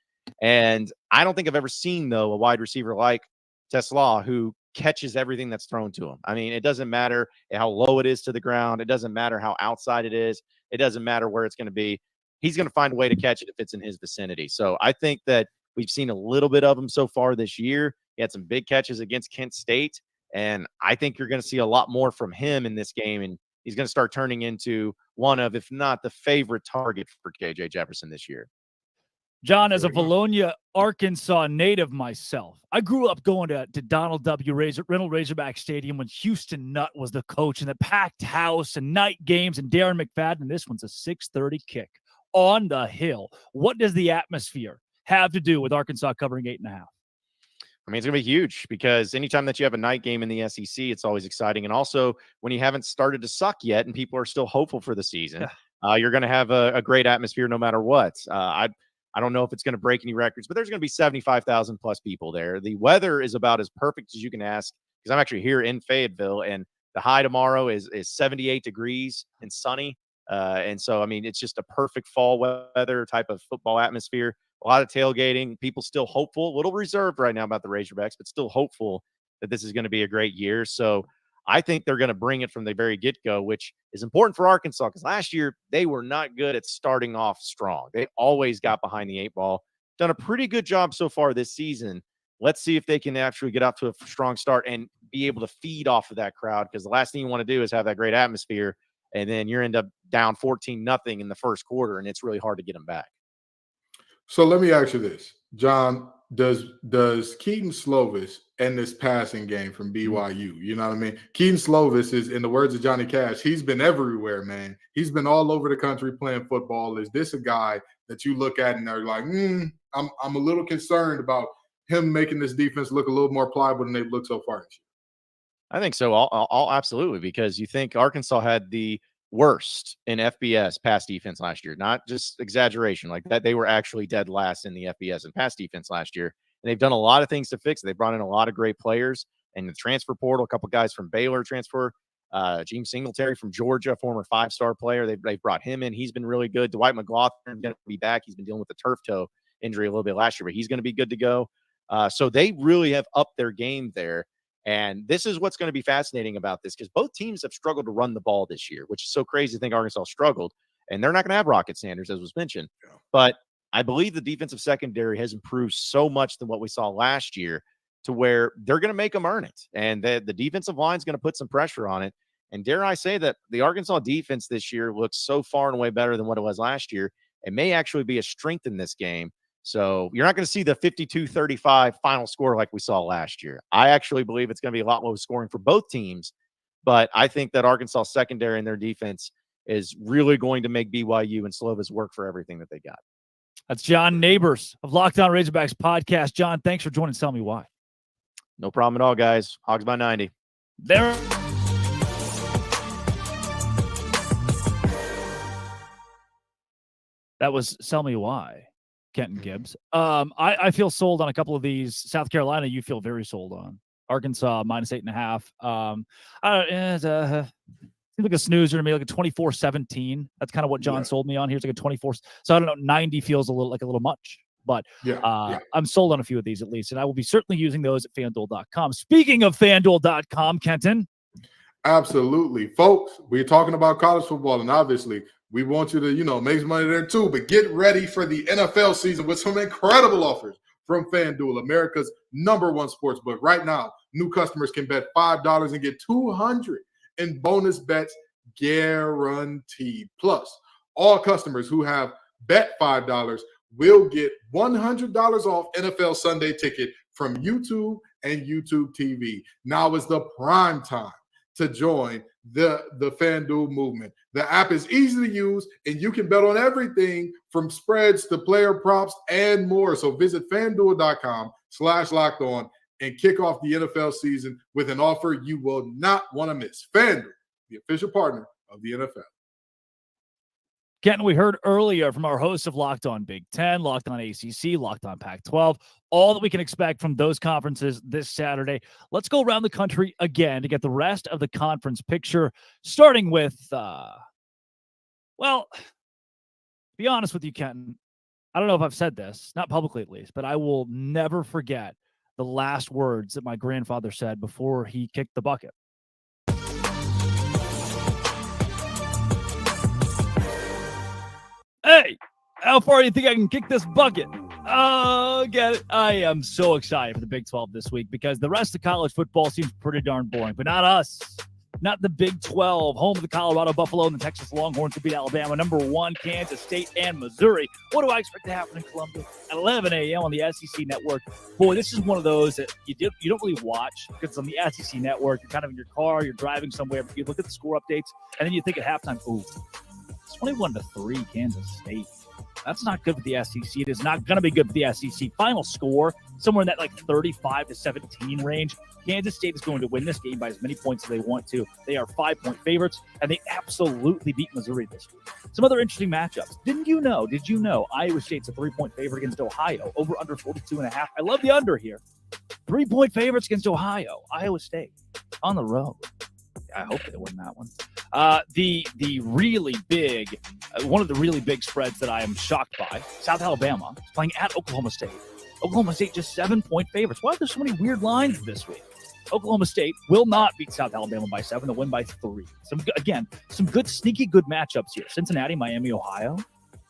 And I don't think I've ever seen, though, a wide receiver like Tesla who catches everything that's thrown to him. I mean, it doesn't matter how low it is to the ground. It doesn't matter how outside it is. It doesn't matter where it's going to be. He's going to find a way to catch it if it's in his vicinity. So I think that we've seen a little bit of him so far this year. He had some big catches against Kent State, and I think you're going to see a lot more from him in this game, and he's going to start turning into one of, if not the favorite target for KJ Jefferson this year. John, as a Bologna, Arkansas native myself, I grew up going to Donald W. Reynolds Razorback Stadium when Houston Nutt was the coach, and the packed house and night games and Darren McFadden. This one's a 6:30 kick on the hill. What does the atmosphere have to do with Arkansas covering 8.5? I mean, it's going to be huge because anytime that you have a night game in the SEC, it's always exciting. And also when you haven't started to suck yet and people are still hopeful for the season, you're going to have a great atmosphere no matter what. I don't know if it's going to break any records, but there's going to be 75,000 plus people there. The weather is about as perfect as you can ask because I'm actually here in Fayetteville, and the high tomorrow is 78 degrees and sunny. And so, I mean, it's just a perfect fall weather type of football atmosphere. A lot of tailgating, people still hopeful, a little reserved right now about the Razorbacks, but still hopeful that this is going to be a great year. So I think they're going to bring it from the very get-go, which is important for Arkansas because last year they were not good at starting off strong. They always got behind the 8 ball. Done a pretty good job so far this season. Let's see if they can actually get off to a strong start and be able to feed off of that crowd, because the last thing you want to do is have that great atmosphere and then you end up down 14-0 in the first quarter, and it's really hard to get them back. So let me ask you this, John. does Keaton Slovis and this passing game from BYU? You know what I mean? Keaton Slovis is, in the words of Johnny Cash, he's been everywhere, man. He's been all over the country playing football. Is this a guy that you look at and are like, I'm a little concerned about him making this defense look a little more pliable than they've looked so far this year? I think so. I'll absolutely, because you think Arkansas had the worst in FBS pass defense last year, not just exaggeration like that. They were actually dead last in the FBS and pass defense last year. And they've done a lot of things to fix it. They brought in a lot of great players and the transfer portal, a couple guys from Baylor transfer, James Singletary from Georgia, former 5-star player. They've brought him in. He's been really good. Dwight McLaughlin going to be back. He's been dealing with the turf toe injury a little bit last year, but he's going to be good to go. So they really have upped their game there. And this is what's going to be fascinating about this, because both teams have struggled to run the ball this year, which is so crazy to think Arkansas struggled. And they're not going to have Rocket Sanders, as was mentioned. Yeah. But I believe the defensive secondary has improved so much than what we saw last year, to where they're going to make them earn it. And the defensive line is going to put some pressure on it. And dare I say that the Arkansas defense this year looks so far and away better than what it was last year. It may actually be a strength in this game. So you're not going to see the 52-35 final score like we saw last year. I actually believe it's going to be a lot lower scoring for both teams. But I think that Arkansas secondary and their defense is really going to make BYU and Slovis work for everything that they got. That's John Neighbors of Locked On Razorbacks podcast. John, thanks for joining. Tell me why. No problem at all, guys. Hogs by 90. There. That was Sell Me Why, Kenton Gibbs. I feel sold on a couple of these. South Carolina, you feel very sold on. Arkansas, -8.5. Seems like a snoozer to me, like a 24-17. That's kind of what John sold me on here. It's like a 24. So I don't know, 90 feels a little much. But I'm sold on a few of these at least, and I will be certainly using those at FanDuel.com. Speaking of FanDuel.com, Kenton. Absolutely. Folks, we're talking about college football, and obviously we want you to, make some money there too, but get ready for the NFL season with some incredible offers from FanDuel, America's #1 sports book. Right now, new customers can bet $5 and get $200 in bonus bets guaranteed. Plus, all customers who have bet $5 will get $100 off NFL Sunday Ticket from YouTube and YouTube TV. Now is the prime time to join the FanDuel movement. The app is easy to use, and you can bet on everything from spreads to player props and more. So visit FanDuel.com/lockedon and kick off the NFL season with an offer you will not want to miss. FanDuel, the official partner of the NFL. Kenton, we heard earlier from our hosts of Locked On Big Ten, Locked On ACC, Locked On Pac-12, all that we can expect from those conferences this Saturday. Let's go around the country again to get the rest of the conference picture, starting with, to be honest with you, Kenton, I don't know if I've said this, not publicly at least, but I will never forget the last words that my grandfather said before he kicked the bucket. Hey, how far do you think I can kick this bucket? Oh, get it. I am so excited for the Big 12 this week because the rest of college football seems pretty darn boring, but not us. Not the Big 12, home of the Colorado Buffalo and the Texas Longhorns, who beat Alabama, #1, Kansas State, and Missouri. What do I expect to happen in Columbia at 11 a.m. on the SEC Network? Boy, this is one of those that you don't really watch because it's on the SEC Network. You're kind of in your car, you're driving somewhere, but you look at the score updates, and then you think at halftime, ooh, 21-3 Kansas State. That's not good for the SEC. It is not going to be good for the SEC. Final score, somewhere in that 35-17 range. Kansas State is going to win this game by as many points as they want to. They are 5-point favorites, and they absolutely beat Missouri this week. Some other interesting matchups. Did you know Iowa State's a 3-point favorite against Ohio, over under 42.5? I love the under here. 3-point favorites against Ohio. Iowa State on the road. I hope they win that one. The really big, one of the really big spreads that I am shocked by, South Alabama is playing at Oklahoma State. Oklahoma State just 7-point favorites. Why are there so many weird lines this week? Oklahoma State will not beat South Alabama by 7. They'll win by 3. Some good, sneaky good matchups here. Cincinnati, Miami, Ohio.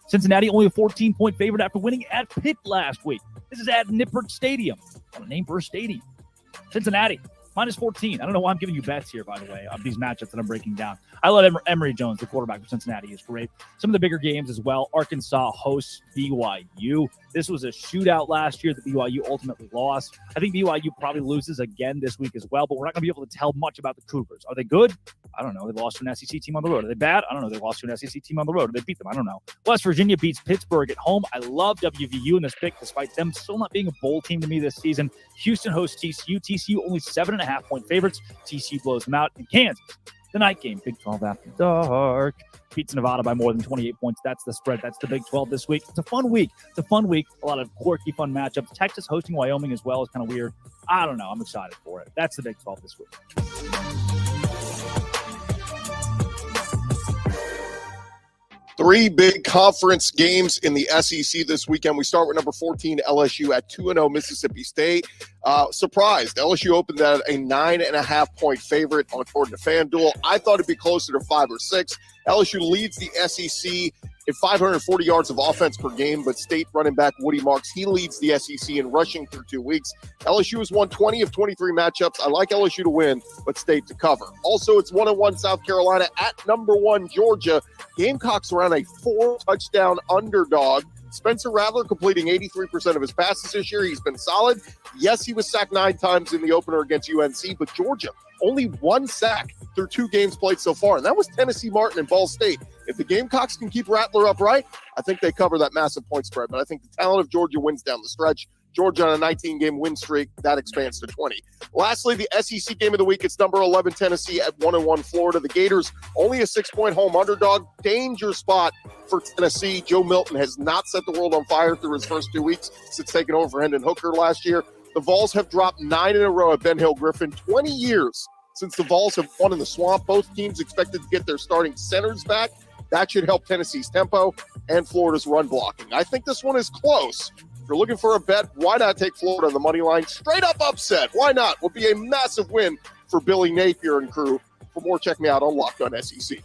Cincinnati only a 14-point favorite after winning at Pitt last week. This is at Nippert Stadium. What a name for a stadium. Cincinnati, minus 14. I don't know why I'm giving you bets here, by the way, of these matchups that I'm breaking down. I love Emory Jones, the quarterback for Cincinnati. Is great. Some of the bigger games as well. Arkansas hosts BYU. This was a shootout last year that BYU ultimately lost. I think BYU probably loses again this week as well, but we're not going to be able to tell much about the Cougars. Are they good? I don't know. They lost to an SEC team on the road. Are they bad? I don't know. They lost to an SEC team on the road. Or they beat them. I don't know. West Virginia beats Pittsburgh at home. I love WVU in this pick, despite them still not being a bowl team to me this season. Houston hosts TCU. TCU only 7.5-point favorites. TCU blows them out. In Kansas, the night game, Big 12 after dark, beats Nevada by more than 28 points. That's the spread. That's the Big 12 this week. It's a fun week. A lot of quirky, fun matchups. Texas hosting Wyoming as well is kind of weird. I don't know. I'm excited for it. That's the Big 12 this week. 3 big conference games in the SEC this weekend. We start with number 14, LSU at 2-0 Mississippi State. Surprised. LSU opened at a 9.5-point favorite according to FanDuel. I thought it'd be closer to 5 or 6. LSU leads the SEC at 540 yards of offense per game, but State running back Woody Marks, he leads the SEC in rushing through 2 weeks. LSU has won 20 of 23 matchups. I like LSU to win, but State to cover. Also, it's 1-1 South Carolina at number 1 Georgia. Gamecocks around a 4-touchdown underdog. Spencer Rattler completing 83% of his passes this year. He's been solid. Yes, he was sacked 9 times in the opener against UNC, but Georgia, only 1 sack through 2 games played so far, and that was Tennessee Martin and Ball State. If the Gamecocks can keep Rattler upright, I think they cover that massive point spread, but I think the talent of Georgia wins down the stretch. Georgia on a 19-game win streak, that expands to 20. Lastly, the SEC game of the week, it's number 11 Tennessee at 1-1 Florida. The Gators, only a 6-point home underdog. Danger spot for Tennessee. Joe Milton has not set the world on fire through his first 2 weeks since taking over for Hendon Hooker last year. The Vols have dropped 9 in a row at Ben Hill Griffin. 20 years since the Vols have won in the Swamp. Both teams expected to get their starting centers back. That should help Tennessee's tempo and Florida's run blocking. I think this one is close. If you're looking for a bet, why not take Florida on the money line? Straight up upset. Why not? Would be a massive win for Billy Napier and crew. For more, check me out on Locked On SEC.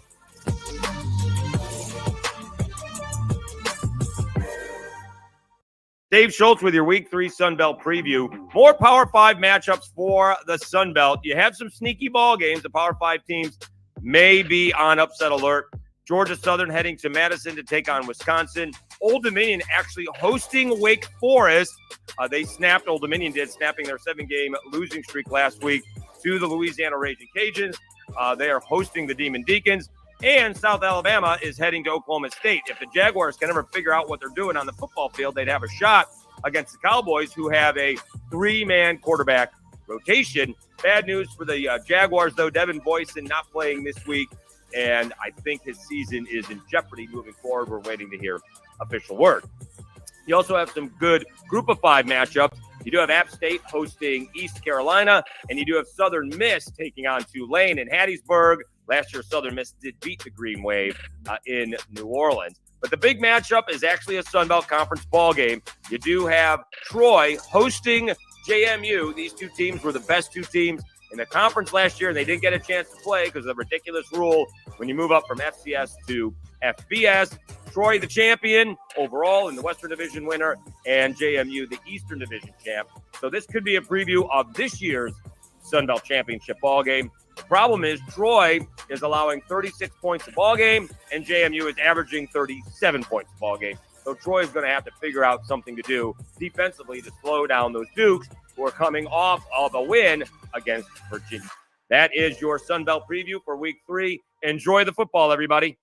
Dave Schultz with your Week 3 Sun Belt preview. More Power 5 matchups for the Sun Belt. You have some sneaky ball games. The Power 5 teams may be on upset alert. Georgia Southern heading to Madison to take on Wisconsin. Old Dominion actually hosting Wake Forest. Old Dominion did, snapping their 7-game losing streak last week to the Louisiana Raging Cajuns. They are hosting the Demon Deacons. And South Alabama is heading to Oklahoma State. If the Jaguars can ever figure out what they're doing on the football field, they'd have a shot against the Cowboys, who have a 3-man quarterback rotation. Bad news for the Jaguars, though. Devin Boyson not playing this week, and I think his season is in jeopardy moving forward. We're waiting to hear official word. You also have some good Group of 5 matchups. You do have App State hosting East Carolina, and you do have Southern Miss taking on Tulane in Hattiesburg. Last year, Southern Miss did beat the Green Wave in New Orleans. But the big matchup is actually a Sun Belt Conference ball game. You do have Troy hosting JMU. These 2 teams were the best 2 teams in the conference last year, and they didn't get a chance to play because of the ridiculous rule when you move up from FCS to FBS. Troy, the champion overall, and the Western Division winner, and JMU, the Eastern Division champ. So this could be a preview of this year's Sun Belt Championship ball game. The problem is Troy is allowing 36 points a ball game, and JMU is averaging 37 points a ball game. So Troy is going to have to figure out something to do defensively to slow down those Dukes, who are coming off of a win against Virginia. That is your Sun Belt preview for Week 3. Enjoy the football, everybody.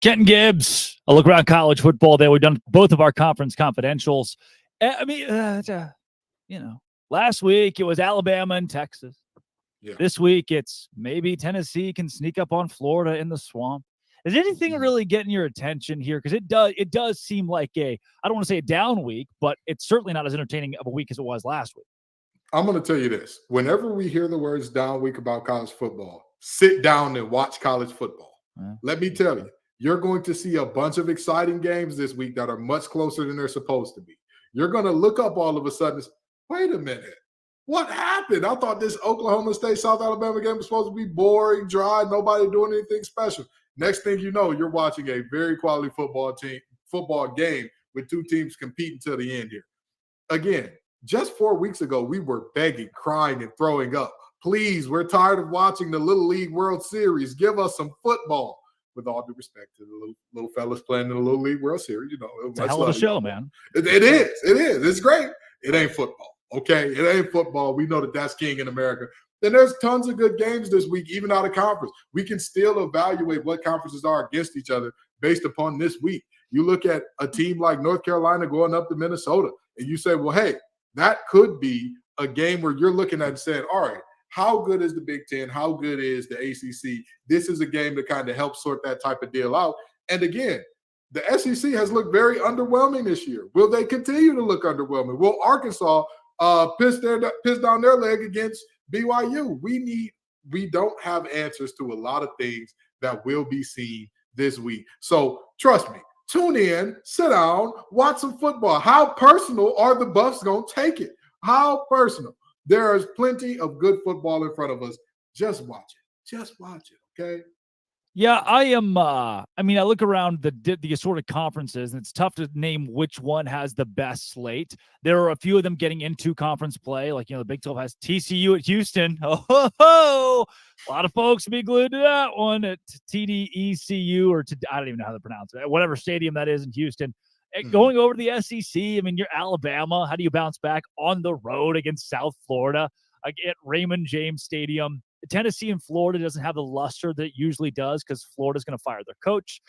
Kenton Gibbs, a look around college football there. We've done both of our conference confidentials. I mean, last week it was Alabama and Texas. Yeah. This week it's maybe Tennessee can sneak up on Florida in the Swamp. Is anything really getting your attention here? Because it does seem like I don't want to say a down week, but it's certainly not as entertaining of a week as it was last week. I'm going to tell you this. Whenever we hear the words down week about college football, sit down and watch college football. Yeah. Let me tell you, you're going to see a bunch of exciting games this week that are much closer than they're supposed to be. You're going to look up all of a sudden, wait a minute. What happened? I thought this Oklahoma State-South Alabama game was supposed to be boring, dry, nobody doing anything special. Next thing you know, you're watching a very quality football game with two teams competing till the end here. Again, just 4 weeks ago, we were begging, crying, and throwing up. Please, we're tired of watching the Little League World Series. Give us some football. With all due respect to the little fellas playing in the Little League World Series, it's a hell of a show, man. It is. It's great. It ain't football, okay? It ain't football. We know that that's king in America. Then there's tons of good games this week, even out of conference. We can still evaluate what conferences are against each other based upon this week. You look at a team like North Carolina going up to Minnesota, and you say, well, hey, that could be a game where you're looking at and saying, all right, how good is the Big Ten? How good is the ACC? This is a game that kind of helps sort that type of deal out. And again, the SEC has looked very underwhelming this year. Will they continue to look underwhelming? Will Arkansas piss down their leg against BYU? We don't have answers to a lot of things that will be seen this week. So trust me, tune in, sit down, watch some football. How personal are the Buffs going to take it? How personal? There is plenty of good football in front of us. Just watch it. Just watch it, okay? Yeah, I am. I look around the assorted conferences, and it's tough to name which one has the best slate. There are a few of them getting into conference play, like the Big 12 has TCU at Houston. A lot of folks will be glued to that one at TDECU, or I don't even know how to pronounce it. Whatever stadium that is in Houston. Going over to the SEC, you're Alabama. How do you bounce back on the road against South Florida at Raymond James Stadium? Tennessee and Florida doesn't have the luster that it usually does because Florida's going to fire their coach.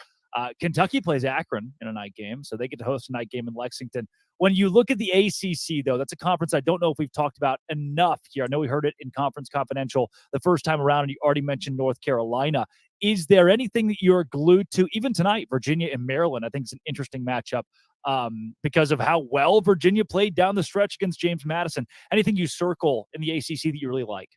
Kentucky plays Akron in a night game, so they get to host a night game in Lexington. When you look at the ACC, though, that's a conference I don't know if we've talked about enough here. I know we heard it in Conference Confidential the first time around, and you already mentioned North Carolina. Is there anything that you're glued to, even tonight, Virginia and Maryland? I think it's an interesting matchup because of how well Virginia played down the stretch against James Madison. Anything you circle in the ACC that you really like?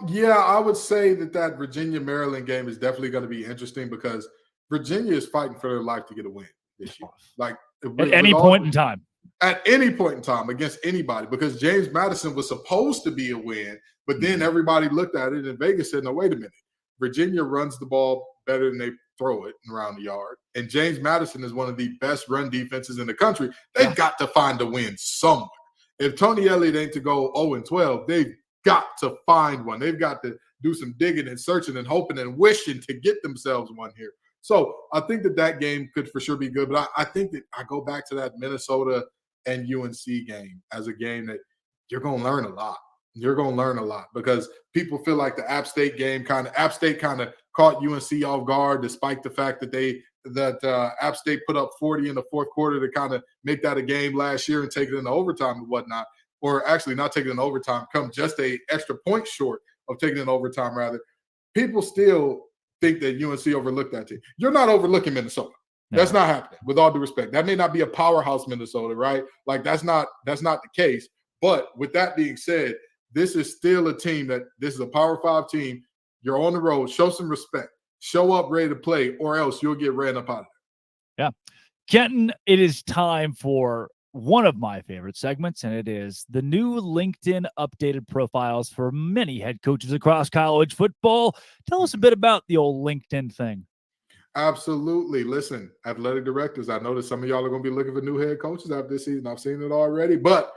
Yeah, I would say that Virginia-Maryland game is definitely going to be interesting because Virginia is fighting for their life to get a win this year. Like at any point in time. At any point in time against anybody, because James Madison was supposed to be a win, but then everybody looked at it and Vegas said, no, wait a minute. Virginia runs the ball better than they throw it around the yard. And James Madison is one of the best run defenses in the country. They've got to find a win somewhere. If Tony Elliott ain't to go 0-12, they've got to find one. They've got to do some digging and searching and hoping and wishing to get themselves one here. So I think that game could for sure be good. But I think that I go back to that Minnesota and UNC game as a game that you're going to learn a lot. You're going to learn a lot because people feel like the App State game App State kind of caught UNC off guard, despite the fact that App State put up 40 in the fourth quarter to kind of make that a game last year and take it into overtime and whatnot. Or actually not taking it in overtime, come just a extra point short of taking it in overtime, rather. People still think that UNC overlooked that team. You're not overlooking Minnesota. No. That's not happening, with all due respect. That may not be a powerhouse Minnesota, right? Like that's not the case. But with that being said, this is still a team this is a Power 5 team. You're on the road. Show some respect. Show up ready to play, or else you'll get ran up out of there. Yeah. Kenton, it is time for one of my favorite segments, and it is the new LinkedIn updated profiles for many head coaches across college football. Tell us a bit about the old LinkedIn thing. Absolutely. Listen, athletic directors, I know that some of y'all are going to be looking for new head coaches after this season. I've seen it already, but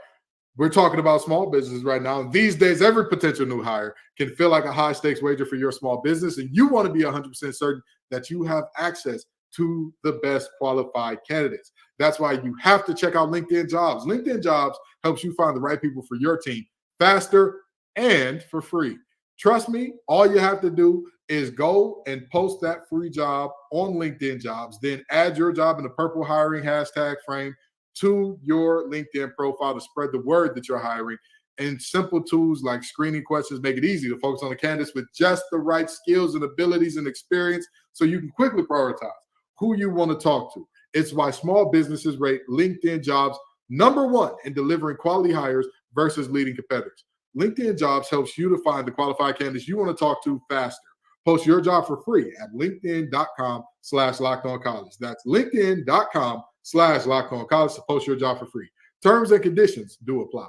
we're talking about small business right now. And these days, every potential new hire can feel like a high-stakes wager for your small business, and you want to be 100% certain that you have access to the best qualified candidates. That's why you have to check out LinkedIn Jobs. LinkedIn Jobs helps you find the right people for your team faster and for free. Trust me, all you have to do is go and post that free job on LinkedIn Jobs, then add your job in the purple hiring hashtag frame to your LinkedIn profile to spread the word that you're hiring. And simple tools like screening questions make it easy to focus on the candidates with just the right skills and abilities and experience so you can quickly prioritize who you want to talk to. It's why small businesses rate LinkedIn Jobs #1 in delivering quality hires versus leading competitors. LinkedIn Jobs helps you to find the qualified candidates you want to talk to faster. Post your job for free at linkedin.com/lockedoncollege. That's linkedin.com/lockedoncollege to post your job for free. Terms and conditions do apply.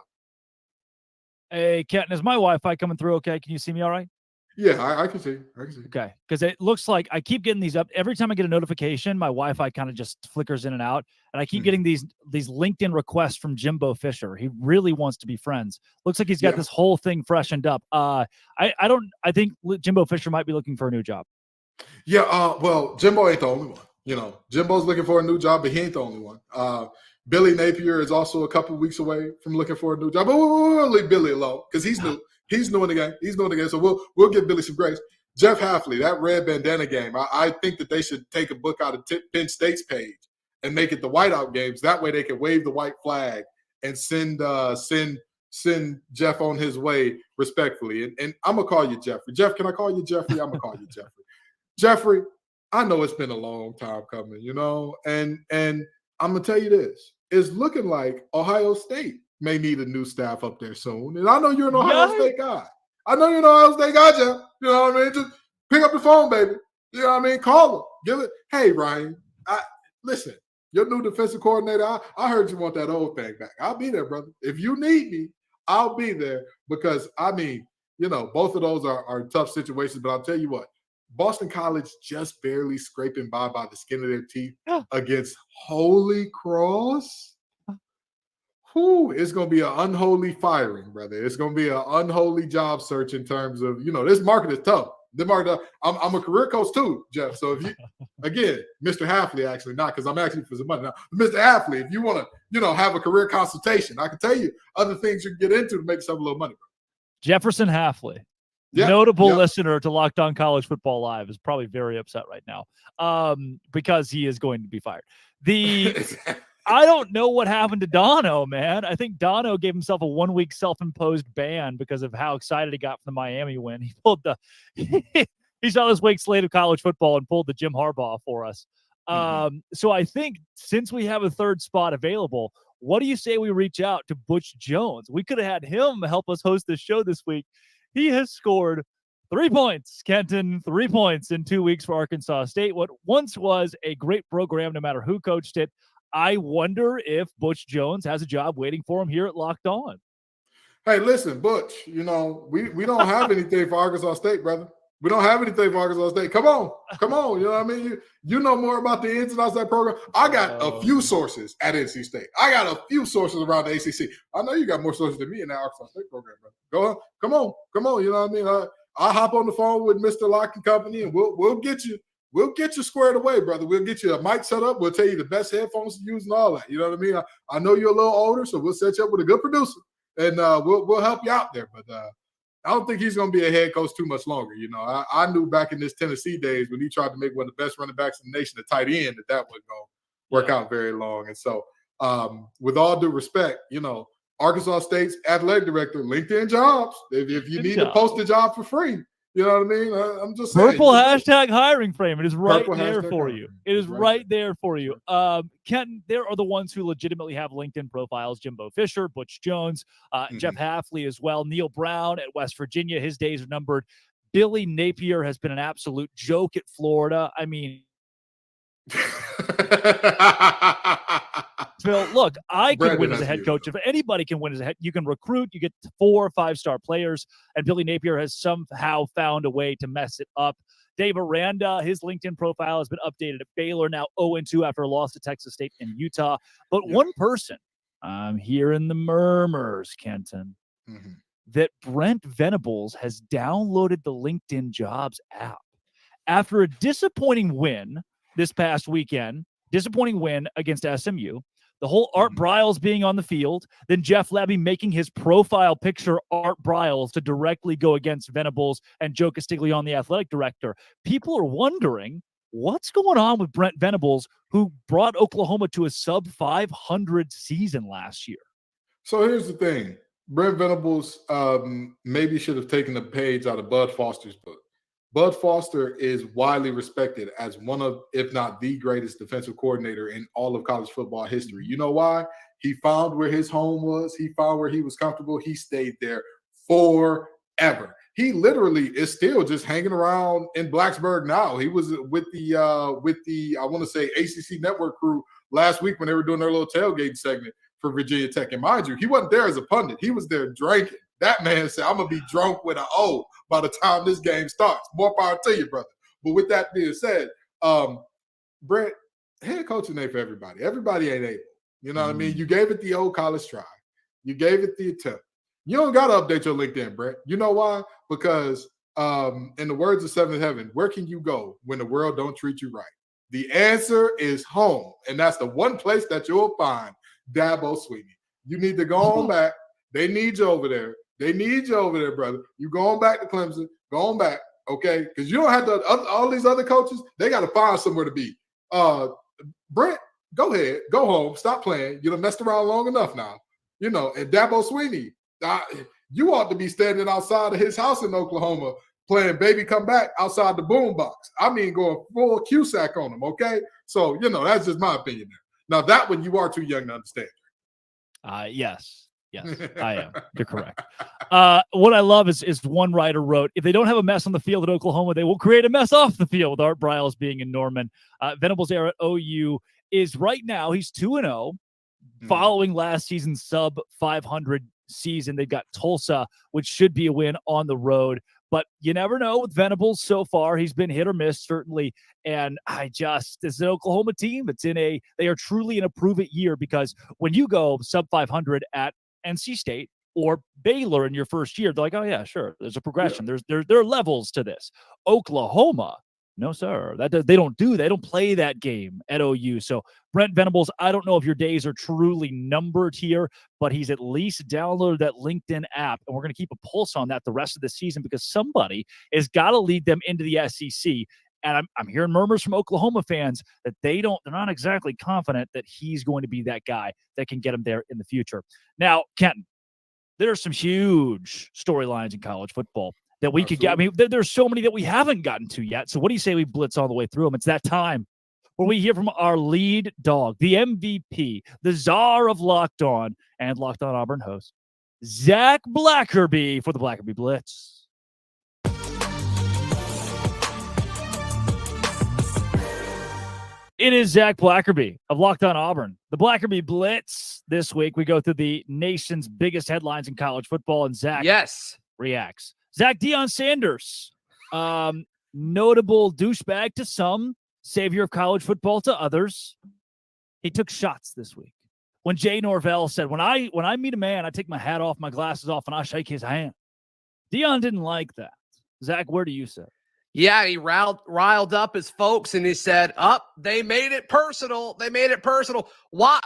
Hey, Kenton, is my Wi-Fi coming through okay? Can you see me all right? Yeah, I can see. Okay, because it looks like I keep getting these up every time I get a notification. My Wi-Fi kind of just flickers in and out, and I keep getting these LinkedIn requests from Jimbo Fisher. He really wants to be friends. Looks like he's got this whole thing freshened up. I think Jimbo Fisher might be looking for a new job. Yeah, well, Jimbo ain't the only one. You know, Jimbo's looking for a new job, but he ain't the only one. Billy Napier is also a couple weeks away from looking for a new job. But we'll leave Billy alone because he's new. He's new in the game. He's new in the game. So we'll give Billy some grace. Jeff Hafley, that red bandana game, I think that they should take a book out of Penn State's page and make it the whiteout games. That way they can wave the white flag and send Jeff on his way respectfully. And I'm going to call you Jeffrey. Jeff, can I call you Jeffrey? I'm going to call you Jeffrey. Jeffrey, I know it's been a long time coming, you know, and I'm going to tell you this. It's looking like Ohio State may need a new staff up there soon. And I know you're an Ohio State guy. Jeff. You know what I mean? Just pick up the phone, baby. You know what I mean? Call him. Give it. Hey, Ryan, listen, your new defensive coordinator, I heard you want that old thing back. I'll be there, brother. If you need me, I'll be there because, I mean, you know, both of those are tough situations. But I'll tell you what, Boston College just barely scraping by the skin of their teeth against Holy Cross. It's going to be an unholy firing, brother. It's going to be an unholy job search in terms of, you know, this market is tough. I'm a career coach too, Jeff. So if you, again, Mr. Hafley, actually, not because I'm actually for some money now. Mr. Hafley, if you want to, you know, have a career consultation, I can tell you other things you can get into to make yourself a little money, bro. Jefferson Hafley, notable listener to Locked On College Football Live, is probably very upset right now because he is going to be fired. I don't know what happened to Dono, man. I think Dono gave himself a 1-week self-imposed ban because of how excited he got from the Miami win. He pulled he saw this week's slate of college football and pulled the Jim Harbaugh for us. So I think since we have a third spot available, what do you say we reach out to Butch Jones? We could have had him help us host this show this week. He has scored 3 points, Kenton, 3 points in 2 weeks for Arkansas State. What once was a great program, no matter who coached it. I wonder if Butch Jones has a job waiting for him here at Locked On. Hey, listen, Butch, you know, we don't have anything for Arkansas State, brother. We don't have anything for Arkansas State. Come on. You know what I mean? You know more about the ins and outs of that program. I got a few sources at NC State. I got a few sources around the ACC. I know you got more sources than me in that Arkansas State program, brother. Go on. Come on. You know what I mean? I'll hop on the phone with Mr. Lock and Company, and we'll get you. We'll get you squared away, brother. We'll get you a mic set up. We'll tell you the best headphones to use and all that. You know what I mean? I know you're a little older, so we'll set you up with a good producer, and we'll help you out there. But I don't think he's going to be a head coach too much longer. You know, I knew back in his Tennessee days when he tried to make one of the best running backs in the nation a tight end that wasn't going to work out very long. And so, with all due respect, you know, Arkansas State's athletic director, LinkedIn Jobs. If you need to post a job for free. You know what I mean? I'm just saying. Purple hashtag hiring frame. It is right there for you. It is right there for you. Kenton, there are the ones who legitimately have LinkedIn profiles. Jimbo Fisher, Butch Jones, Jeff Hafley as well. Neil Brown at West Virginia. His days are numbered. Billy Napier has been an absolute joke at Florida. I mean, Phil, look, I can win as a head coach. If anybody can win as a head, you can recruit, you get 4 or 5-star players, and Billy Napier has somehow found a way to mess it up. Dave Aranda, his LinkedIn profile has been updated at Baylor, now 0-2 after a loss to Texas State and Utah. But one person, I'm hearing the murmurs, Kenton, that Brent Venables has downloaded the LinkedIn Jobs app. After a disappointing win this past weekend, against SMU, the whole Art Briles being on the field, then Jeff Lebby making his profile picture Art Briles to directly go against Venables and Joe Castiglione, the athletic director. People are wondering what's going on with Brent Venables, who brought Oklahoma to a sub-500 season last year. So here's the thing. Brent Venables maybe should have taken a page out of Bud Foster's book. Bud Foster is widely respected as one of, if not the greatest defensive coordinator in all of college football history. You know why? He found where his home was. He found where he was comfortable. He stayed there forever. He literally is still just hanging around in Blacksburg now. He was with the I want to say ACC Network crew last week when they were doing their little tailgate segment for Virginia Tech. And mind you, he wasn't there as a pundit. He was there drinking. That man said, I'm going to be drunk with an O by the time this game starts. More power to you, brother. But with that being said, Brett, head coaching ain't for everybody. Everybody ain't able. You know what I mean? You gave it the old college try. You gave it the attempt. You don't got to update your LinkedIn, Brett. You know why? Because in the words of Seventh Heaven, where can you go when the world don't treat you right? The answer is home. And that's the one place that you'll find Dabo Swinney. You need to go on back. They need you over there. They need you over there, brother. You going back to Clemson. Go on back, okay? Because you don't have to, all these other coaches, they got to find somewhere to be. Brent, go ahead. Go home. Stop playing. You done messed around long enough now. You know, and Dabo Swinney, you ought to be standing outside of his house in Oklahoma playing Baby Come Back outside the boombox. I mean, going full Cusack on him, okay? So, you know, that's just my opinion there. Now, that one, you are too young to understand. Yes, I am. You're correct. What I love is one writer wrote, if they don't have a mess on the field at Oklahoma, they will create a mess off the field with Art Briles being in Norman. Venables era at OU is right now, he's 2-0. Following last season's sub 500 season, they've got Tulsa, which should be a win on the road. But you never know with Venables so far. He's been hit or miss, certainly. And this is an Oklahoma team. They are truly in a prove-it year, because when you go sub 500 at NC State or Baylor in your first year, they're like, oh, yeah, sure. There's a progression. Yeah. There are levels to this. Oklahoma, no, sir. They don't play that game at OU. So Brent Venables, I don't know if your days are truly numbered here, but he's at least downloaded that LinkedIn app, and we're going to keep a pulse on that the rest of the season, because somebody has got to lead them into the SEC. And I'm hearing murmurs from Oklahoma fans that they're not exactly confident that he's going to be that guy that can get them there in the future. Now, Kenton, there are some huge storylines in college football that we could get. I mean, there's so many that we haven't gotten to yet. So what do you say we blitz all the way through them? It's that time where we hear from our lead dog, the MVP, the czar of Locked On and Locked On Auburn host, Zach Blackerby, for the Blackerby Blitz. It is Zach Blackerby of Locked On Auburn. The Blackerby Blitz. This week, we go through the nation's biggest headlines in college football, and Zach reacts. Zach, Deion Sanders, notable douchebag to some, savior of college football to others. He took shots this week. When Jay Norvell said, when I meet a man, I take my hat off, my glasses off, and I shake his hand. Deion didn't like that. Zach, where do you sit? Yeah, he riled up his folks, and he said, they made it personal. They made it personal. Why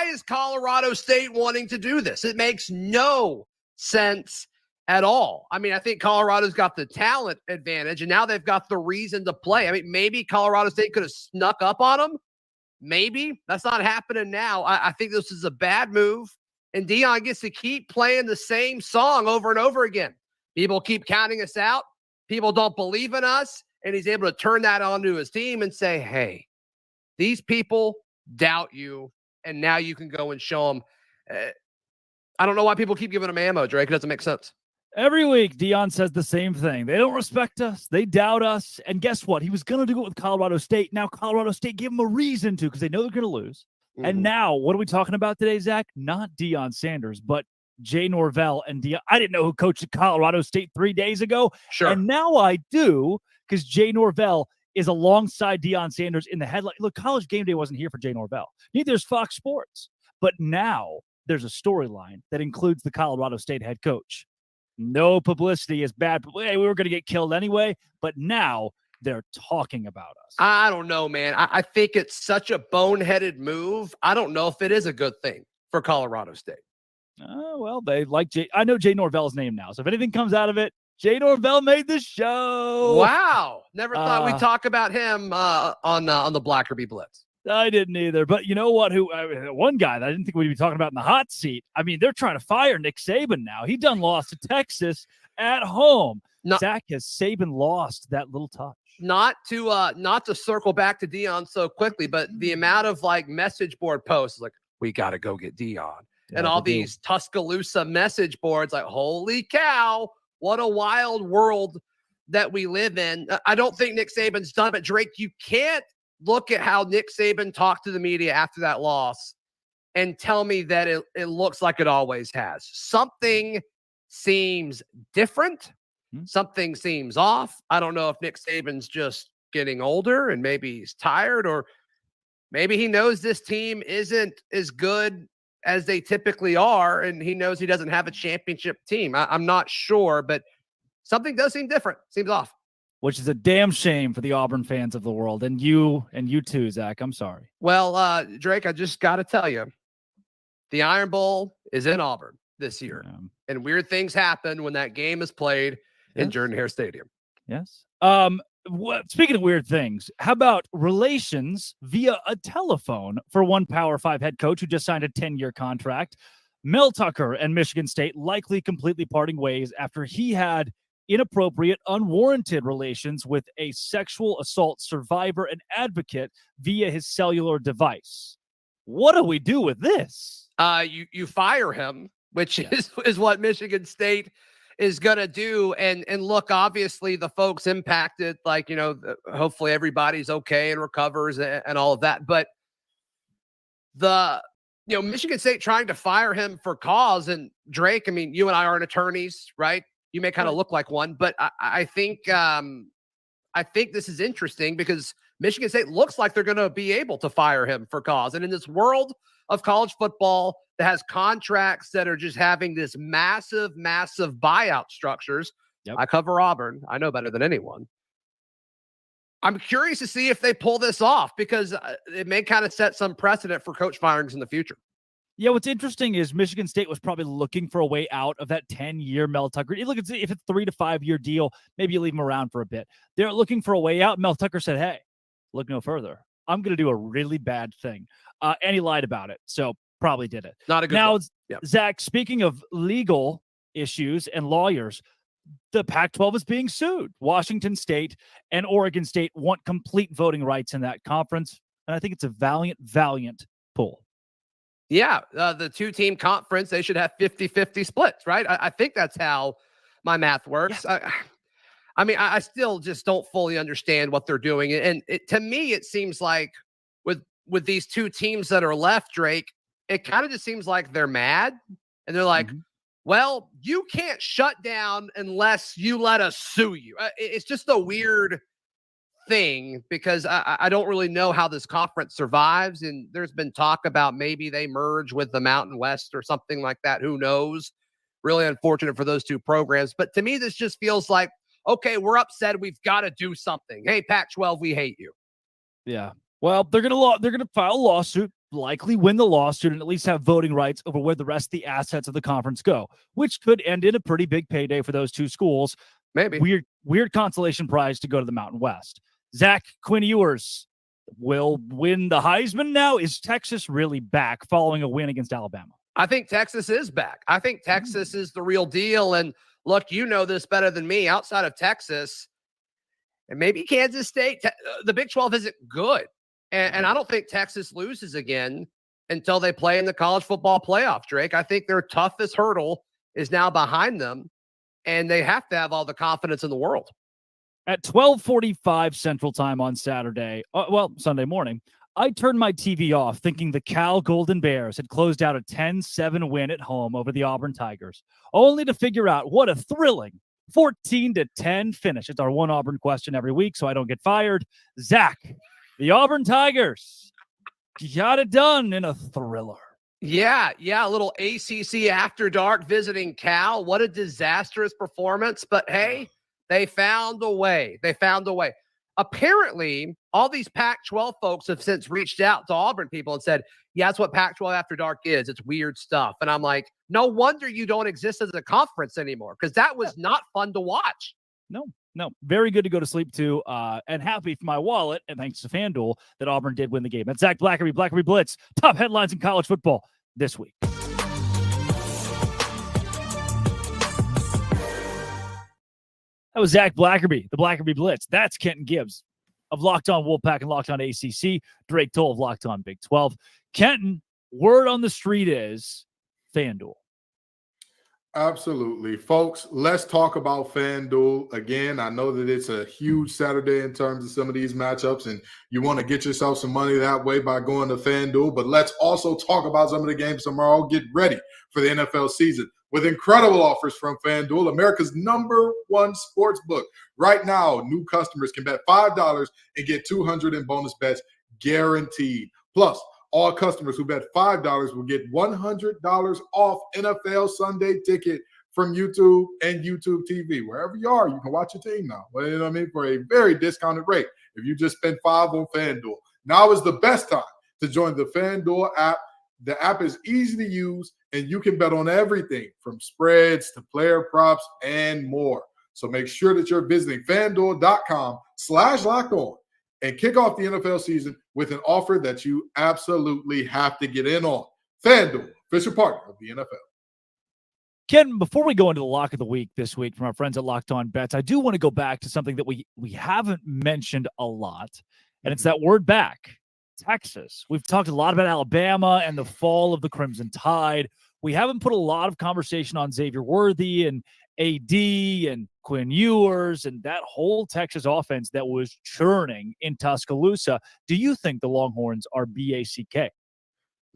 is Colorado State wanting to do this? It makes no sense at all. I mean, I think Colorado's got the talent advantage, and now they've got the reason to play. I mean, maybe Colorado State could have snuck up on them. Maybe. That's not happening now. I think this is a bad move, and Deion gets to keep playing the same song over and over again. People keep counting us out. People don't believe in us, and he's able to turn that onto his team and say, hey, these people doubt you, and now you can go and show them. I don't know why people keep giving him ammo, Drake. It doesn't make sense. Every week, Deion says the same thing. They don't respect us. They doubt us. And guess what? He was going to do it with Colorado State. Now Colorado State gave him a reason to, because they know they're going to lose. Mm-hmm. And now, what are we talking about today, Zach? Not Deion Sanders, but Jay Norvell and Deion. I didn't know who coached at Colorado State 3 days ago. Sure. And now I do, because Jay Norvell is alongside Deion Sanders in the headline. Look, College Game Day wasn't here for Jay Norvell. Neither is Fox Sports. But now there's a storyline that includes the Colorado State head coach. No publicity is bad. Hey, we were going to get killed anyway, but now they're talking about us. I don't know, man. I think it's such a boneheaded move. I don't know if it is a good thing for Colorado State. Well, they like Jay. I know Jay Norvell's name now, so if anything comes out of it, Jay Norvell made the show. Wow. Never thought we'd talk about him on the Blackerby Blitz. I didn't either. But you know what? One guy that I didn't think we'd be talking about in the hot seat. I mean, they're trying to fire Nick Saban now. He done lost to Texas at home. Zach, has Saban lost that little touch? Not to circle back to Deion so quickly, but the amount of message board posts like, we got to go get Deion. Yeah, and all these Tuscaloosa message boards, like, holy cow, what a wild world that we live in. I don't think Nick Saban's done, but Drake, you can't look at how Nick Saban talked to the media after that loss and tell me that it looks like it always has. Something seems different. Something seems off. I don't know if Nick Saban's just getting older and maybe he's tired, or maybe he knows this team isn't as good as they typically are, and he knows he doesn't have a championship team. I'm not sure, but something does seem different. Seems off. Which is a damn shame for the Auburn fans of the world. And you too, Zach. I'm sorry. Well, Drake, I just got to tell you, the Iron Bowl is in Auburn this year. And weird things happen when that game is played in Jordan-Hare Stadium. Yes. Speaking of weird things, how about relations via a telephone for one Power 5 head coach who just signed a 10-year contract? Mel Tucker and Michigan State likely completely parting ways after he had inappropriate, unwarranted relations with a sexual assault survivor and advocate via his cellular device. What do we do with this? You fire him, which is what Michigan State is going to do. And look, obviously the folks impacted, like, hopefully everybody's okay and recovers and all of that. But Michigan State trying to fire him for cause, and Drake, I mean, you and I aren't attorneys, right? You may kind of look like one, but I think this is interesting because Michigan State looks like they're going to be able to fire him for cause. And in this world of college football that has contracts that are just having this massive buyout structures. I cover Auburn. I know better than anyone. I'm curious to see if they pull this off because it may kind of set some precedent for coach firings in the future. Yeah, what's interesting is Michigan State was probably looking for a way out of that 10-year Mel Tucker. Look, if it's a 3 to 5 year deal, maybe you leave him around for a bit. They're looking for a way out. Mel Tucker said, hey, look no further. I'm going to do a really bad thing. And he lied about it. So probably did it. Not a good Now, yep. Zach, speaking of legal issues and lawyers, the Pac-12 is being sued. Washington State and Oregon State want complete voting rights in that conference. And I think it's a valiant pull. Yeah, the two-team conference, they should have 50-50 splits, right? I think that's how my math works. Yeah. I still just don't fully understand what they're doing. And to me, it seems like with these two teams that are left, Drake, it kind of just seems like they're mad. And they're like, well, you can't shut down unless you let us sue you. It's just a weird thing because I don't really know how this conference survives. And there's been talk about maybe they merge with the Mountain West or something like that. Who knows? Really unfortunate for those two programs. But to me, this just feels like, okay, we're upset. We've got to do something. Hey, Pac-12, we hate you. Yeah. Well, they're gonna file a lawsuit, likely win the lawsuit, and at least have voting rights over where the rest of the assets of the conference go, which could end in a pretty big payday for those two schools. Maybe. Weird consolation prize to go to the Mountain West. Zach, Quinn Ewers will win the Heisman now. Is Texas really back following a win against Alabama? I think Texas is back. I think Texas is the real deal. And look, you know this better than me. Outside of Texas and maybe Kansas State, the Big 12 isn't good. And I don't think Texas loses again until they play in the college football playoff, Drake. I think their toughest hurdle is now behind them, and they have to have all the confidence in the world. At 12:45 Central Time on Saturday, Sunday morning, I turned my TV off thinking the Cal Golden Bears had closed out a 10-7 win at home over the Auburn Tigers, only to figure out what a thrilling 14-10 finish. It's our one Auburn question every week, so I don't get fired. Zach, the Auburn Tigers got it done in a thriller. Yeah, a little ACC after dark visiting Cal. What a disastrous performance, but hey, they found a way. Apparently, all these Pac-12 folks have since reached out to Auburn people and said, yeah, that's what Pac-12 After Dark is. It's weird stuff. And I'm like, no wonder you don't exist as a conference anymore because that was not fun to watch. No. Very good to go to sleep to, and happy for my wallet, and thanks to FanDuel, that Auburn did win the game. That's Zach Blackerby Blitz. Top headlines in college football this week. That was Zach Blackerby, the Blackerby Blitz. That's Kenton Gibbs of Locked On Wolfpack and Locked On ACC. Drake Toll of Locked On Big 12. Kenton, word on the street is FanDuel. Absolutely. Folks, let's talk about FanDuel. Again, I know that it's a huge Saturday in terms of some of these matchups, and you want to get yourself some money that way by going to FanDuel. But let's also talk about some of the games tomorrow. Get ready for the NFL season with incredible offers from FanDuel, America's #1 sports book. Right now, new customers can bet $5 and get $200 in bonus bets guaranteed. Plus, all customers who bet $5 will get $100 off NFL Sunday Ticket from YouTube and YouTube TV. Wherever you are, you can watch your team now. Well, you know what I mean? For a very discounted rate. If you just spend $5 on FanDuel. Now is the best time to join the FanDuel app. The app is easy to use, and you can bet on everything from spreads to player props and more. So make sure that you're visiting FanDuel.com/lockedon and kick off the NFL season with an offer that you absolutely have to get in on. FanDuel, official partner of the NFL. Ken, before we go into the lock of the week this week from our friends at Locked On Bets, I do want to go back to something that we haven't mentioned a lot, and it's that word back, Texas. We've talked a lot about Alabama and the fall of the Crimson Tide. We haven't put a lot of conversation on Xavier Worthy and AD and Quinn Ewers and that whole Texas offense that was churning in Tuscaloosa. Do you think the Longhorns are BACK?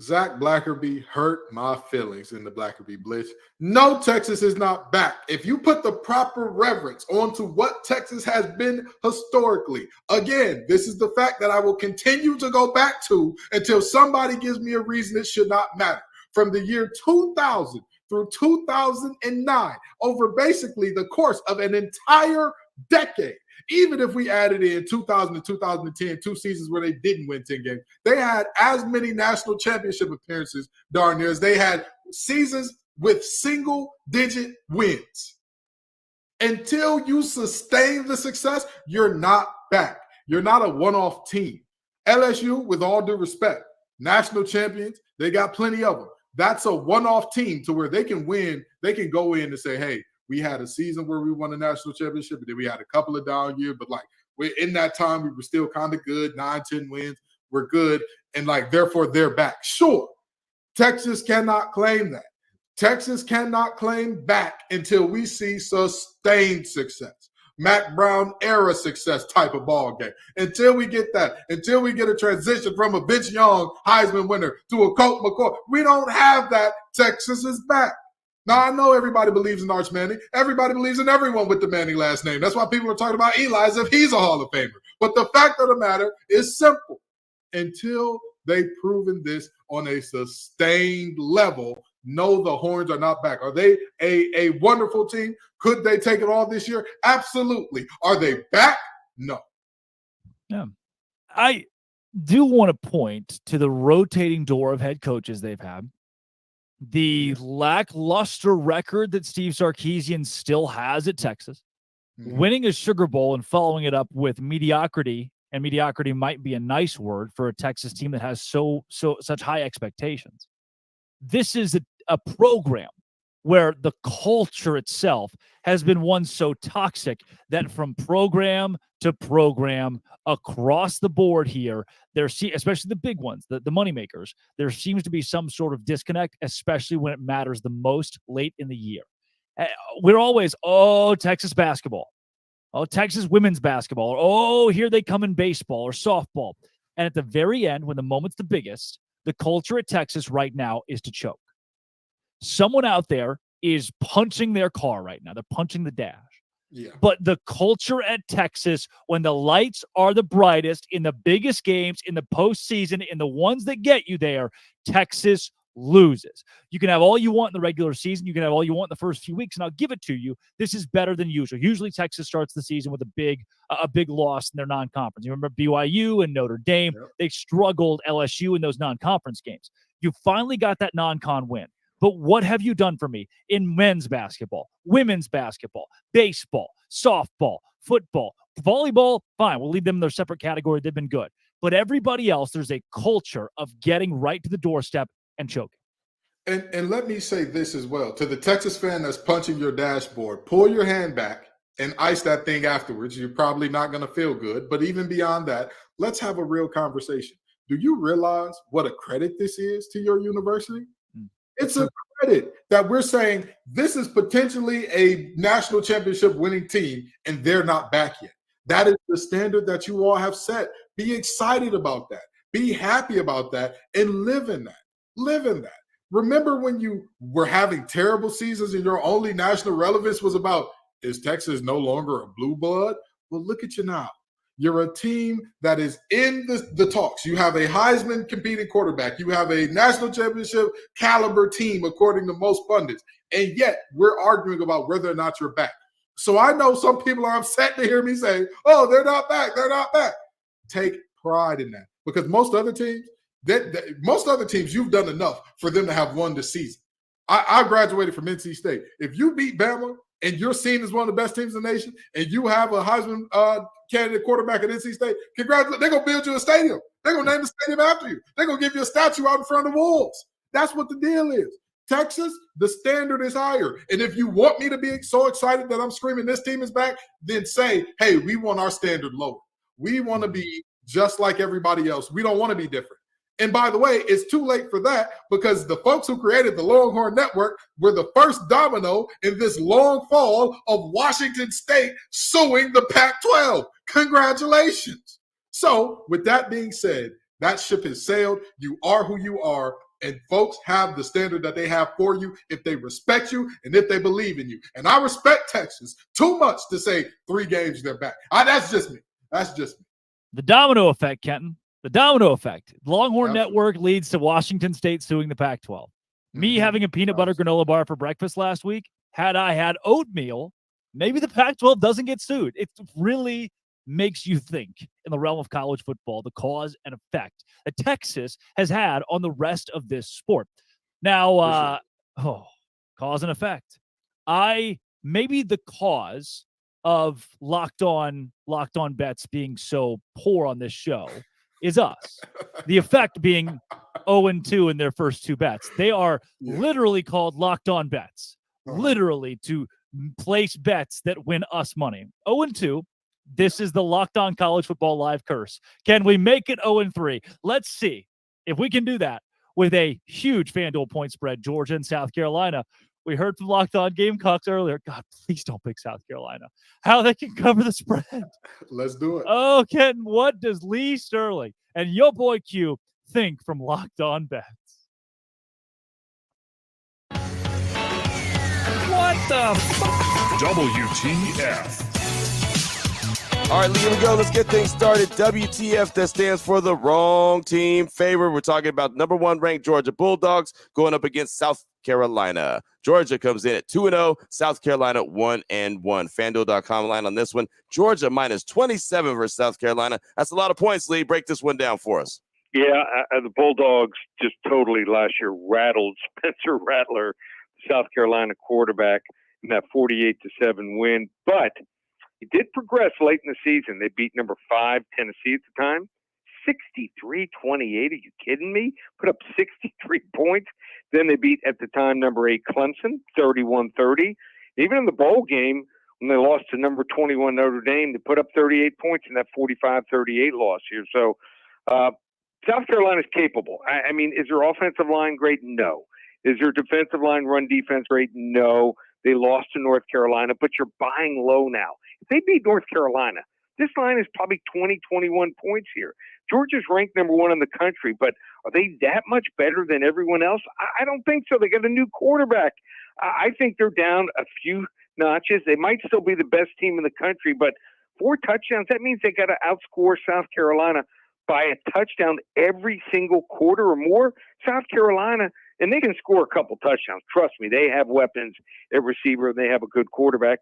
Zach Blackerby hurt my feelings in the Blackerby Blitz. No, Texas is not back. If you put the proper reverence onto what Texas has been historically, again, this is the fact that I will continue to go back to until somebody gives me a reason it should not matter. From the year 2000 through 2009, over basically the course of an entire decade, even if we added in 2000 to 2010, 2 seasons where they didn't win 10 games, they had as many national championship appearances, darn near, as they had seasons with single-digit wins. Until you sustain the success, you're not back. You're not a one-off team. LSU, with all due respect, national champions, they got plenty of them. That's a one-off team to where they can win. They can go in and say, hey, we had a season where we won a national championship, and then we had a couple of down years, but in that time, we were still kind of good, 9-10 wins. We're good, and therefore they're back. Sure, Texas cannot claim that. Texas cannot claim back until we see sustained success, Mac Brown era success type of ball game. Until we get that, until we get a transition from a Vince Young Heisman winner to a Colt McCoy, we don't have that. Texas is back. Now, I know everybody believes in Arch Manning. Everybody believes in everyone with the Manning last name. That's why people are talking about Eli as if he's a Hall of Famer. But the fact of the matter is simple. Until they've proven this on a sustained level, no, the Horns are not back. Are they a wonderful team? Could they take it all this year? Absolutely. Are they back? No. Yeah. I do want to point to the rotating door of head coaches they've had. The lackluster record that Steve Sarkisian still has at Texas, winning a Sugar Bowl and following it up with mediocrity, and mediocrity might be a nice word for a Texas team that has such high expectations. This is a program where the culture itself has been one so toxic that from program to program across the board here, especially the big ones, the moneymakers, there seems to be some sort of disconnect, especially when it matters the most late in the year. We're always, Texas basketball, Texas women's basketball, or here they come in baseball or softball. And at the very end, when the moment's the biggest, the culture at Texas right now is to choke. Someone out there is punching their car right now. They're punching the dash. Yeah. But the culture at Texas, when the lights are the brightest in the biggest games, in the postseason, in the ones that get you there, Texas loses. You can have all you want in the regular season. You can have all you want in the first few weeks, and I'll give it to you. This is better than usual. Usually Texas starts the season with a big loss in their non-conference. You remember BYU and Notre Dame. Yep. They struggled LSU in those non-conference games. You finally got that non-con win. But what have you done for me in men's basketball, women's basketball, baseball, softball, football, volleyball? Fine, we'll leave them in their separate category. They've been good. But everybody else, there's a culture of getting right to the doorstep and choking. And let me say this as well. To the Texas fan that's punching your dashboard, pull your hand back and ice that thing afterwards. You're probably not going to feel good. But even beyond that, let's have a real conversation. Do you realize what a credit this is to your university? It's a credit that we're saying this is potentially a national championship winning team, and they're not back yet. That is the standard that you all have set. Be excited about that. Be happy about that and live in that. Live in that. Remember when you were having terrible seasons and your only national relevance was about, is Texas no longer a blue blood? Well, look at you now. You're a team that is in the talks. You have a Heisman competing quarterback. You have a national championship caliber team, according to most pundits. And yet we're arguing about whether or not you're back. So I know some people are upset to hear me say, oh, they're not back. They're not back. Take pride in that, because most other teams, you've done enough for them to have won this season. I graduated from NC State. If you beat Bama and you're seen as one of the best teams in the nation, and you have a Heisman candidate quarterback at NC State, congratulations. They're going to build you a stadium. They're going to name the stadium after you. They're going to give you a statue out in front of the walls. That's what the deal is. Texas, the standard is higher. And if you want me to be so excited that I'm screaming this team is back, then say, hey, we want our standard lower. We want to be just like everybody else. We don't want to be different. And by the way, it's too late for that, because the folks who created the Longhorn Network were the first domino in this long fall of Washington State suing the Pac-12. Congratulations. So with that being said, that ship has sailed. You are who you are. And folks have the standard that they have for you if they respect you and if they believe in you. And I respect Texas too much to say 3 games they're back. That's just me. That's just me. The domino effect, Kenton. The domino effect. Longhorn Network leads to Washington State suing the Pac-12. Me having a peanut butter granola bar for breakfast last week, had I had oatmeal, maybe the Pac-12 doesn't get sued. It really makes you think in the realm of college football, the cause and effect that Texas has had on the rest of this sport. Now, cause and effect. Maybe the cause of locked on bets being so poor on this show is us. The effect being 0-2 in their first 2 bets. They are literally called locked on bets, literally to place bets that win us money. 0-2. This is the Locked On College Football Live curse. Can we make it 0-3? Let's see if we can do that with a huge FanDuel point spread, Georgia and South Carolina. We heard from Locked On Gamecocks earlier. God, please don't pick South Carolina. How they can cover the spread. Let's do it. Oh, Kenton, what does Lee Sterling and your boy Q think from Locked On Bets? What the fuck? WTF. All right, here we go. Let's get things started. WTF, that stands for the wrong team favorite. We're talking about number 1 ranked Georgia Bulldogs going up against South Carolina. Georgia comes in at 2-0, South Carolina 1-1. FanDuel.com line on this one. Georgia minus 27 versus South Carolina. That's a lot of points, Lee. Break this one down for us. Yeah, the Bulldogs just totally last year rattled Spencer Rattler, South Carolina quarterback, in that 48-7 win. But he did progress late in the season. They beat number 5 Tennessee at the time, 63-28. Are you kidding me? Put up 63 points. Then they beat, at the time, number 8 Clemson, 31-30. Even in the bowl game, when they lost to number 21 Notre Dame, they put up 38 points in that 45-38 loss here. So South Carolina's capable. I mean, is their offensive line great? No. Is their defensive line run defense great? No. They lost to North Carolina, but you're buying low now. If they beat North Carolina, this line is probably 20, 21 points here. Georgia's ranked number 1 in the country, but are they that much better than everyone else? I don't think so. They got a new quarterback. I think they're down a few notches. They might still be the best team in the country, but 4 touchdowns, that means they got to outscore South Carolina by a touchdown every single quarter or more. South Carolina, and they can score a couple touchdowns. Trust me, they have weapons at receiver. They have a good quarterback.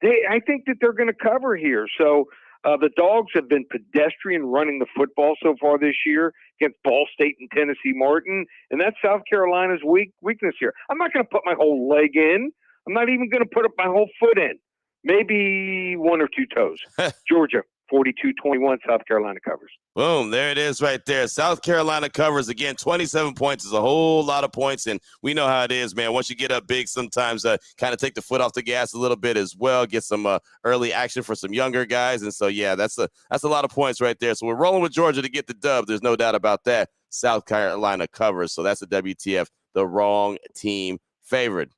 I think that they're going to cover here. So the Dogs have been pedestrian running the football so far this year against Ball State and Tennessee Martin, and that's South Carolina's weakness here. I'm not going to put my whole leg in. I'm not even going to put up my whole foot in. Maybe 1 or 2 toes. Georgia, 42-21, South Carolina covers. Boom, there it is right there. South Carolina covers. Again, 27 points is a whole lot of points, and we know how it is, man. Once you get up big, sometimes kind of take the foot off the gas a little bit as well, get some early action for some younger guys. And so, yeah, that's a lot of points right there. So we're rolling with Georgia to get the dub. There's no doubt about that. South Carolina covers, so that's a WTF, the wrong team favorite.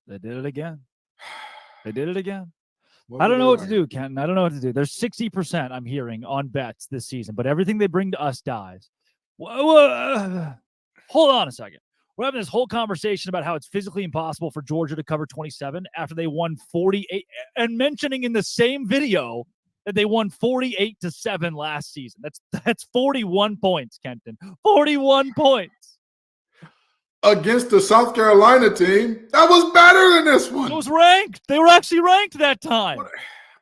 They did it again. They did it again. I don't know what to do, Kenton. I don't know what to do. There's 60% I'm hearing on bets this season, but everything they bring to us dies. hold on a second. We're having this whole conversation about how it's physically impossible for Georgia to cover 27 after they won 48, and mentioning in the same video that they won 48-7 last season. That's 41 points, Kenton. 41 points. Against the South Carolina team, that was better than this one. It was ranked. They were actually ranked that time.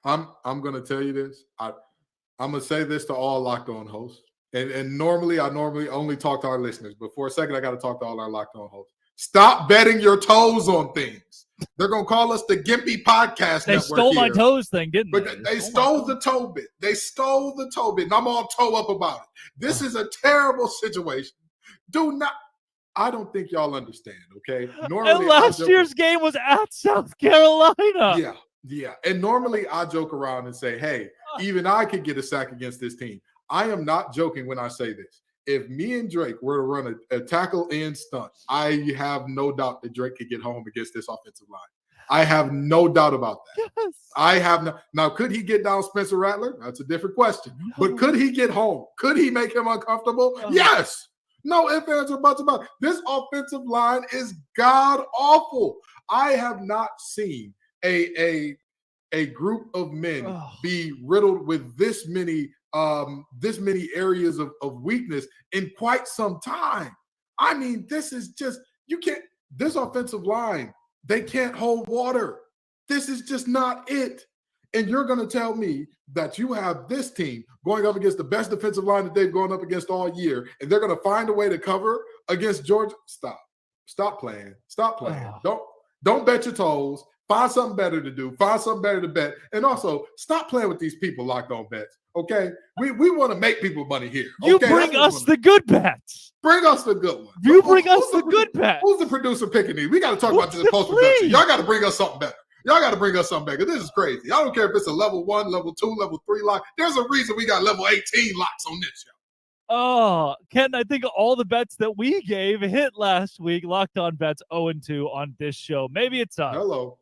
I'm going to tell you this. I'm going to say this to all Locked On hosts. And normally I only talk to our listeners, but for a second I got to talk to all our Locked On hosts. Stop betting your toes on things. They're gonna call us the Gimpy Podcast They Network. stole my here. toes thing, didn't they? But they stole the toe bit. They stole the toe bit, and I'm all toe up about it. This is a terrible situation. I don't think y'all understand. Okay. Normally, and last year's game was at South Carolina. Yeah. And normally I joke around and say, hey, even I could get a sack against this team. I am not joking when I say this. If me and Drake were to run a tackle and stunt, I have no doubt that Drake could get home against this offensive line. I have no doubt about that. Yes. I have no. Now, could he get down Spencer Rattler? That's a different question. But could he get home? Could he make him uncomfortable? Yes. No ifs, ands, or buts about it. This offensive line is god awful. I have not seen a group of men be riddled with this many areas of weakness in quite some time. I mean, this is just, this offensive line, they can't hold water. This is just not it. And you're going to tell me that you have this team going up against the best defensive line that they've gone up against all year, and they're going to find a way to cover against Georgia? Stop playing. Don't bet your toes. Find something better to do. Find something better to bet. And also, stop playing with these people Locked On Bets. Okay, we want to make people money here. Okay? You bring us the good bets. Bring us the good one. You bring us the good bets. Who's the producer picking these? We got to talk about this in post-production. Y'all got to bring us something better. Y'all got to bring us something better. This is crazy. I don't care if it's a level 1, level 2, level 3 lock. There's a reason we got level 18 locks on this show. Oh, Ken, I think all the bets that we gave hit last week. Locked On Bets 0-2 on this show. Maybe it's us. Hello.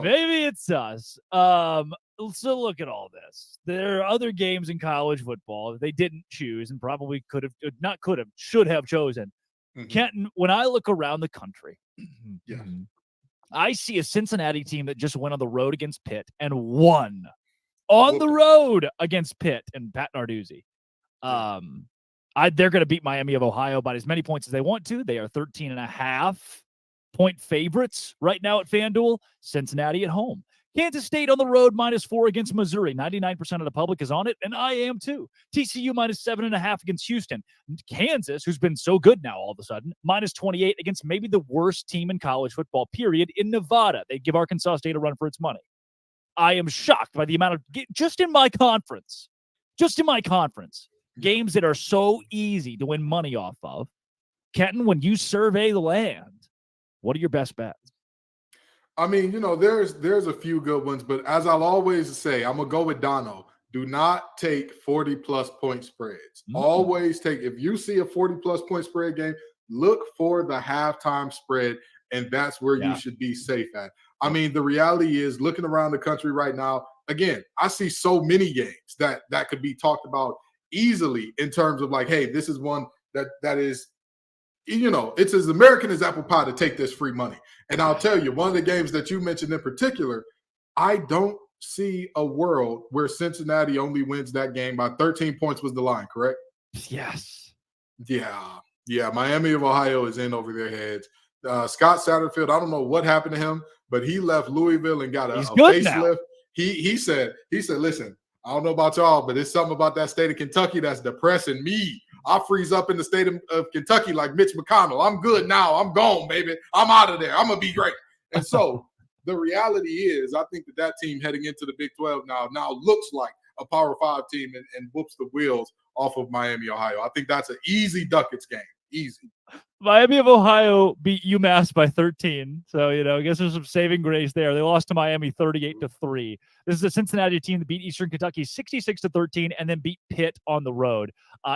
Maybe it's us. So look at all this. There are other games in college football that they didn't choose and probably should have chosen. Mm-hmm. Kenton, when I look around the country, yeah, I see a Cincinnati team that just went on the road against Pitt and won on the road against Pitt and Pat Narduzzi. They're going to beat Miami of Ohio by as many points as they want to. They are 13.5-point favorites right now at FanDuel. Cincinnati at home. Kansas State on the road -4 against Missouri. 99% of the public is on it, and I am too. TCU -7.5 against Houston. Kansas, who's been so good now all of a sudden, -28 against maybe the worst team in college football, period, in Nevada. They give Arkansas State a run for its money. I am shocked by the amount of, just in my conference, games that are so easy to win money off of. Kenton, when you survey the land, what are your best bets? I mean, there's a few good ones, but as I'll always say, I'm going to go with Dono. Do not take 40-plus point spreads. Always take, if you see a 40-plus point spread game, look for the halftime spread, and that's where you should be safe at. I mean, the reality is, looking around the country right now, again, I see so many games that could be talked about easily in terms of like, hey, this is one that is, it's as American as apple pie to take this free money. And I'll tell you, one of the games that you mentioned in particular, I don't see a world where Cincinnati only wins that game by 13 points was the line, correct? Yes. Yeah. Miami of Ohio is in over their heads. Scott Satterfield, I don't know what happened to him, but he left Louisville and got a facelift. He said, listen, I don't know about y'all, but it's something about that state of Kentucky that's depressing me. I freeze up in the state of Kentucky like Mitch McConnell. I'm good now. I'm gone, baby. I'm out of there. I'm going to be great. And so the reality is, I think that team heading into the Big 12 now looks like a Power 5 team and whoops the wheels off of Miami, Ohio. I think that's an easy Ducats game. Easy. Miami of Ohio beat UMass by 13. So, I guess there's some saving grace there. They lost to Miami 38-3. This is a Cincinnati team that beat Eastern Kentucky 66-13 and then beat Pitt on the road.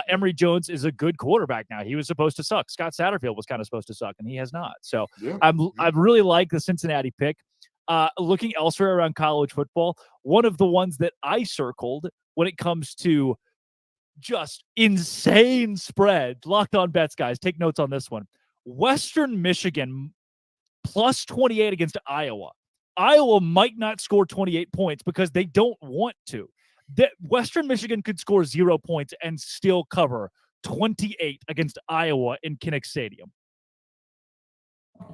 Emory Jones is a good quarterback now. He was supposed to suck. Scott Satterfield was kind of supposed to suck, and he has not. So I really like the Cincinnati pick. Looking elsewhere around college football, one of the ones that I circled when it comes to just insane spread. Locked on bets, guys. Take notes on this one. Western Michigan plus 28 against Iowa. Iowa might not score 28 points because they don't want to. Western Michigan could score 0 points and still cover 28 against Iowa in Kinnick Stadium.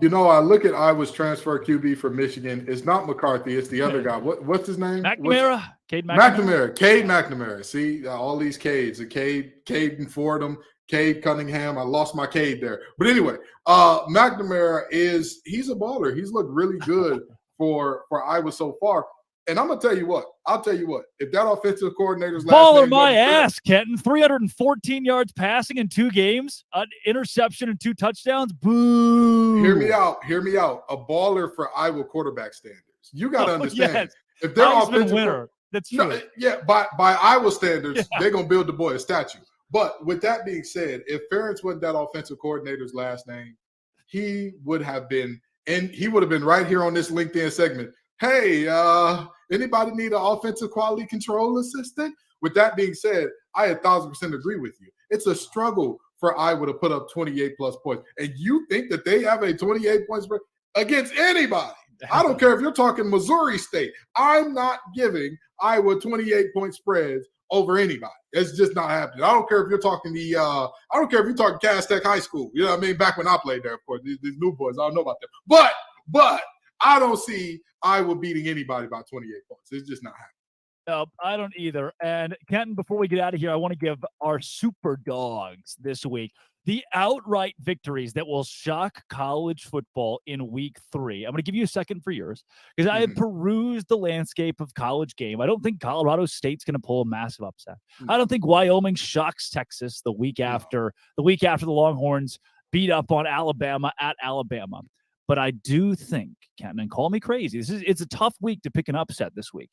You know, I look at Iowa's transfer QB for Michigan. It's not McCarthy. It's the other guy. What's his name? McNamara. Cade McNamara. See, all these Cades. Cade and Fordham, Cade Cunningham. I lost my Cade there. But anyway, McNamara he's a baller. He's looked really good for Iowa so far. And I'm going to tell you what. I'll tell you what. If that offensive coordinator's last baller name my ass, Kenton. 314 yards passing in 2 games, an interception and 2 touchdowns. Boo. Hear me out. A baller for Iowa quarterback standards. You got to understand. Yes. If they're Heisman offensive winner. That's true. By Iowa standards, they're going to build the boy a statue. But with that being said, if Ferentz wasn't that offensive coordinator's last name, he would have been right here on this LinkedIn segment. Hey, anybody need an offensive quality control assistant? With that being said, I 1,000% agree with you. It's a struggle for Iowa to put up 28 plus points. And you think that they have a 28 points against anybody? I don't care if you're talking Missouri State. I'm not giving Iowa 28-point spreads over anybody. It's just not happening. I don't care if you're talking Cass Tech High School. You know what I mean? Back when I played there, of course. These new boys, I don't know about them. But I don't see Iowa beating anybody by 28 points. It's just not happening. No, I don't either. And Kenton, before we get out of here, I want to give our super dogs this week the outright victories that will shock college football in week 3. I'm going to give you a second for yours because I have perused the landscape of college game. I don't think Colorado State's going to pull a massive upset. I don't think Wyoming shocks Texas the week after the Longhorns beat up on Alabama at Alabama. But I do think, Kenton, and call me crazy, it's a tough week to pick an upset this week.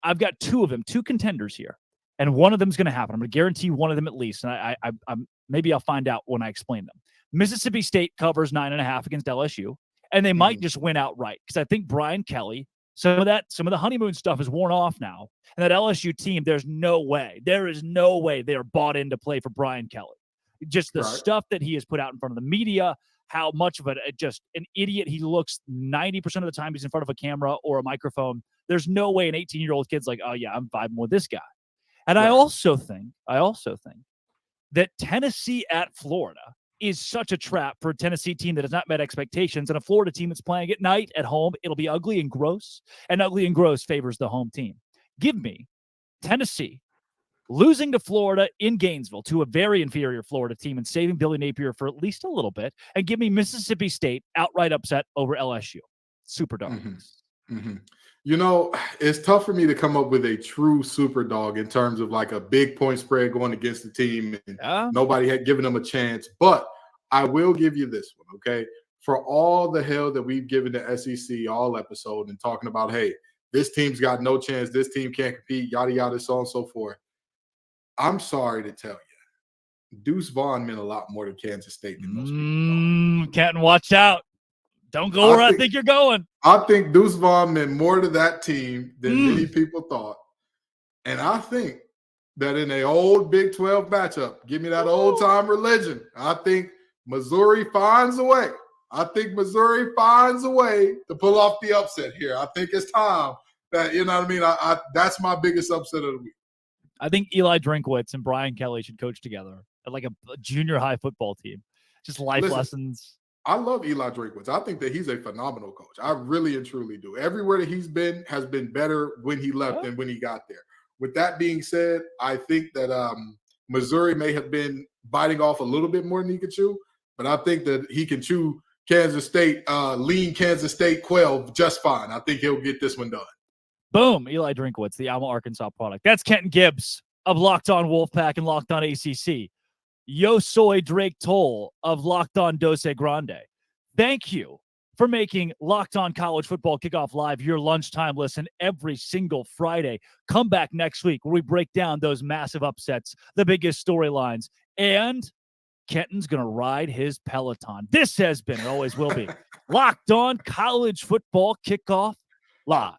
I've got 2 of them, 2 contenders here, and one of them is going to happen. I'm going to guarantee one of them at least, and I'm maybe I'll find out when I explain them. Mississippi State covers 9.5 against LSU, and they might just win outright because I think Brian Kelly, some of the honeymoon stuff is worn off now, and that LSU team, there is no way they are bought in to play for Brian Kelly. Just the stuff that he has put out in front of the media. How much of just an idiot he looks 90% of the time he's in front of a camera or a microphone. There's no way an 18-year-old kid's like, oh yeah, I'm vibing with this guy. And I also think that Tennessee at Florida is such a trap for a Tennessee team that has not met expectations, and a Florida team that's playing at night at home. It'll be ugly and gross, and ugly and gross favors the home team. Give me Tennessee losing to Florida in Gainesville to a very inferior Florida team and saving Billy Napier for at least a little bit, and give me Mississippi State outright upset over LSU. Super dogs. You know, it's tough for me to come up with a true super dog in terms of like a big point spread going against the team and nobody had given them a chance. But I will give you this one, okay? For all the hell that we've given the SEC all episode and talking about, hey, this team's got no chance, this team can't compete, yada, yada, so on and so forth. I'm sorry to tell you, Deuce Vaughn meant a lot more to Kansas State than most people. Kenton, watch out. Don't go where I think you're going. I think Deuce Vaughn meant more to that team than many people thought. And I think that in an old Big 12 matchup, give me that old-time religion, I think Missouri finds a way. to pull off the upset here. I think it's time that, you know what I mean? I that's my biggest upset of the week. I think Eli Drinkwitz and Brian Kelly should coach together at like a junior high football team. Just life lessons. I love Eli Drinkwitz. I think that he's a phenomenal coach. I really and truly do. Everywhere that he's been has been better when he left than when he got there. With that being said, I think that Missouri may have been biting off a little bit more than he could chew, but I think that he can chew Kansas State, lean Kansas State quail just fine. I think he'll get this one done. Boom. Eli Drinkwitz, the Alma, Arkansas product. That's Kenton Gibbs of Locked On Wolfpack and Locked On ACC. Yo soy Drake Toll of Locked On Dose Grande. Thank you for making Locked On College Football Kickoff Live your lunchtime listen every single Friday. Come back next week where we break down those massive upsets, the biggest storylines, and Kenton's going to ride his Peloton. This has been, and always will be, Locked On College Football Kickoff Live.